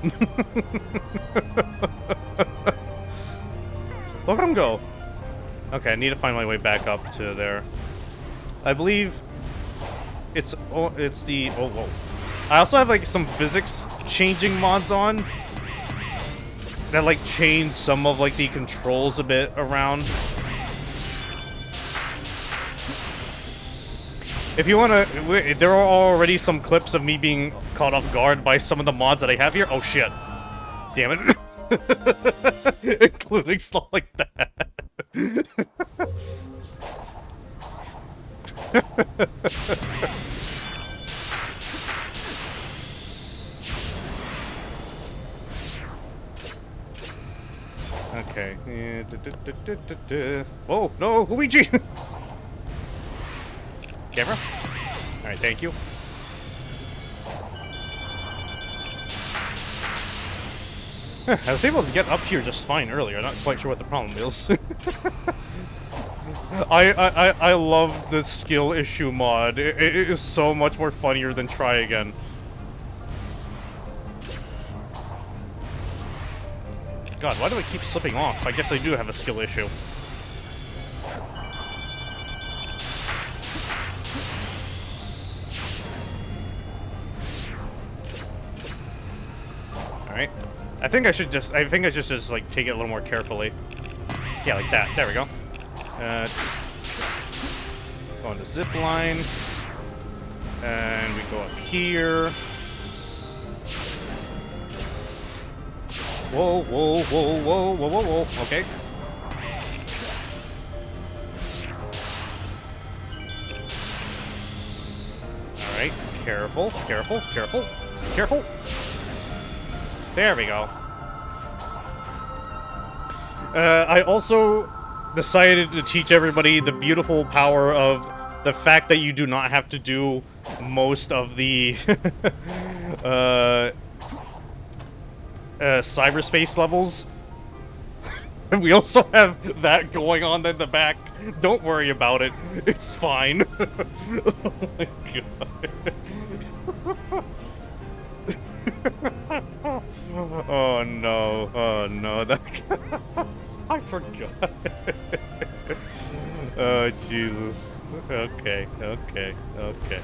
Look at him go. Okay, I need to find my way back up to there. I believe it's the, whoa. I also have, like, some physics changing mods on that, like, change some of, like, the controls a bit around. If you want to, there are already some clips of me being caught off guard by some of the mods that I have here. Oh, shit. Damn it. Including stuff like that. Okay. Whoa, no, Luigi! Camera? Alright, thank you. I was able to get up here just fine earlier. Not quite sure what the problem is. I love the skill issue mod. It is so much more funnier than Try Again. God, why do I keep slipping off? I guess I do have a skill issue. Alright. I think I should just like take it a little more carefully. Yeah, like that. There we go. Go on the zip line. And we go up here. Whoa, whoa, whoa, whoa, whoa, whoa, whoa. Okay. Alright. Careful, careful, careful, careful. There we go. I also decided to teach everybody the beautiful power of the fact that you do not have to do most of the cyberspace levels. And we also have that going on in the back. Don't worry about it. It's fine. Oh my god. Oh no. Oh no. That I forgot. Oh Jesus. Okay, okay, okay.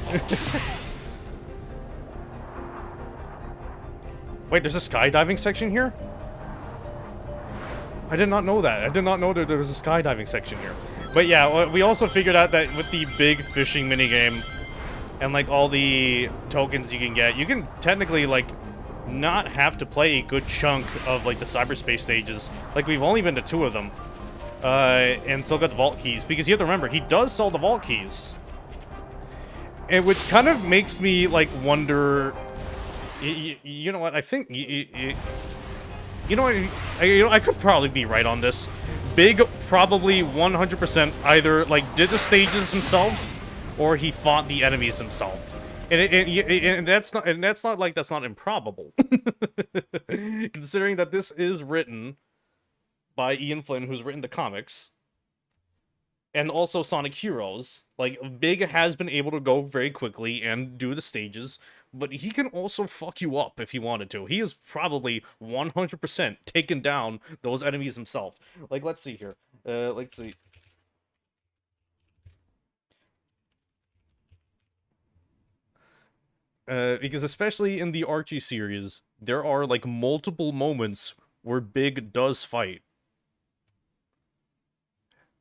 Wait, there's a skydiving section here? I did not know that. I did not know that there was a skydiving section here. But yeah, we also figured out that with the big fishing minigame and like all the tokens you can technically like not have to play a good chunk of like the cyberspace stages. Like we've only been to 2 of them. And still got the vault keys. Because you have to remember, he does sell the vault keys. And which kind of makes me like wonder... You know what? I think you know what? I could probably be right on this. Big probably 100% either like did the stages himself, or he fought the enemies himself. And that's not improbable. Considering that this is written by Ian Flynn, who's written the comics, and also Sonic Heroes. Like, Big has been able to go very quickly and do the stages, but he can also fuck you up if he wanted to. He has probably 100% taken down those enemies himself. Like, let's see here. Let's see. Because especially in the Archie series, there are, like, multiple moments where Big does fight.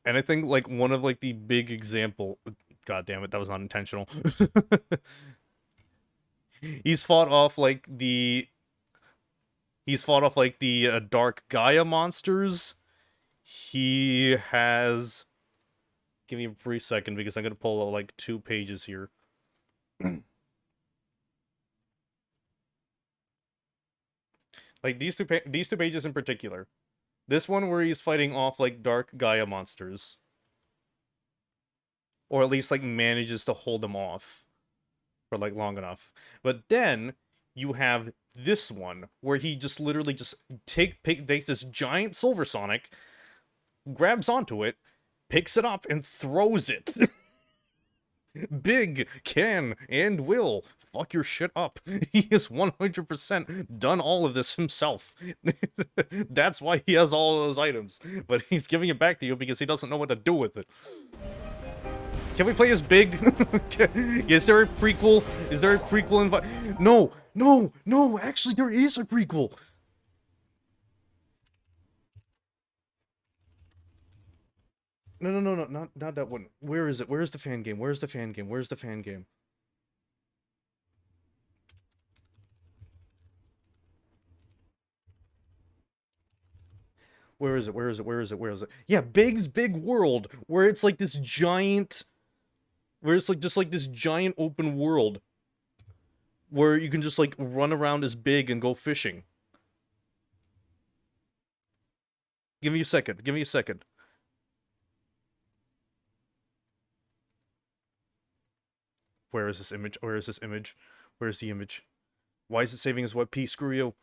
And I think, like, one of, like, the big example... God damn it, that was not intentional. He's fought off, like, the... He's fought off, like, the Dark Gaia monsters. He has... Give me a brief second, because I'm gonna pull out, like, 2 pages here. Like, these two pages in particular. This one where he's fighting off, like, Dark Gaia monsters. Or at least, like, manages to hold them off for, like, long enough. But then, you have this one, where he just literally just takes this giant Silver Sonic, grabs onto it, picks it up, and throws it. Big can and will fuck your shit up. He has 100% done all of this himself. That's why he has all of those items. But he's giving it back to you because he doesn't know what to do with it. Can we play as Big? Is there a prequel? Is there a prequel No! No! No! Actually, there is a prequel! No, not that one. Where is it? Where's the fan game? Where's the fan game? Where's the fan game? Where is it? Where is it? Where is it? Where is it? Yeah, Big's Big World, where it's like this giant... Where it's like just like this giant open world. Where you can just like run around as Big and go fishing. Give me a second. Give me a second. Where is this image? Where is this image? Where's the image? Why is it saving as WebP? Screw you.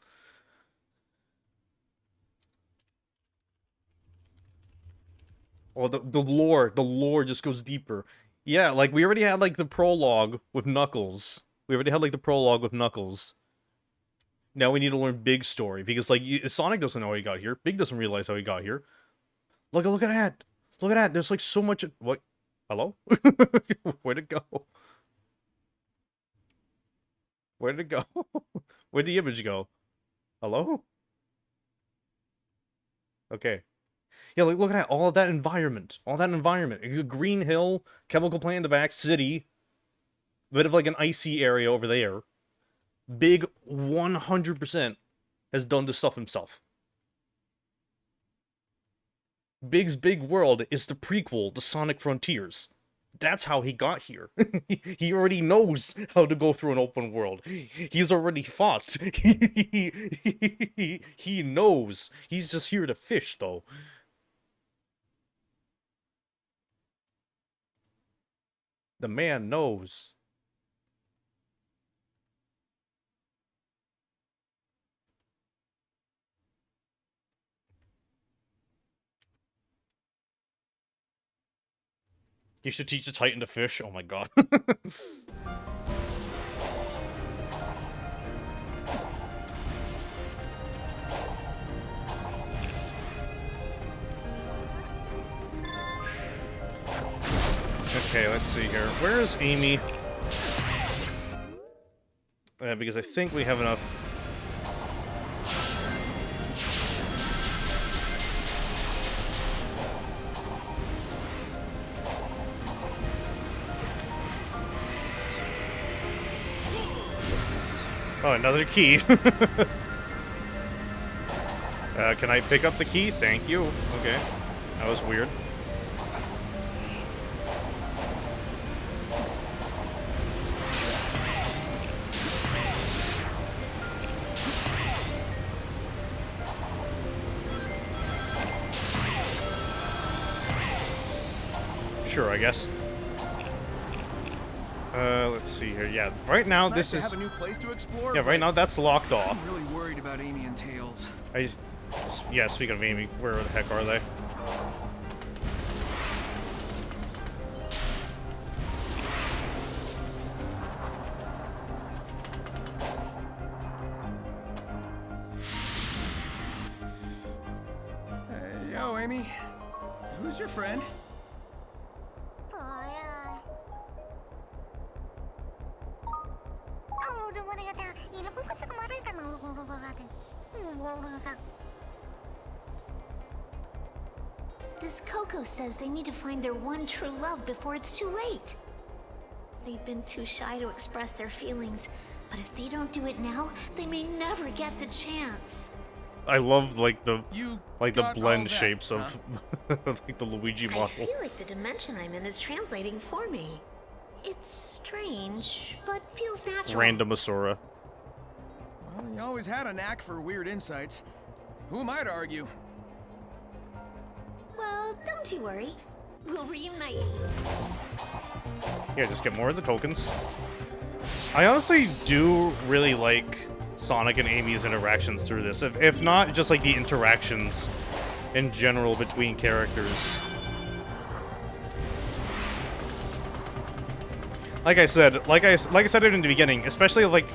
Oh, the lore just goes deeper. Yeah, like, we already had, like, the prologue with Knuckles. We already had, like, the prologue with Knuckles. Now we need to learn Big's story, because, like, Sonic doesn't know how he got here. Big doesn't realize how he got here. Look at that! Look at that! There's, like, so much... What? Hello? Where'd it go? Where'd it go? Where'd the image go? Hello? Okay. Yeah, like, look at that. All of that environment. All that environment. It's a green hill, chemical plant in the back, city. Bit of, like, an icy area over there. Big 100% has done this stuff himself. Big's Big World is the prequel to Sonic Frontiers. That's how he got here. He already knows how to go through an open world. He's already fought. He knows. He's just here to fish, though. The man knows. You should teach the Titan to fish? Oh my god. Okay, let's see here. Where is Amy? Because I think we have enough... Oh, another key. Can I pick up the key? Thank you. Okay. That was weird. Sure, I guess. Let's see here. Yeah, right now this is... Have a new place to explore, yeah, right now that's locked off. I'm really worried about Amy and Tails. Yeah, speaking of Amy, where the heck are they? Amy? Who's your friend? This Coco says they need to find their one true love before it's too late. They've been too shy to express their feelings, but if they don't do it now, they may never get the chance. I love like the got blend all that, shapes of huh? like the Luigi I model. feel like the dimension I'm in is translating for me. It's strange, but feels natural. Randomosaura. Well, you always had a knack for weird insights. Who am I to argue? Well, don't you worry. We'll reunite. Yeah, just get more of the tokens. I honestly do really like Sonic and Amy's interactions through this. If not, just like the interactions in general between characters. Like I said in the beginning, especially like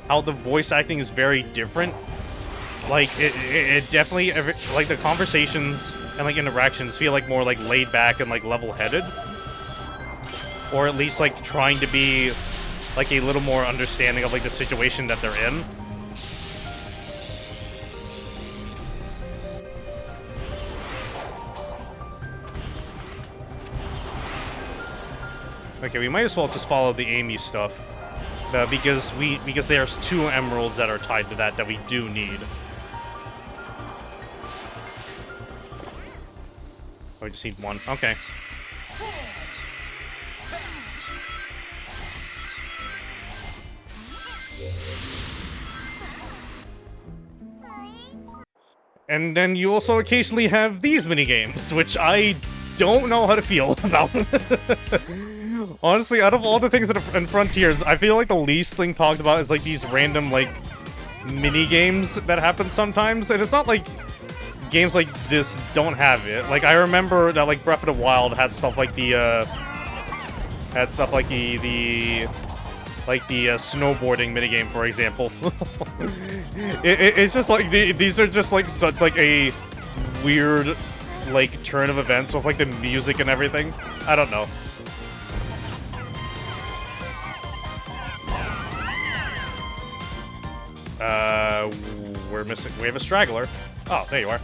how the voice acting is very different. Like it definitely like the conversations and like interactions feel like more like laid back and like level-headed, or at least like trying to be like a little more understanding of like the situation that they're in. Okay, we might as well just follow the Amy stuff, because there's 2 emeralds that are tied to that we do need. Oh, we just need 1. Okay. And then you also occasionally have these minigames, which I don't know how to feel about. Honestly, out of all the things that are in Frontiers, I feel like the least thing talked about is like these random like mini-games that happen sometimes. And it's not like games like this don't have it. Like, I remember that like Breath of the Wild had stuff like the snowboarding minigame, for example. It's just like these are just like such like a weird like turn of events with like the music and everything. I don't know. We're missing. We have a straggler. Oh, there you are.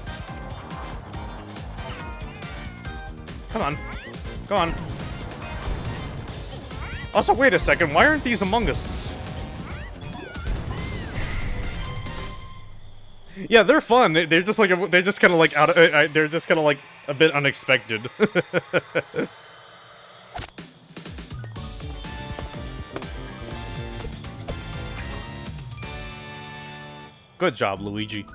Come on. Go on. Also, wait a second. Why aren't these Among Us? Yeah, they're fun. They're just like they're just kind of like out of. They're just kind of like a bit unexpected. Good job, Luigi.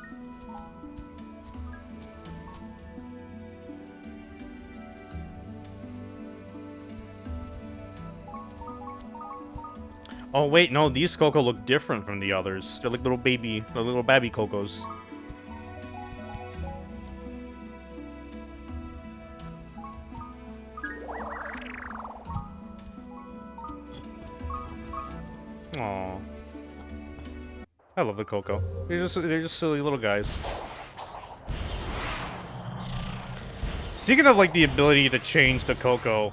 Oh wait, no, these Coco look different from the others. They're like little babby Cocos. Aww. I love the Coco. They're just silly little guys. Speaking of like the ability to change the Coco,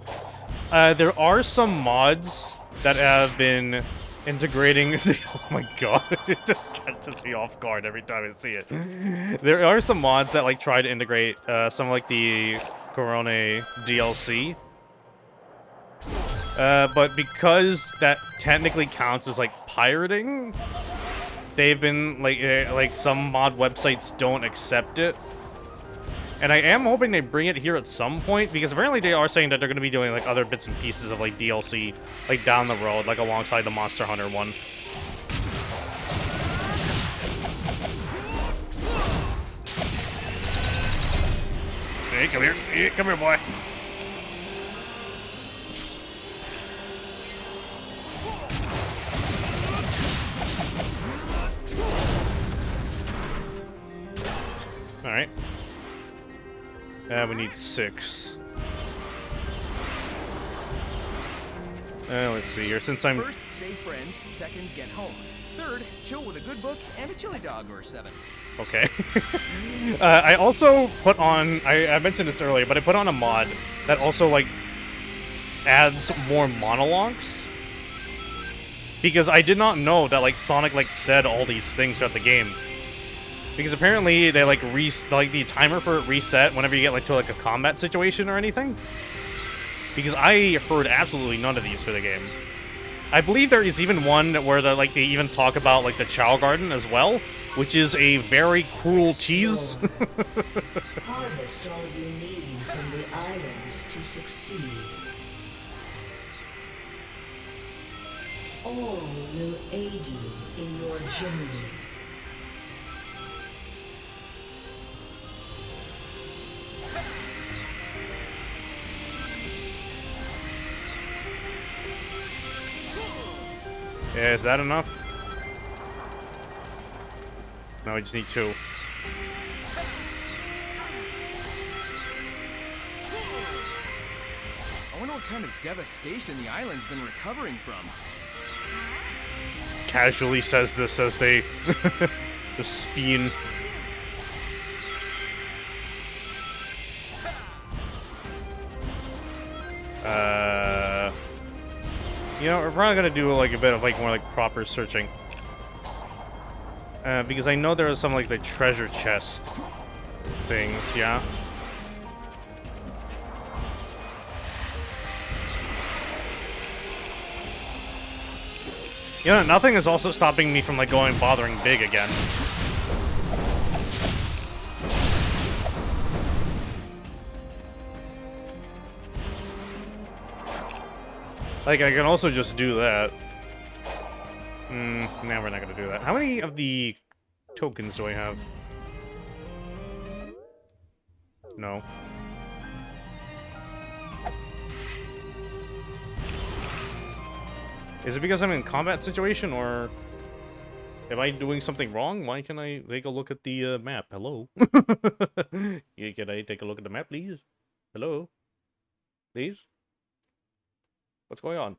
there are some mods that have been integrating. Oh my god, it just catches me off guard every time I see it. There are some mods that like try to integrate some like the Corone DLC. But because that technically counts as like pirating, they've been like some mod websites don't accept it. And I am hoping they bring it here at some point, because apparently they are saying that they're going to be doing like other bits and pieces of like DLC like down the road, like alongside the Monster Hunter one. Hey, come here. Hey, come here, boy. Alright. We need 6. Let's see here. Since I'm First, save friends. Second, get home. Third, chill with a good book and a chili dog or 7. okay. I also put on. I mentioned this earlier, but I put on a mod that also like adds more monologues. Because I did not know that like Sonic like said all these things throughout the game. Because apparently they like like the timer for it reset whenever you get like to like a combat situation or anything. Because I heard absolutely none of these for the game. I believe there is even one where they even talk about like the Chow Garden as well, which is a very cruel tease. Harvest all you need from the island to succeed. All will aid you in your journey. Yeah, is that enough? No, we just need 2. I wonder what kind of devastation the island's been recovering from. Casually says this as they the spin. You know, we're probably gonna do like a bit of like more like proper searching. Because I know there are some like the treasure chest things, yeah. You know, nothing is also stopping me from like bothering big again. Like, I can also just do that. Nah, we're not gonna do that. How many of the tokens do I have? No. Is it because I'm in a combat situation, or am I doing something wrong? Why can I take a look at the map? Hello? Yeah, can I take a look at the map, please? Hello? Please? What's going on?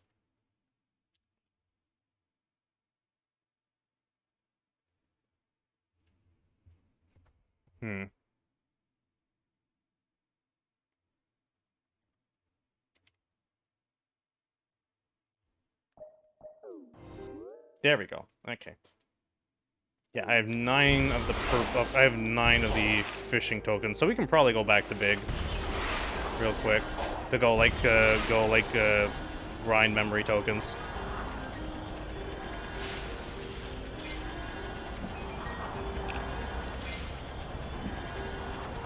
There we go. Okay. Yeah, I have 9 of the I have 9 of the fishing tokens, so we can probably go back to big real quick to go grind memory tokens.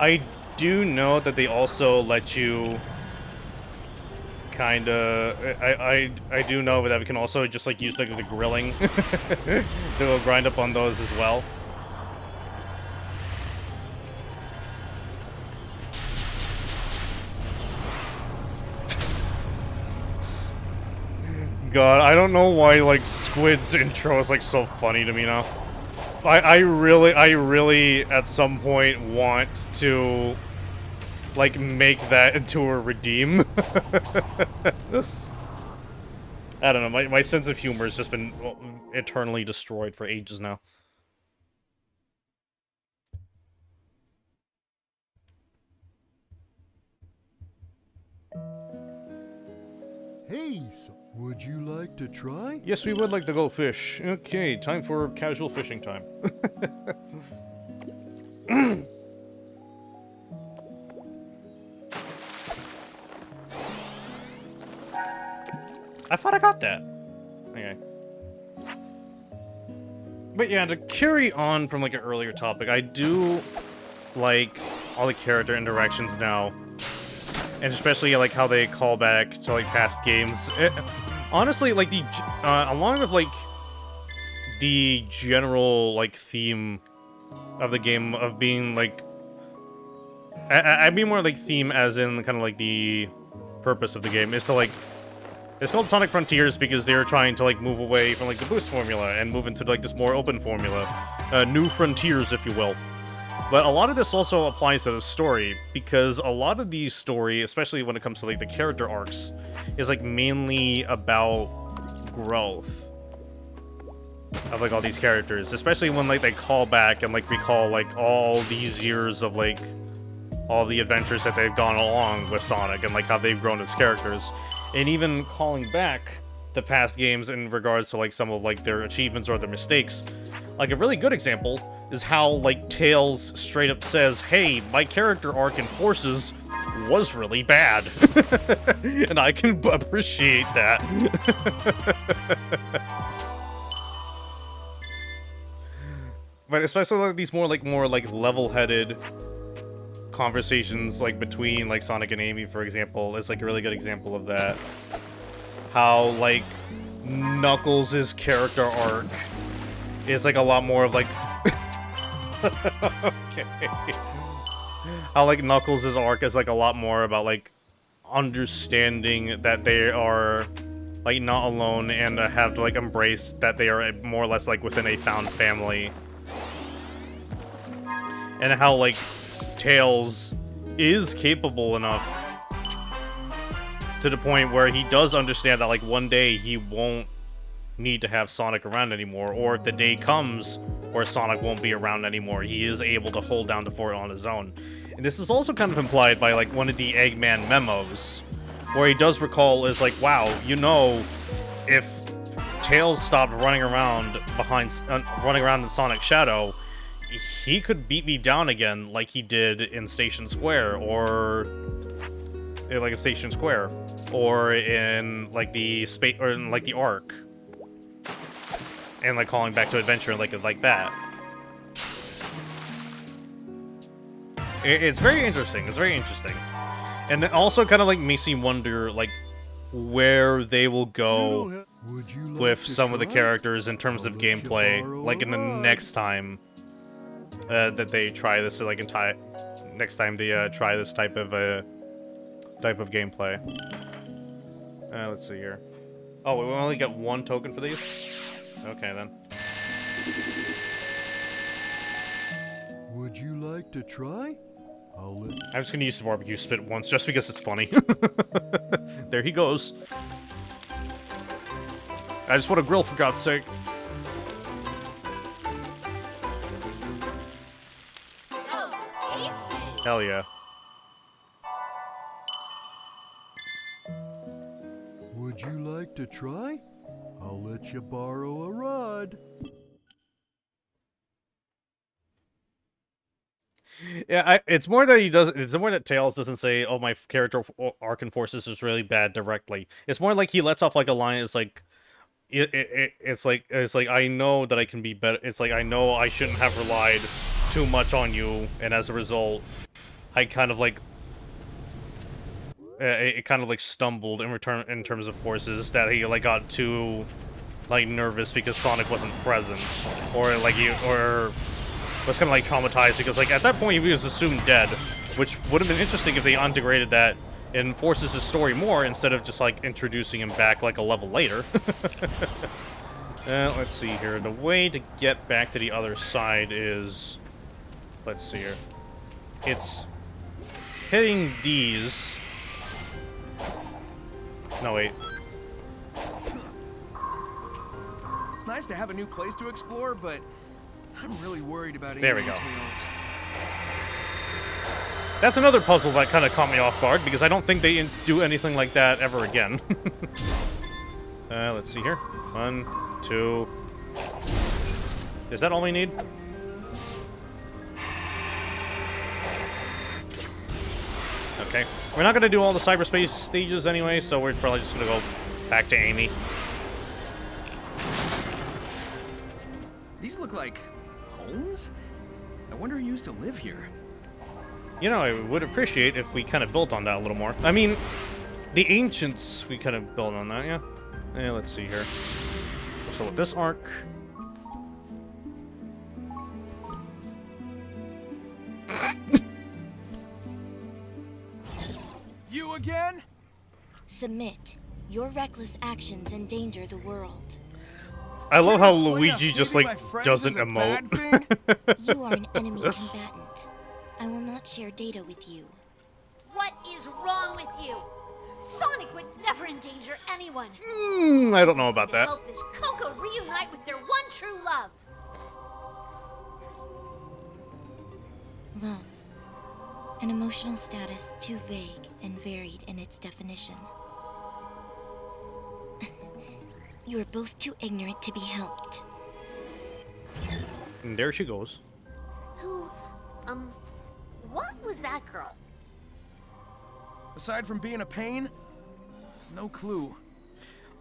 I do know that they also let you I do know that we can also just like use like the grilling to go grind up on those as well. God, I don't know why like Squid's intro is like so funny to me now. I really at some point want to like make that into a redeem. I don't know, my sense of humor has just been eternally destroyed for ages now. Hey, so would you like to try? Yes, we would like to go fish. Okay, time for casual fishing time. I thought I got that. Okay. But yeah, to carry on from like an earlier topic, I do like all the character interactions now. And especially like how they call back to like past games. Honestly, like along with like the general like theme of the game of being like, I mean more like theme as in kind of like the purpose of the game is to like, it's called Sonic Frontiers because they're trying to like move away from like the boost formula and move into like this more open formula, new frontiers if you will. But a lot of this also applies to the story, because a lot of the story, especially when it comes to like the character arcs, is like mainly about growth of like all these characters, especially when like they call back and like recall like all these years of like all the adventures that they've gone along with Sonic and like how they've grown as characters, and even calling back the past games in regards to like some of like their achievements or their mistakes. Like a really good example is how like Tails straight up says, "Hey, my character arc in Forces was really bad," and I can appreciate that. But especially like these more like level-headed conversations like between like Sonic and Amy, for example, is like a really good example of that. How like Knuckles' character arc is like a lot more of like okay. How like Knuckles' arc is like a lot more about like understanding that they are like not alone and have to like embrace that they are more or less like within a found family. And how like Tails is capable enough to the point where he does understand that like one day he won't need to have Sonic around anymore, or if the day comes where Sonic won't be around anymore, he is able to hold down the fort on his own. And this is also kind of implied by like one of the Eggman memos, where he does recall is like, wow, you know, if Tails stopped running around in Sonic's shadow, he could beat me down again like he did in Station Square, or like in Station Square, or in like the space, or in like the Ark, and like calling back to adventure and like that. It's very interesting. It's very interesting, and it also kind of like makes me wonder like where they will go with some of the characters in terms of gameplay, like in the next time. That they try this, like next time they try this type of gameplay. Let's see here. Oh, we only get one token for these? Okay then. Would you like to try? I'm just gonna use the barbecue spit once, just because it's funny. There he goes. I just want to grill, for God's sake. Hell yeah. Would you like to try? I'll let you borrow a rod. Yeah, it's more that he does. It's more that Tails doesn't say, "Oh, my character arc in Forces is really bad" directly. It's more like he lets off like a line. It's like, it's like I know that I can be better. It's like I know I shouldn't have relied too much on you, and as a result, I kind of like it kind of like stumbled in terms of Forces, that he like got too like nervous because Sonic wasn't present, or like or was kind of like traumatized because like at that point he was assumed dead, which would have been interesting if they integrated that in Forces' story more instead of just like introducing him back like a level later. Let's see here. The way to get back to the other side is, let's see here. It's hitting these. No, wait. It's nice to have a new place to explore, but I'm really worried about There we Amy go. and Tails. That's another puzzle that kind of caught me off guard, because I don't think they do anything like that ever again. Let's see here. 1, 2... Is that all we need? Okay. We're not going to do all the cyberspace stages anyway, so we're probably just going to go back to Amy. These look like homes? I wonder who used to live here. You know, I would appreciate if we kind of built on that a little more. I mean, the ancients, we kind of built on that, yeah? Yeah, let's see here. So with this arc... You again? Submit. Your reckless actions endanger the world. I love how Can you explain Luigi how just, saving like, my friends doesn't is a bad emote. You are an enemy combatant. I will not share data with you. What is wrong with you? Sonic would never endanger anyone. I don't know about To that. help this Coco reunite with their one true love. Love. An emotional status too vague and varied in its definition. You are both too ignorant to be helped. And there she goes. Who, what was that girl? Aside from being a pain, no clue.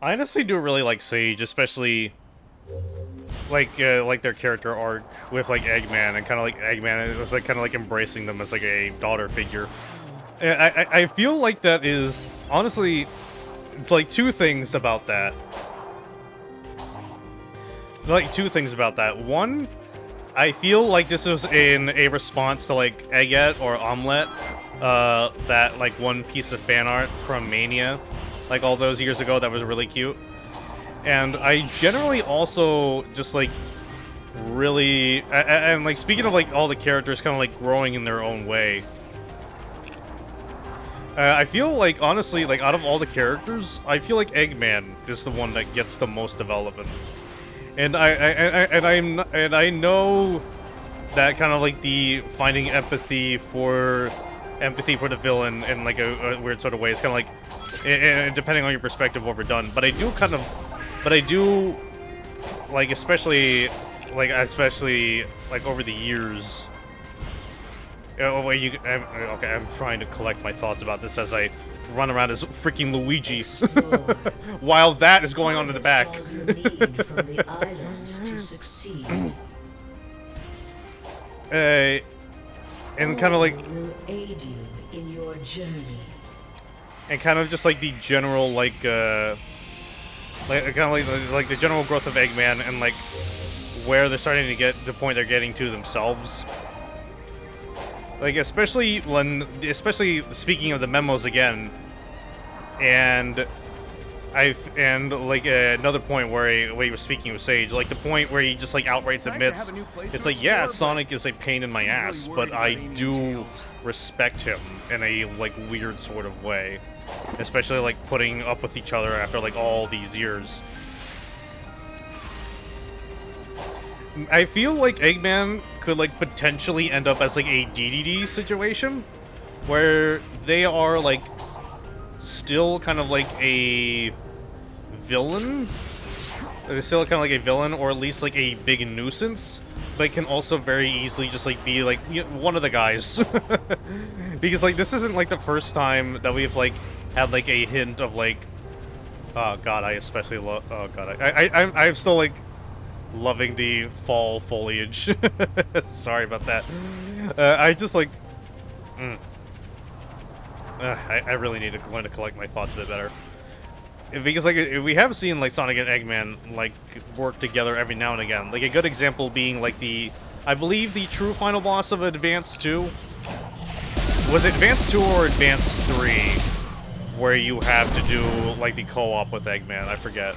I honestly do really like Sage, especially like their character arc with like Eggman, and kind of like Eggman, it was like kind of like embracing them as like a daughter figure. And I feel like that is honestly like two things about that. Like two things about that. One, I feel like this was in a response to like Eggette or Omelette, that like one piece of fan art from Mania, like all those years ago that was really cute. And I generally also just like really, and like speaking of like all the characters kind of like growing in their own way, I feel like honestly, like out of all the characters, I feel like Eggman is the one that gets the most development. And I know that kind of like the finding empathy for the villain in like a weird sort of way is kind of like, depending on your perspective, overdone. But I do like, especially like over the years. Okay, I'm trying to collect my thoughts about this as I run around as freaking Luigi while that is going on in the back. All you need from the island to succeed. And kind of like, will aid you in your journey. and kind of just like the general like kind of like the general growth of Eggman, and like where they're starting to get the point they're getting to themselves. Like especially speaking of the memos again, and like another point where he was speaking with Sage, like the point where he just like outright admits, it's like, yeah, Sonic is a pain in my ass, but I do respect him in a like weird sort of way, especially like putting up with each other after like all these years. I feel like Eggman could like potentially end up as like a DDD situation, where they are like still kind of like a villain. They're still kind of like a villain, or at least like a big nuisance, but can also very easily just like be like, you know, one of the guys. Because like this isn't like the first time that we've like had like a hint of like, oh god, I especially love, oh god, I'm still like loving the fall foliage. Sorry about that. I just like, I really need to learn to collect my thoughts a bit better. Because like we have seen like Sonic and Eggman like work together every now and again. Like a good example being like I believe the true final boss of Advance 2. Was it Advance 2 or Advance 3? Where you have to do like the co-op with Eggman, I forget.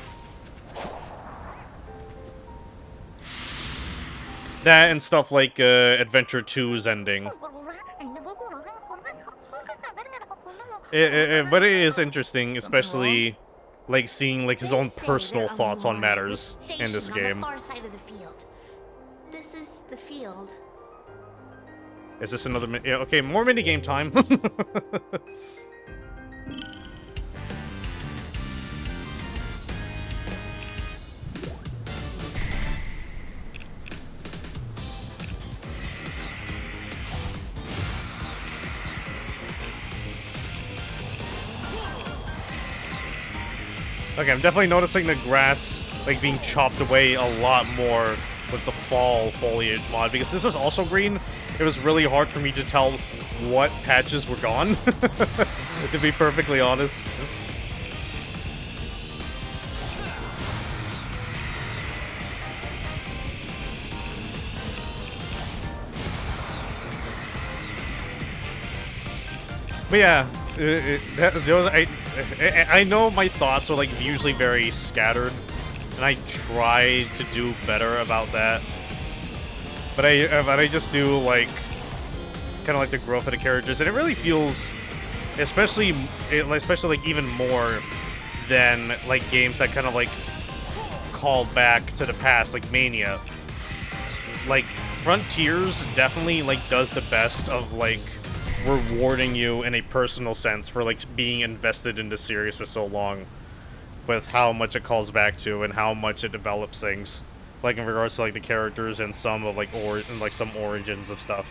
That and stuff like Adventure 2's ending. But it is interesting, especially like seeing like his own personal thoughts on matters in this game. On the far side of the field. This is the field. Is this another yeah, okay, more minigame time. Okay, I'm definitely noticing the grass like being chopped away a lot more with the fall foliage mod, because this is also green. It was really hard for me to tell what patches were gone, to be perfectly honest. But yeah, I know my thoughts are like usually very scattered, and I try to do better about that. But I just do like kind of like the growth of the characters, and it really feels especially like even more than like games that kind of like call back to the past, like Mania. Like Frontiers definitely like does the best of like rewarding you in a personal sense for like being invested in the series for so long, with how much it calls back to and how much it develops things, like in regards to like the characters and some of like some origins of stuff.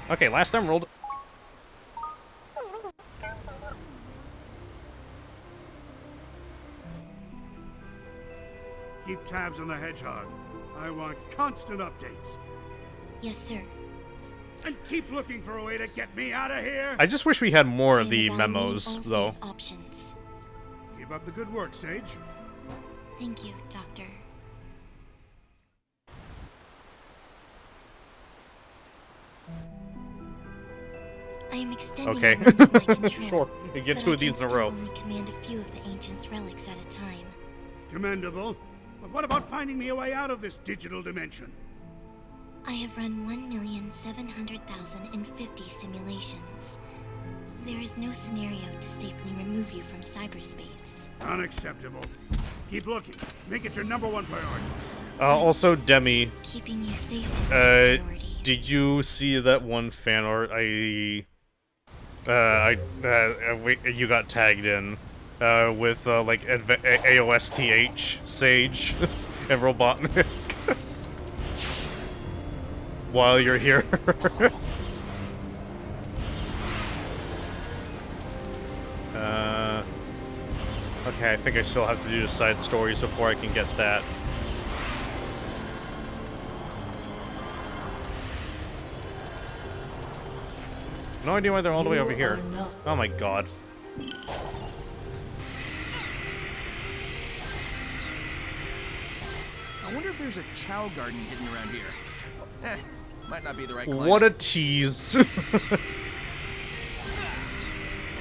Okay, last emerald. Keep tabs on the hedgehog. I want constant updates. Yes, sir. And keep looking for a way to get me out of here. I just wish we had more of I am the evaluating memos, all though. safe options. Keep up the good work, Sage. Thank you, Doctor. I am extending Okay. the range of my control, Sure, you get but 2 I of these can in a still row. only command a few of the Ancient's relics at a time. Commendable. But what about finding me a way out of this digital dimension? I have run 1,700,050 simulations. There is no scenario to safely remove you from cyberspace. Unacceptable. Keep looking. Make it your #1 priority. Also, Demi, Keeping you safe is my priority. did you see that one fan art you got tagged in with like AOSTH Sage and Robotnik while you're here? Okay, I think I still have to do the side stories before I can get that. No idea why they're all the way over here. Oh my god. I wonder if there's a Chow garden hidden around here. Might not be the right climate. What a tease.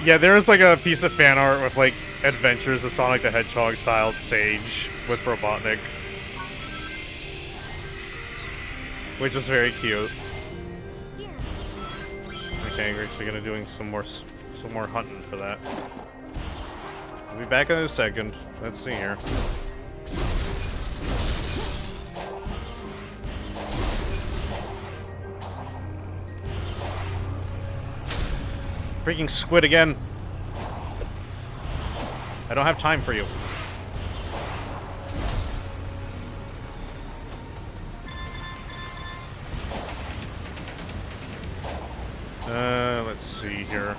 Yeah, there's like a piece of fan art with like Adventures of Sonic the Hedgehog styled Sage with Robotnik, which is very cute. Okay, we're actually gonna doing some more hunting for that. I'll be back in a second. Let's see here. Freaking squid again. I don't have time for you. Let's see here.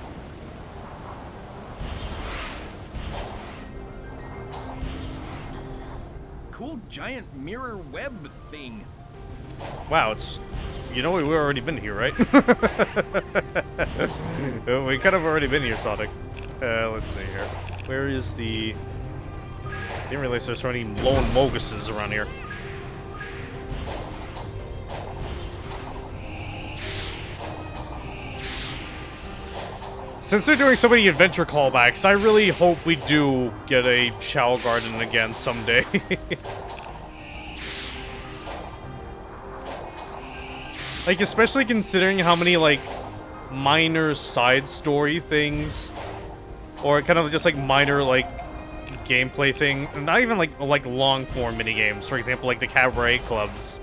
Cool giant mirror web thing. Wow, it's... You know, we've already been here, right? We kind of already been here, Sonic. Let's see here. Where is the... Didn't realize there's so many lone moguses around here. Since they're doing so many adventure callbacks, I really hope we do get a Chow Garden again someday. Like, especially considering how many, like, minor side story things, or kind of just, like, minor, like, gameplay thing, not even, like long-form minigames, for example, like the cabaret clubs,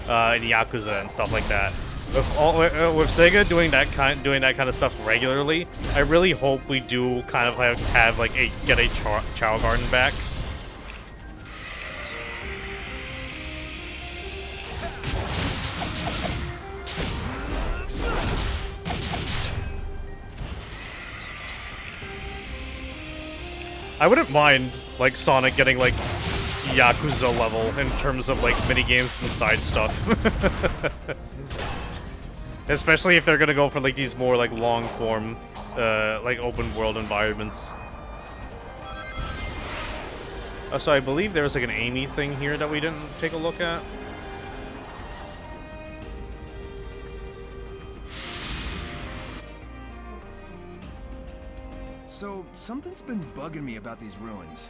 in Yakuza and stuff like that. With Sega doing that kind of stuff regularly, I really hope we do kind of have like get a Chow Garden back. I wouldn't mind like Sonic getting like Yakuza level in terms of like mini games and side stuff. Especially if they're gonna go for like these more like long form like open world environments. So I believe there was like an Amy thing here that we didn't take a look at. So, something's been bugging me about these ruins.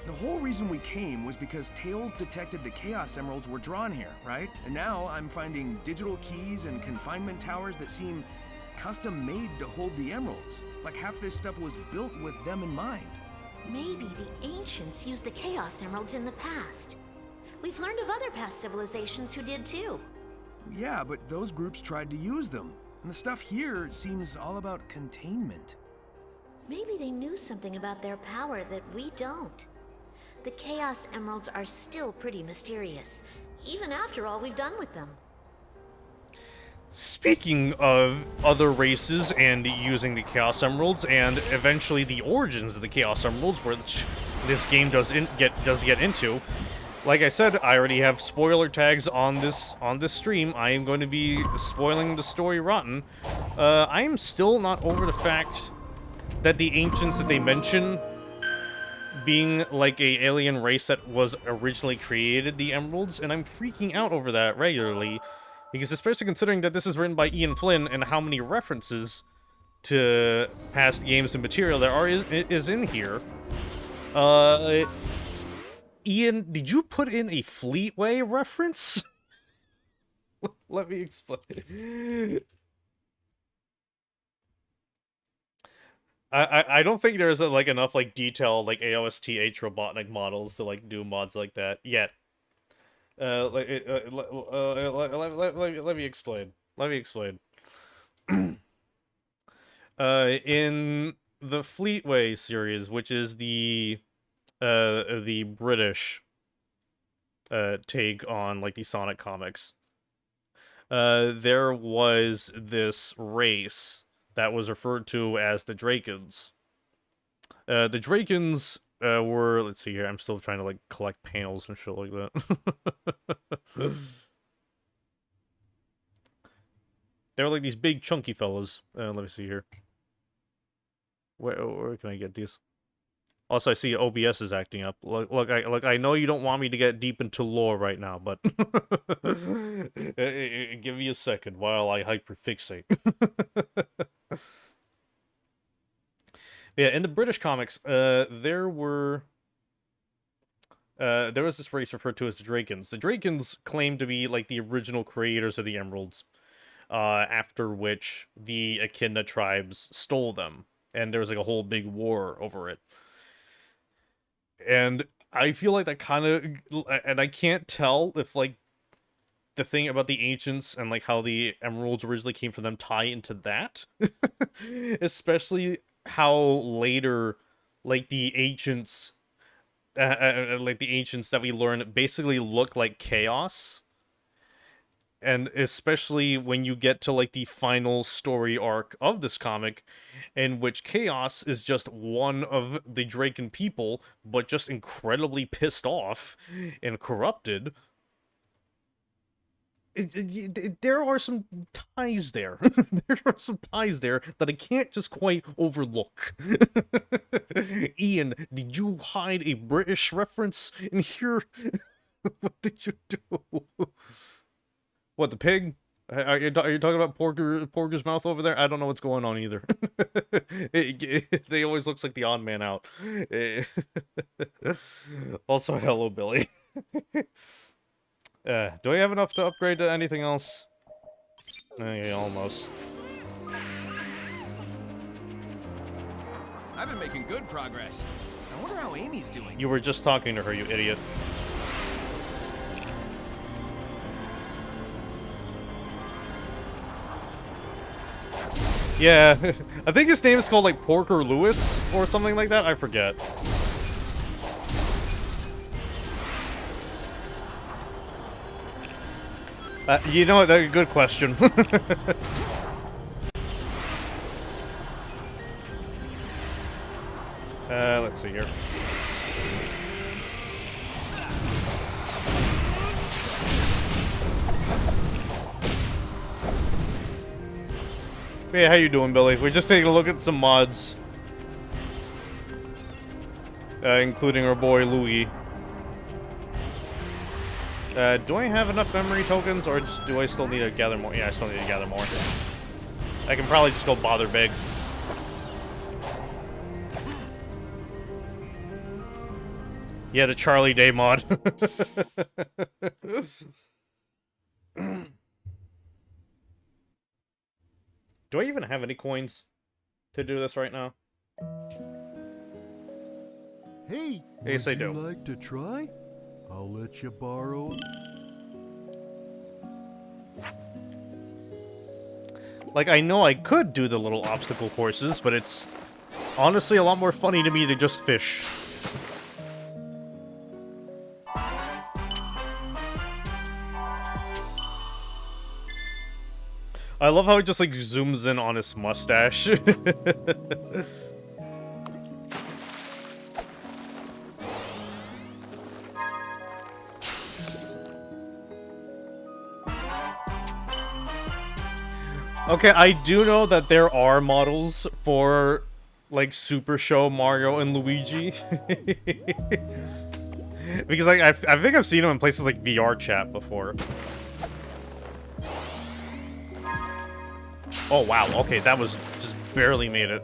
The whole reason we came was because Tails detected the Chaos Emeralds were drawn here, right? And now I'm finding digital keys and confinement towers that seem custom made to hold the emeralds. Like half this stuff was built with them in mind. Maybe the ancients used the Chaos Emeralds in the past. We've learned of other past civilizations who did too. Yeah, but those groups tried to use them. And the stuff here seems all about containment. Maybe they knew something about their power that we don't. The Chaos Emeralds are still pretty mysterious, even after all we've done with them. Speaking of other races and using the Chaos Emeralds, and eventually the origins of the Chaos Emeralds, which this game does get into. Like I said, I already have spoiler tags on this stream. I am going to be spoiling the story rotten. I am still not over the fact that the ancients that they mention being like a alien race that was originally created the emeralds, and I'm freaking out over that regularly. Because especially considering that this is written by Ian Flynn, and how many references to past games and material there is in here. Ian, did you put in a Fleetway reference? Let me explain. I don't think there's like enough like detailed like AOSTH Robotnik models to like do mods like that yet. Let me explain. Let me explain. In the Fleetway series, which is the British take on like the Sonic comics, there was this race that was referred to as the Drakens. The Drakens were, let's see here, I'm still trying to like collect panels and shit like that. They're like these big chunky fellas. Let me see here. Where can I get these? Also, I see OBS is acting up. Look, I know you don't want me to get deep into lore right now, but give me a second while I hyperfixate. Yeah, in the British comics, there was this race referred to as the Drakens. The Drakens claimed to be like the original creators of the Emeralds, after which the Echidna tribes stole them, and there was like a whole big war over it. And I feel like that kind of, and I can't tell if like the thing about the ancients and like how the emeralds originally came from them tie into that. Especially how later like the ancients that we learn basically look like chaos. And especially when you get to like the final story arc of this comic, in which Chaos is just one of the Draken people, but just incredibly pissed off and corrupted. There are some ties there. There are some ties there that I can't just quite overlook. Ian, did you hide a British reference in here? What did you do? What, the pig? Are you talking about Porker's mouth over there? I don't know what's going on either. They always looks like the odd man out. Also, hello, Billy. Do I have enough to upgrade to anything else? Yeah, almost. I've been making good progress. I wonder how Amy's doing. You were just talking to her, you idiot. Yeah, I think his name is called like Porker Lewis or something like that. I forget. You know what? That's a good question. Let's see here. Hey, how you doing, Billy? We're just taking a look at some mods. Including our boy, Louie. Do I have enough memory tokens, or do I still need to gather more? Yeah, I still need to gather more. I can probably just go bother Big. Yeah, the Charlie Day mod. Do I even have any coins to do this right now? Hey, Yes, would I do. you like to try? I'll let you borrow. Like, I know I could do the little obstacle courses, but it's honestly a lot more funny to me to just fish. I love how it just, like, zooms in on his mustache. Okay, I do know that there are models for, like, Super Show Mario and Luigi. Because, like, I think I've seen them in places like VR chat before. Oh, wow. Okay, that was just barely made it.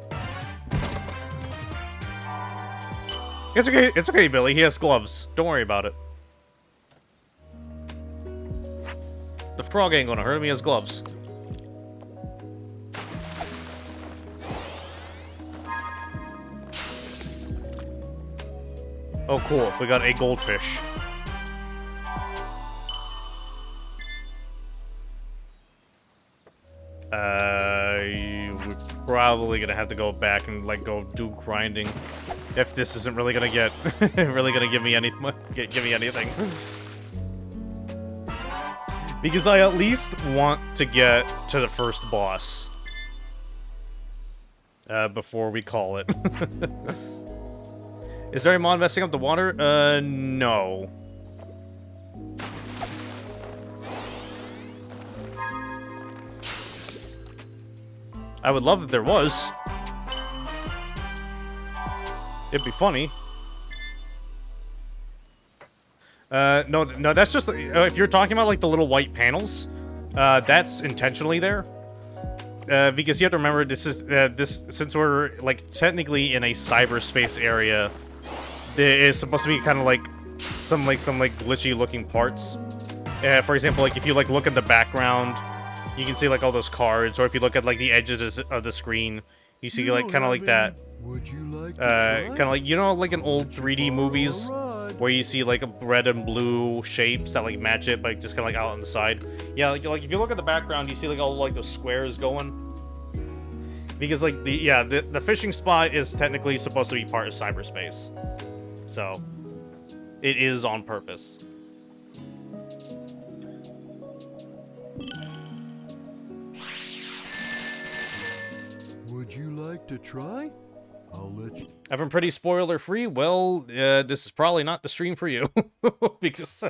It's okay, Billy. He has gloves. Don't worry about it. The frog ain't gonna hurt him. He has gloves. Oh, cool. We got a goldfish. We're probably gonna have to go back and, like, go do grinding. If this isn't really gonna get... really gonna give me give me anything. Because I at least want to get to the first boss. Before we call it. Is there a mod messing up the water? No. I would love if there was. It'd be funny. No, that's just... if you're talking about, like, the little white panels, that's intentionally there. Because you have to remember, this is, since we're, like, technically in a cyberspace area, there is supposed to be kind of, like, some glitchy-looking parts. For example, like, if you, like, look at the background, you can see, like, all those cards, or if you look at, like, the edges of the screen, you see, like, kind of like that. Would you like to try? Kind of like, you know, like in old 3D movies, where you see, like, red and blue shapes that, like, match it, but just kind of, like, out on the side. Yeah, like, if you look at the background, you see, like, all, like, those squares going. Because, like, the fishing spot is technically supposed to be part of cyberspace. So, it is on purpose. Would you like to try? I'll let you. I've been pretty spoiler-free. Well, this is probably not the stream for you. Because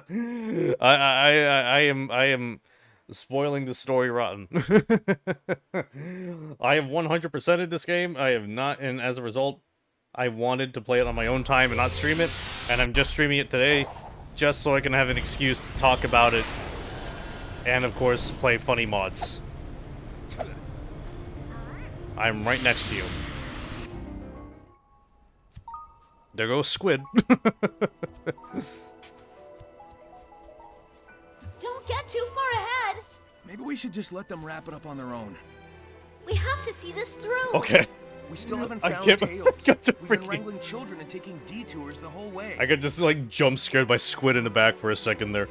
I am spoiling the story rotten. I have 100%ed this game. I have not, and as a result, I wanted to play it on my own time and not stream it, and I'm just streaming it today, just so I can have an excuse to talk about it, and of course, play funny mods. I'm right next to you. There goes Squid. Don't get too far ahead. Maybe we should just let them wrap it up on their own. We have to see this through. Okay. We still haven't I found can't- Tails. got to We've been freaking- wrangling children and taking detours the whole way. I got just, like, jump scared by Squid in the back for a second there.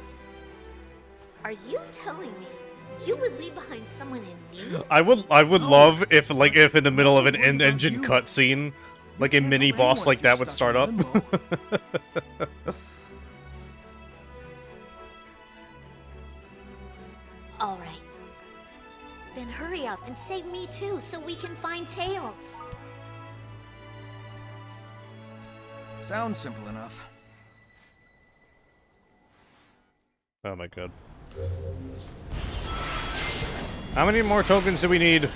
Are you telling me you would leave behind someone in me? I would love if, like, if in the middle of an end-engine cutscene, like a can't mini help boss anyone like if you're that would stuck start in up. limbo. All right. Then hurry up and save me too, so we can find Tails. Sounds simple enough. Oh my god. How many more tokens do we need?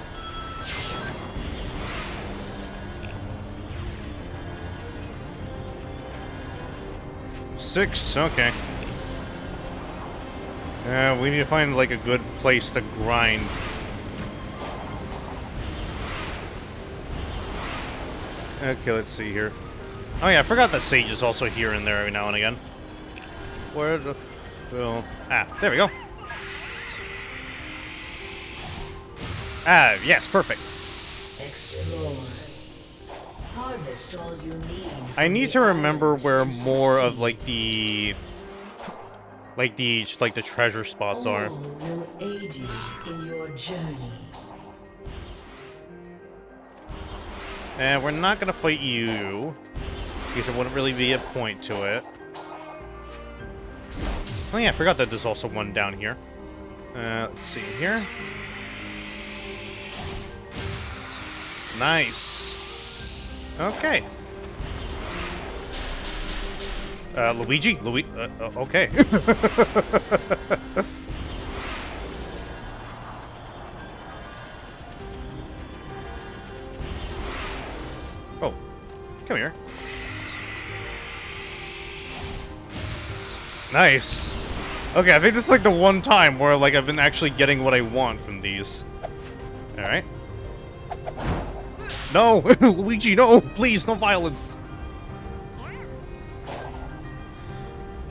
Six? Okay. We need to find, like, a good place to grind. Okay, let's see here. Oh yeah, I forgot that Sage is also here and there every now and again. Where the... Well, there we go. Ah, yes, perfect. Explore. Harvest all you need. I from need the to remember island where to more of succeed. like the treasure spots are. All will aid you in your journey. And we're not gonna fight you, because there wouldn't really be a point to it. Oh yeah, I forgot that there's also one down here. Let's see here. Nice. Okay. Luigi? Okay. Oh, come here. Nice. Okay, I think this is like the one time where like I've been actually getting what I want from these. Alright. No! Luigi, no! Please, no violence!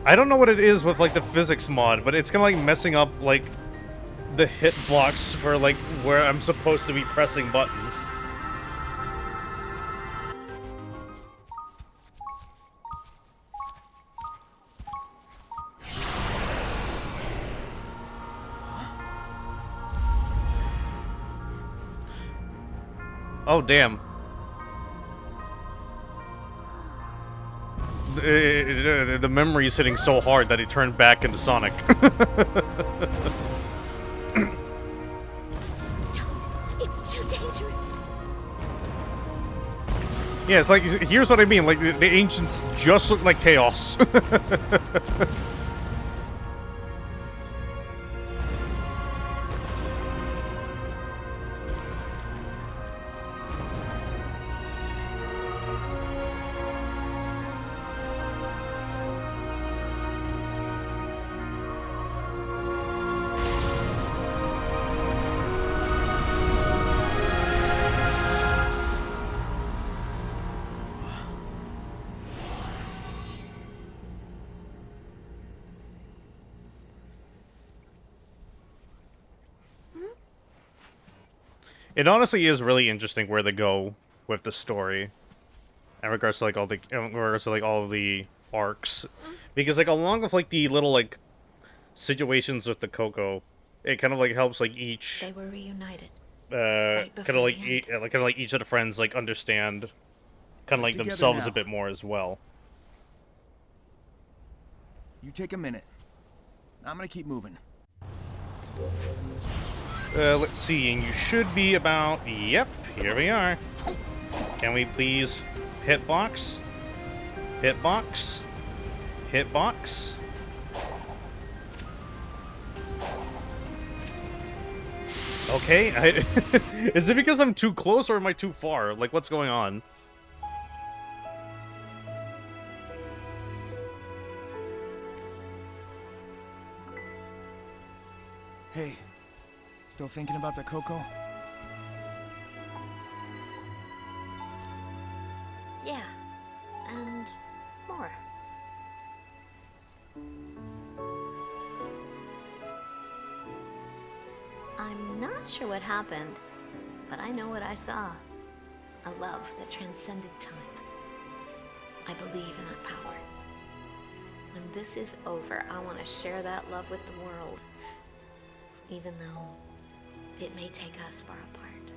I don't know what it is with like the physics mod, but it's kind of like messing up like the hitbox for like where I'm supposed to be pressing buttons. Oh, damn. The memory is hitting so hard that it turned back into Sonic. It's too dangerous. Yeah, it's like, here's what I mean, like, the ancients just look like chaos. It honestly is really interesting where they go with the story, in regards to like all of the arcs, because like along with like the little like situations with the Coco, it kind of like helps like each They were reunited. kind of before like the end. kind of like each of the friends like understand kind of like Together themselves now. a bit more as well. You take a minute. I'm gonna keep moving. Let's see, and you should be about... Yep, here we are. Can we please hitbox? Hitbox? Hitbox? Okay, is it because I'm too close or am I too far? Like, what's going on? Hey, still thinking about the Coco? Yeah. And more. I'm not sure what happened, but I know what I saw. A love that transcended time. I believe in that power. When this is over, I want to share that love with the world. Even though it may take us far apart.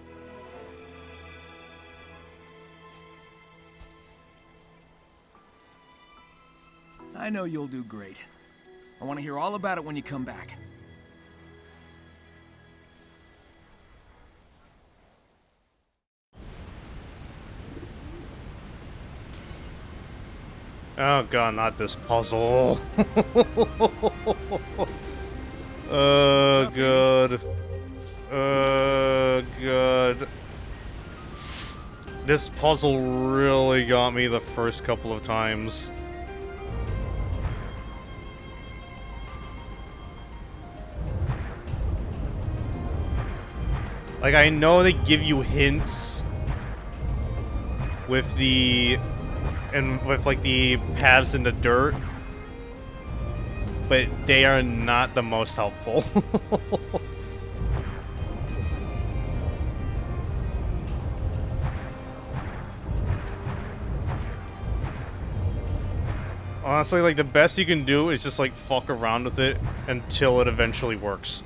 I know you'll do great. I want to hear all about it when you come back. Oh god, not this puzzle. Good. Good. This puzzle really got me the first couple of times. Like, I know they give you hints with the... and with, like, the paths in the dirt, but they are not the most helpful. Honestly, like, the best you can do is just, like, fuck around with it until it eventually works.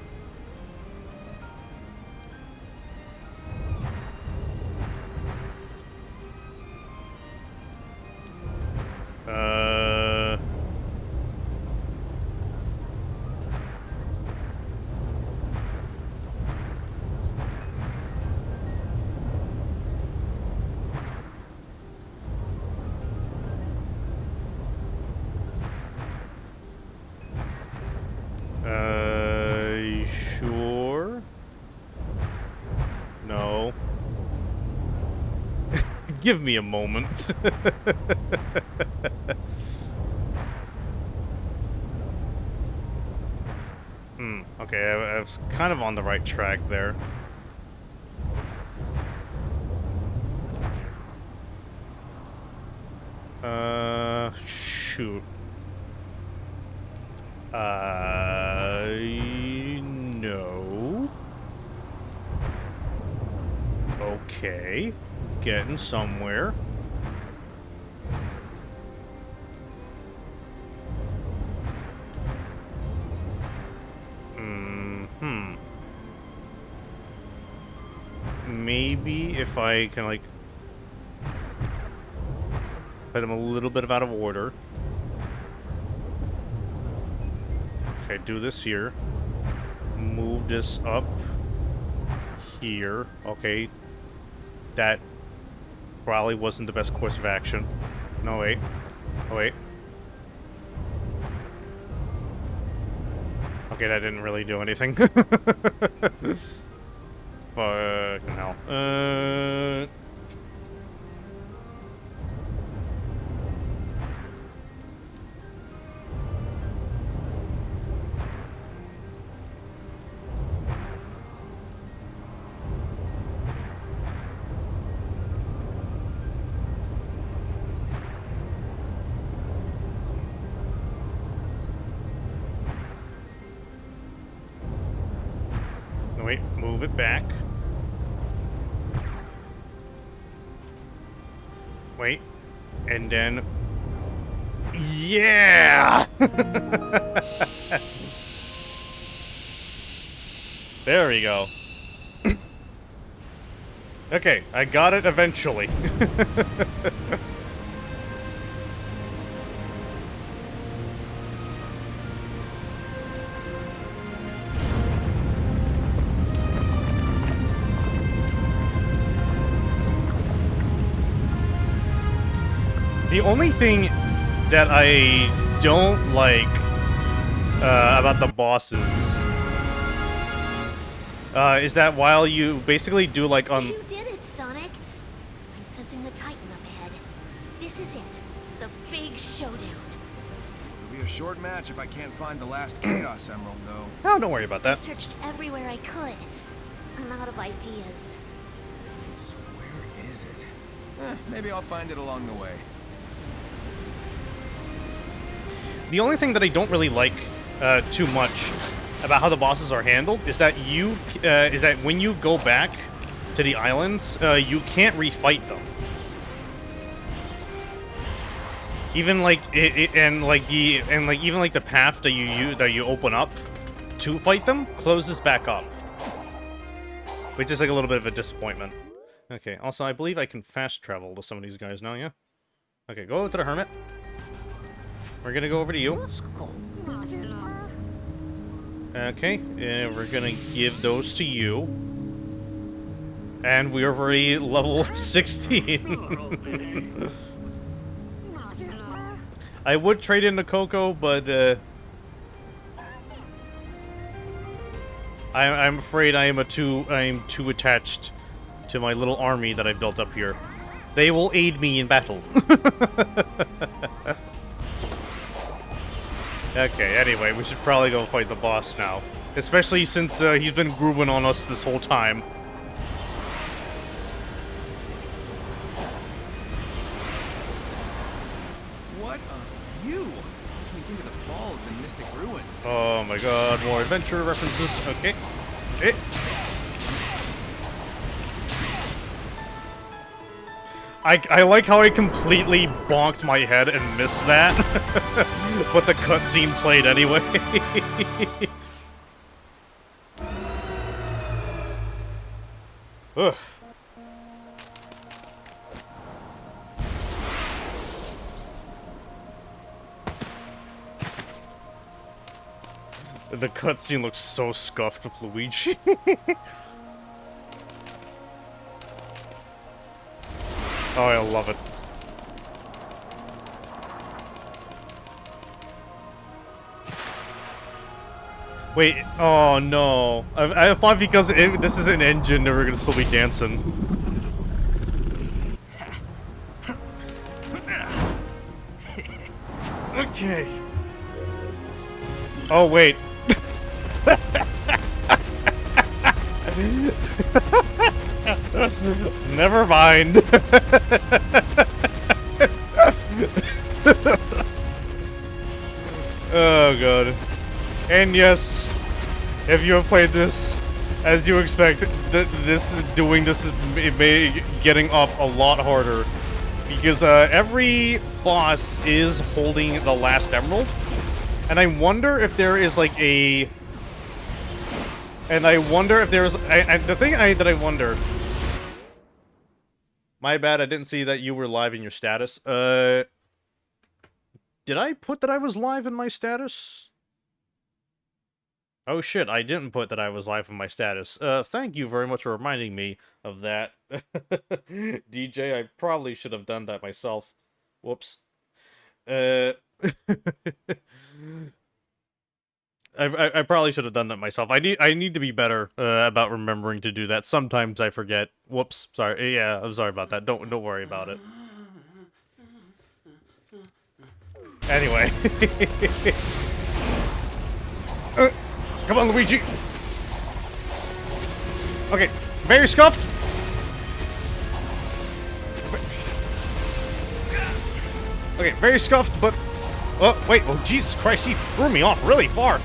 Sure? No. Give me a moment. Okay, I was kind of on the right track there. Shoot. No. Okay. Getting somewhere. Maybe if I can, like, put him a little bit out of order. Okay, do this here. Move this up here. Okay. That probably wasn't the best course of action. No, wait. Oh, wait. Okay, that didn't really do anything. Fucking hell. No, wait, move it back. Wait, and then... Yeah! There we go. Okay, I got it eventually. The only thing that I don't like about the bosses is that while you basically do like on... You did it, Sonic. I'm sensing the Titan up ahead. This is it. The big showdown. It'll be a short match if I can't find the last Chaos Emerald, though. Oh, don't worry about I that. searched everywhere I could. I'm out of ideas. So where is it? Maybe I'll find it along the way. The only thing that I don't really like too much about how the bosses are handled is that when you go back to the islands, you can't refight them. Even like even like the path that you open up to fight them closes back up, which is like a little bit of a disappointment. Okay. Also, I believe I can fast travel to some of these guys now. Yeah. Okay. Go to the hermit. We're gonna go over to you. Okay, and we're gonna give those to you. And we are already level 16. I would trade in the Coco, but I'm afraid I am too attached to my little army that I built up here. They will aid me in battle. Okay, anyway, we should probably go fight the boss now. Especially since he's been grooving on us this whole time. What a view! Makes me think of the falls and Mystic Ruins. Oh my god, more adventure references. Okay. Okay. I like how I completely bonked my head and missed that, but the cutscene played anyway. Ugh. The cutscene looks so scuffed with Luigi. Oh, I love it. Wait, oh no. I thought because this is an engine that we're gonna still be dancing. Okay. Oh, wait. Never mind. Oh god. And yes, if you have played this, as you expect, doing this is getting off a lot harder, because every boss is holding the last emerald, and I wonder if there is like a. And I wonder if there's the thing that I wonder. My bad, I didn't see that you were live in your status. Did I put that I was live in my status? Oh shit, I didn't put that I was live in my status. Thank you very much for reminding me of that. DJ, I probably should have done that myself. Whoops. I probably should have done that myself. I need to be better about remembering to do that. Sometimes I forget. Whoops. Sorry. Yeah, I'm sorry about that. Don't worry about it. Anyway. Come on, Luigi. Okay. Very scuffed. Okay, very scuffed, but... Oh, wait. Oh, Jesus Christ. He threw me off really far.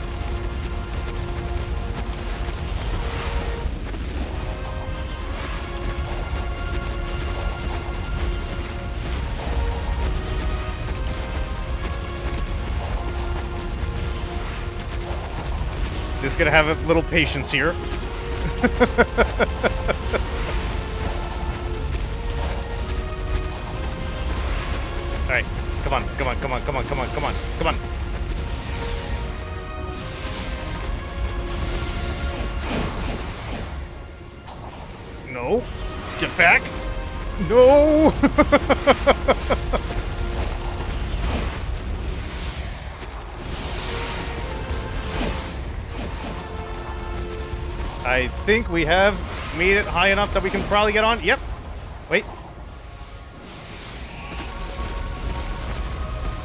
Just gonna have a little patience here. Alright, come on, come on, come on, come on, come on, come on, come on. No. Get back. No. I think we have made it high enough that we can probably get on. Yep. Wait.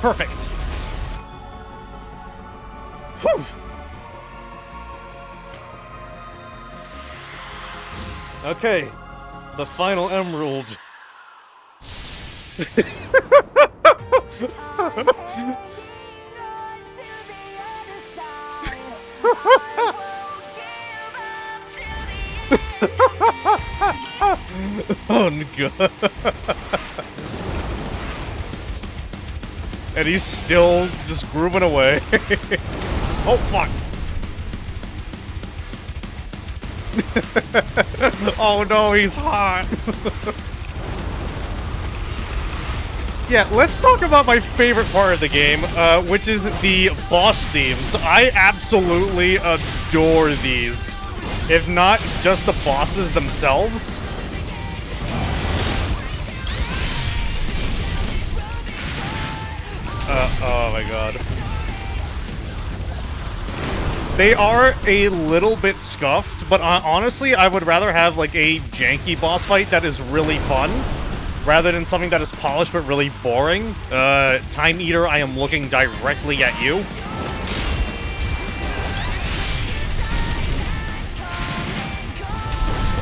Perfect. Whew. Okay. The final emerald. Oh god. And he's still just grooving away. Oh fuck. Oh no, he's hot. Yeah, let's talk about my favorite part of the game, which is the boss themes. I absolutely adore these. If not just the bosses themselves. Oh my god. They are a little bit scuffed, but honestly, I would rather have like a janky boss fight that is really fun, rather than something that is polished but really boring. Time Eater, I am looking directly at you.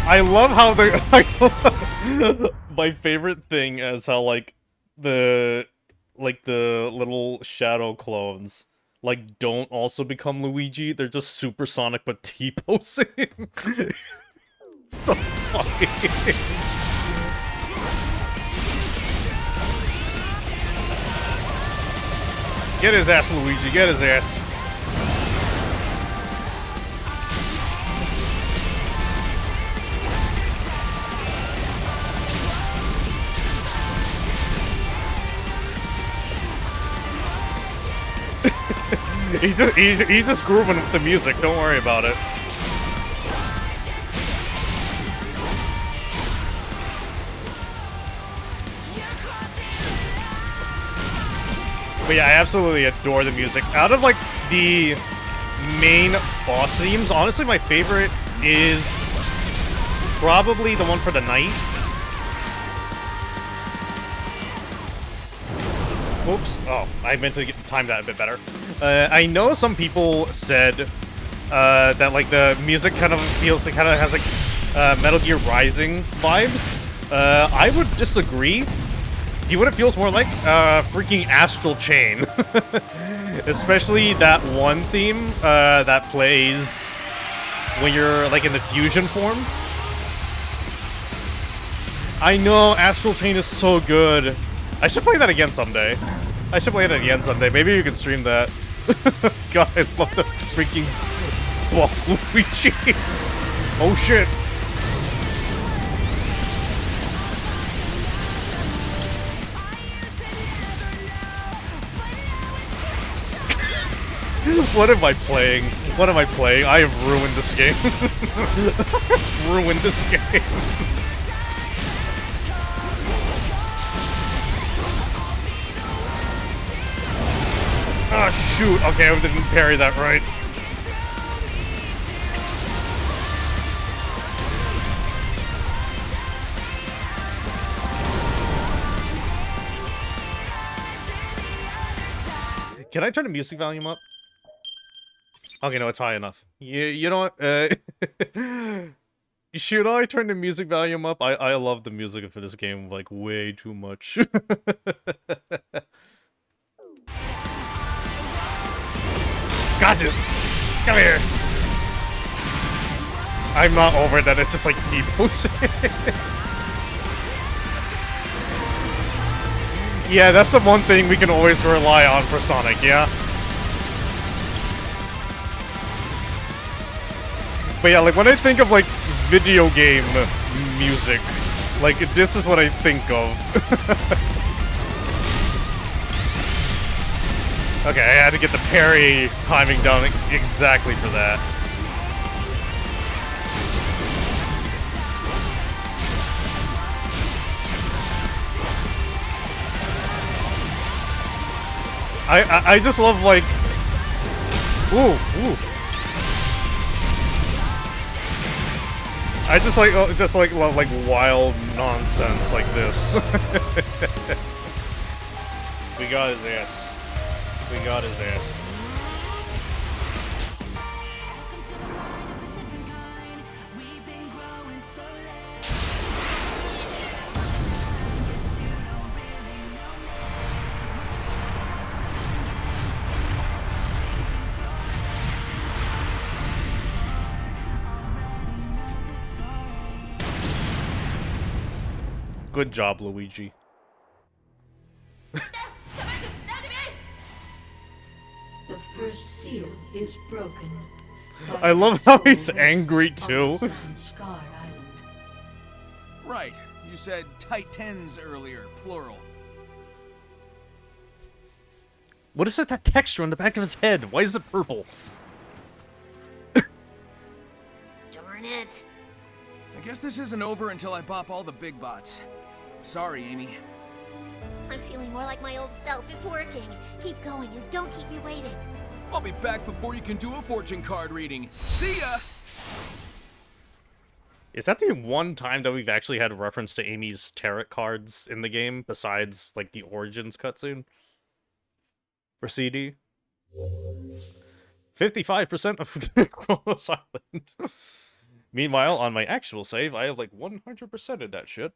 I love how my favorite thing is how like the little shadow clones like don't also become Luigi. They're just supersonic but T-posing. So funny. Get his ass, Luigi. Get his ass. He's just grooving with the music. Don't worry about it. But yeah, I absolutely adore the music. Out of like the main boss themes, honestly, my favorite is probably the one for the night. Oops. Oh, I meant to time that a bit better. I know some people said that like the music kind of feels, it kind of has like Metal Gear Rising vibes. I would disagree. You know what it feels more like? Freaking Astral Chain. Especially that one theme that plays when you're like in the fusion form. I know, Astral Chain is so good. I should play that again someday. I should play it again someday. Maybe you can stream that. God, I love the freaking buff Luigi. Oh shit. What am I playing? What am I playing? I have ruined this game. Ruined this game. Oh shoot, okay, I didn't parry that right. Can I turn the music volume up? Okay, no, it's high enough. You know what? Should I turn the music volume up? I love the music for this game, like, way too much. Got you! Come here! I'm not over that, it's just like T-pose. Yeah, that's the one thing we can always rely on for Sonic, yeah? But yeah, like, when I think of, like, video game music, like, this is what I think of. Okay, I had to get the parry timing down exactly for that. I just love, like... Ooh, ooh. I just love like wild nonsense like this. We got his ass. We got his ass. Good job, Luigi. The first seal is broken. I love how he's angry too. Right. You said Titans earlier, plural. What is that texture on the back of his head? Why is it purple? Darn it. I guess this isn't over until I bop all the big bots. Sorry, Amy. I'm feeling more like my old self. It's working. Keep going and don't keep me waiting. I'll be back before you can do a fortune card reading. See ya! Is that the one time that we've actually had a reference to Amy's tarot cards in the game, besides, like, the Origins cutscene? For CD? 55% of Chronos Island. Meanwhile, on my actual save, I have, like, 100% of that shit.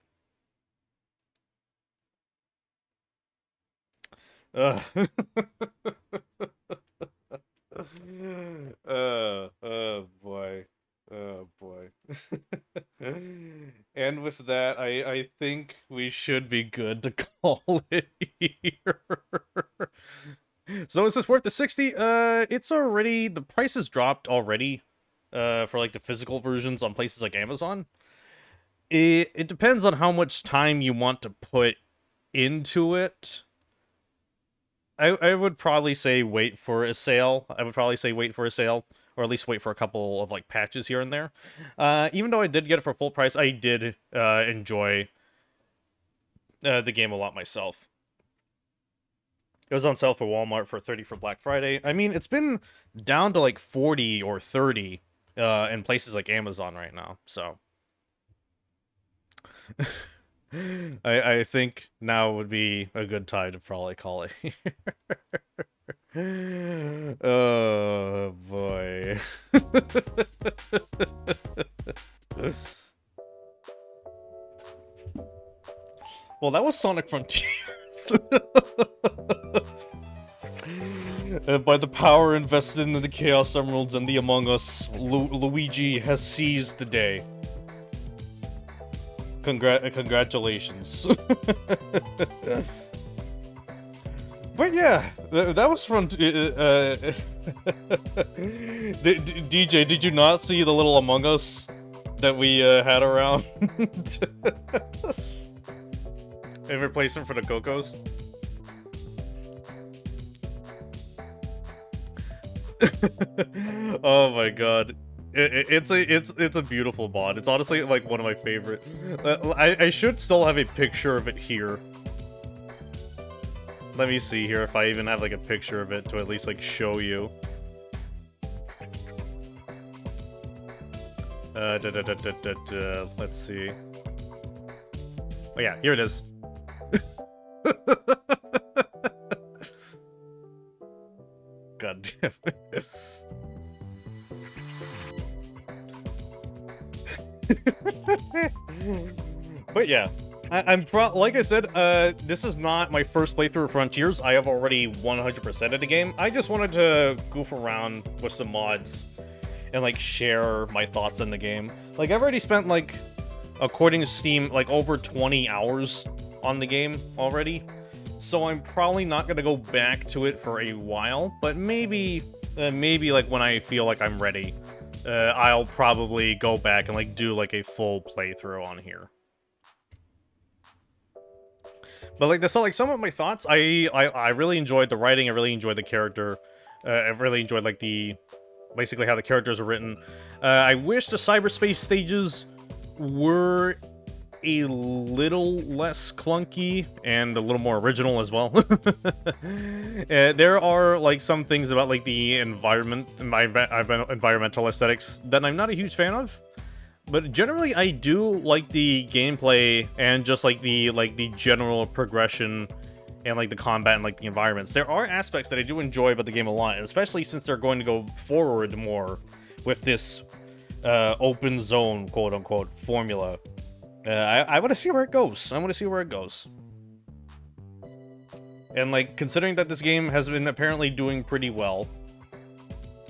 Oh boy. Oh boy. And with that, I think we should be good to call it here. So is this worth the 60? It's already, the price has dropped already, for like the physical versions on places like Amazon. It depends on how much time you want to put into it. I would probably say wait for a sale. I would probably say wait for a sale, or at least wait for a couple of like patches here and there. Even though I did get it for full price, I did enjoy the game a lot myself. It was on sale for Walmart for 30 for Black Friday. I mean, it's been down to like 40 or 30 in places like Amazon right now, so I think now would be a good time to probably call it. Oh boy. Well, that was Sonic Frontiers. By the power invested in the Chaos Emeralds and the Among Us, Luigi has seized the day. Congratulations. But yeah, that was from... DJ, did you not see the little Among Us that we had around? In replacement for the Cocos? Oh my god. It's a beautiful mod. It's honestly like one of my favorite. I should still have a picture of it here. Let me see here if I even have like a picture of it to at least like show you. Let's see. Oh yeah, here it is. God damn it. But yeah, I'm like I said, this is not my first playthrough of Frontiers. I have already 100% of the game. I just wanted to goof around with some mods and like share my thoughts on the game. Like I've already spent like, according to Steam, like over 20 hours on the game already. So I'm probably not gonna go back to it for a while, but maybe like when I feel like I'm ready, I'll probably go back and like do like a full playthrough on here. But like so like some of my thoughts, I really enjoyed the writing. I really enjoyed the character. I really enjoyed like basically how the characters are written. I wish the cyberspace stages were a little less clunky and a little more original as well. There are like some things about like the environmental aesthetics that I'm not a huge fan of, but generally I do like the gameplay and just like the general progression and like the combat and like the environments. There are aspects that I do enjoy about the game a lot, especially since they're going to go forward more with this open zone quote unquote formula. I want to see where it goes. I want to see where it goes. And like considering that this game has been apparently doing pretty well,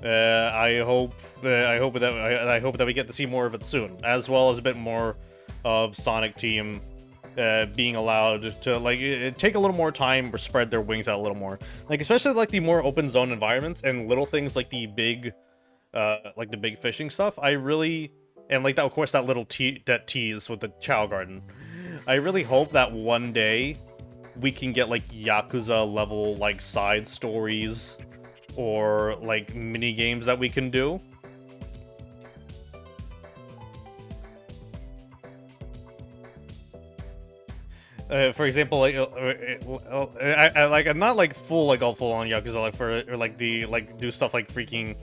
I hope that we get to see more of it soon, as well as a bit more of Sonic Team being allowed to like take a little more time or spread their wings out a little more. Like especially like the more open zone environments and little things like the big fishing stuff. I really. And like that, of course, that little tease with the Chow Garden. I really hope that one day we can get like Yakuza level like side stories or like mini games that we can do. For example, like I'm not like all full on Yakuza like or like the do stuff like freaking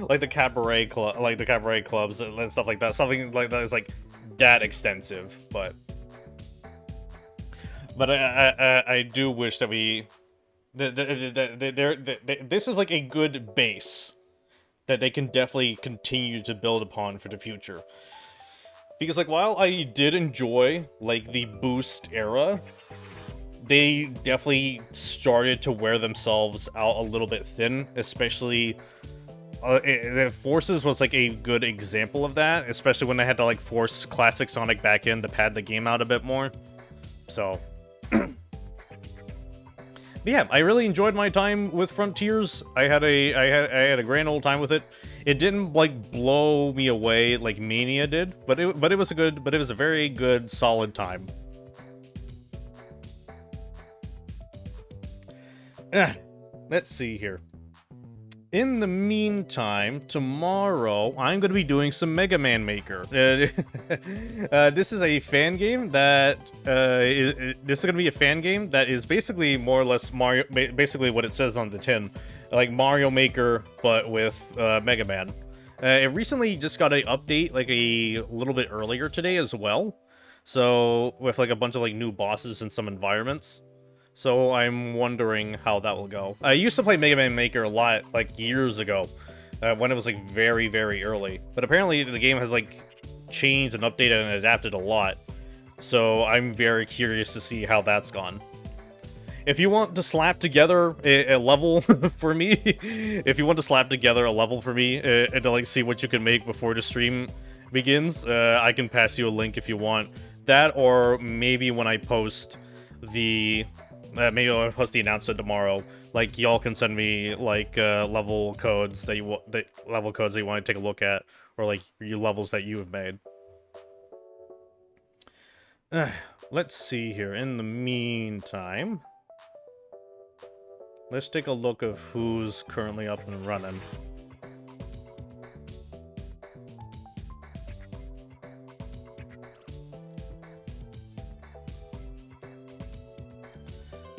like the cabaret clubs and stuff like that. Something like that is like that extensive, but I do wish that this is like a good base that they can definitely continue to build upon for the future. Because, like, while I did enjoy, like, the Boost era, they definitely started to wear themselves out a little bit thin, especially... Forces was, like, a good example of that, especially when they had to, like, force Classic Sonic back in to pad the game out a bit more. So... yeah, I really enjoyed my time with Frontiers. I had a grand old time with it. It didn't like blow me away like Mania did, but it was a very good solid time. Let's see here. In the meantime, tomorrow I'm going to be doing some Mega Man Maker. This is a fan game that this is going to be a fan game that is basically more or less Mario, basically what it says on the tin, like Mario Maker but with Mega Man. It recently just got an update like a little bit earlier today as well, so with like a bunch of like new bosses and some environments. So I'm wondering how that will go. I used to play Mega Man Maker a lot, like, years ago, when it was, like, very, very early. But apparently the game has, like, changed and updated and adapted a lot. So I'm very curious to see how that's gone. If you want to slap together a level for me, if you want to slap together a level for me and to, like, see what you can make before the stream begins, I can pass you a link if you want. That, or maybe when I post the... maybe I'll post the announcement tomorrow. Like, y'all can send me like level codes that you want to take a look at, or like your levels that you have made. Let's see here. In the meantime, let's take a look of who's currently up and running.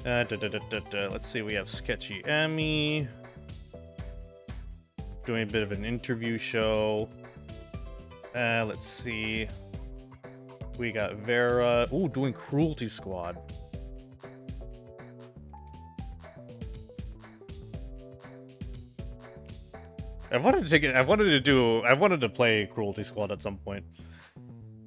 Let's see, we have Sketchy Emmy doing a bit of an interview show. Let's see. We got Vera. Ooh, doing Cruelty Squad. I wanted to play Cruelty Squad at some point.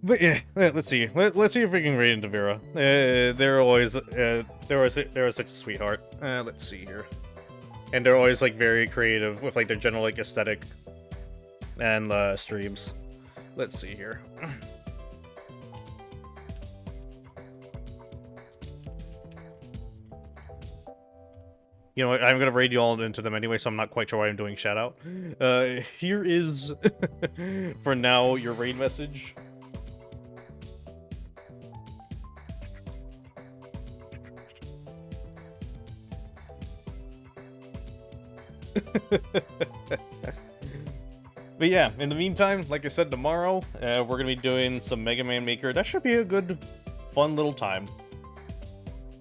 But yeah, let's see. Let's see if we can raid into Vera. They're always such a sweetheart. Let's see here. And they're always like very creative with like their general like aesthetic and streams. Let's see here. You know what, I'm gonna raid you all into them anyway, so I'm not quite sure why I'm doing shout out. Here is for now your raid message. But yeah, in the meantime, like I said, tomorrow we're gonna be doing some Mega Man Maker. That should be a good, fun little time.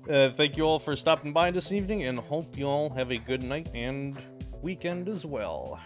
Thank you all for stopping by this evening, and hope you all have a good night and weekend as well.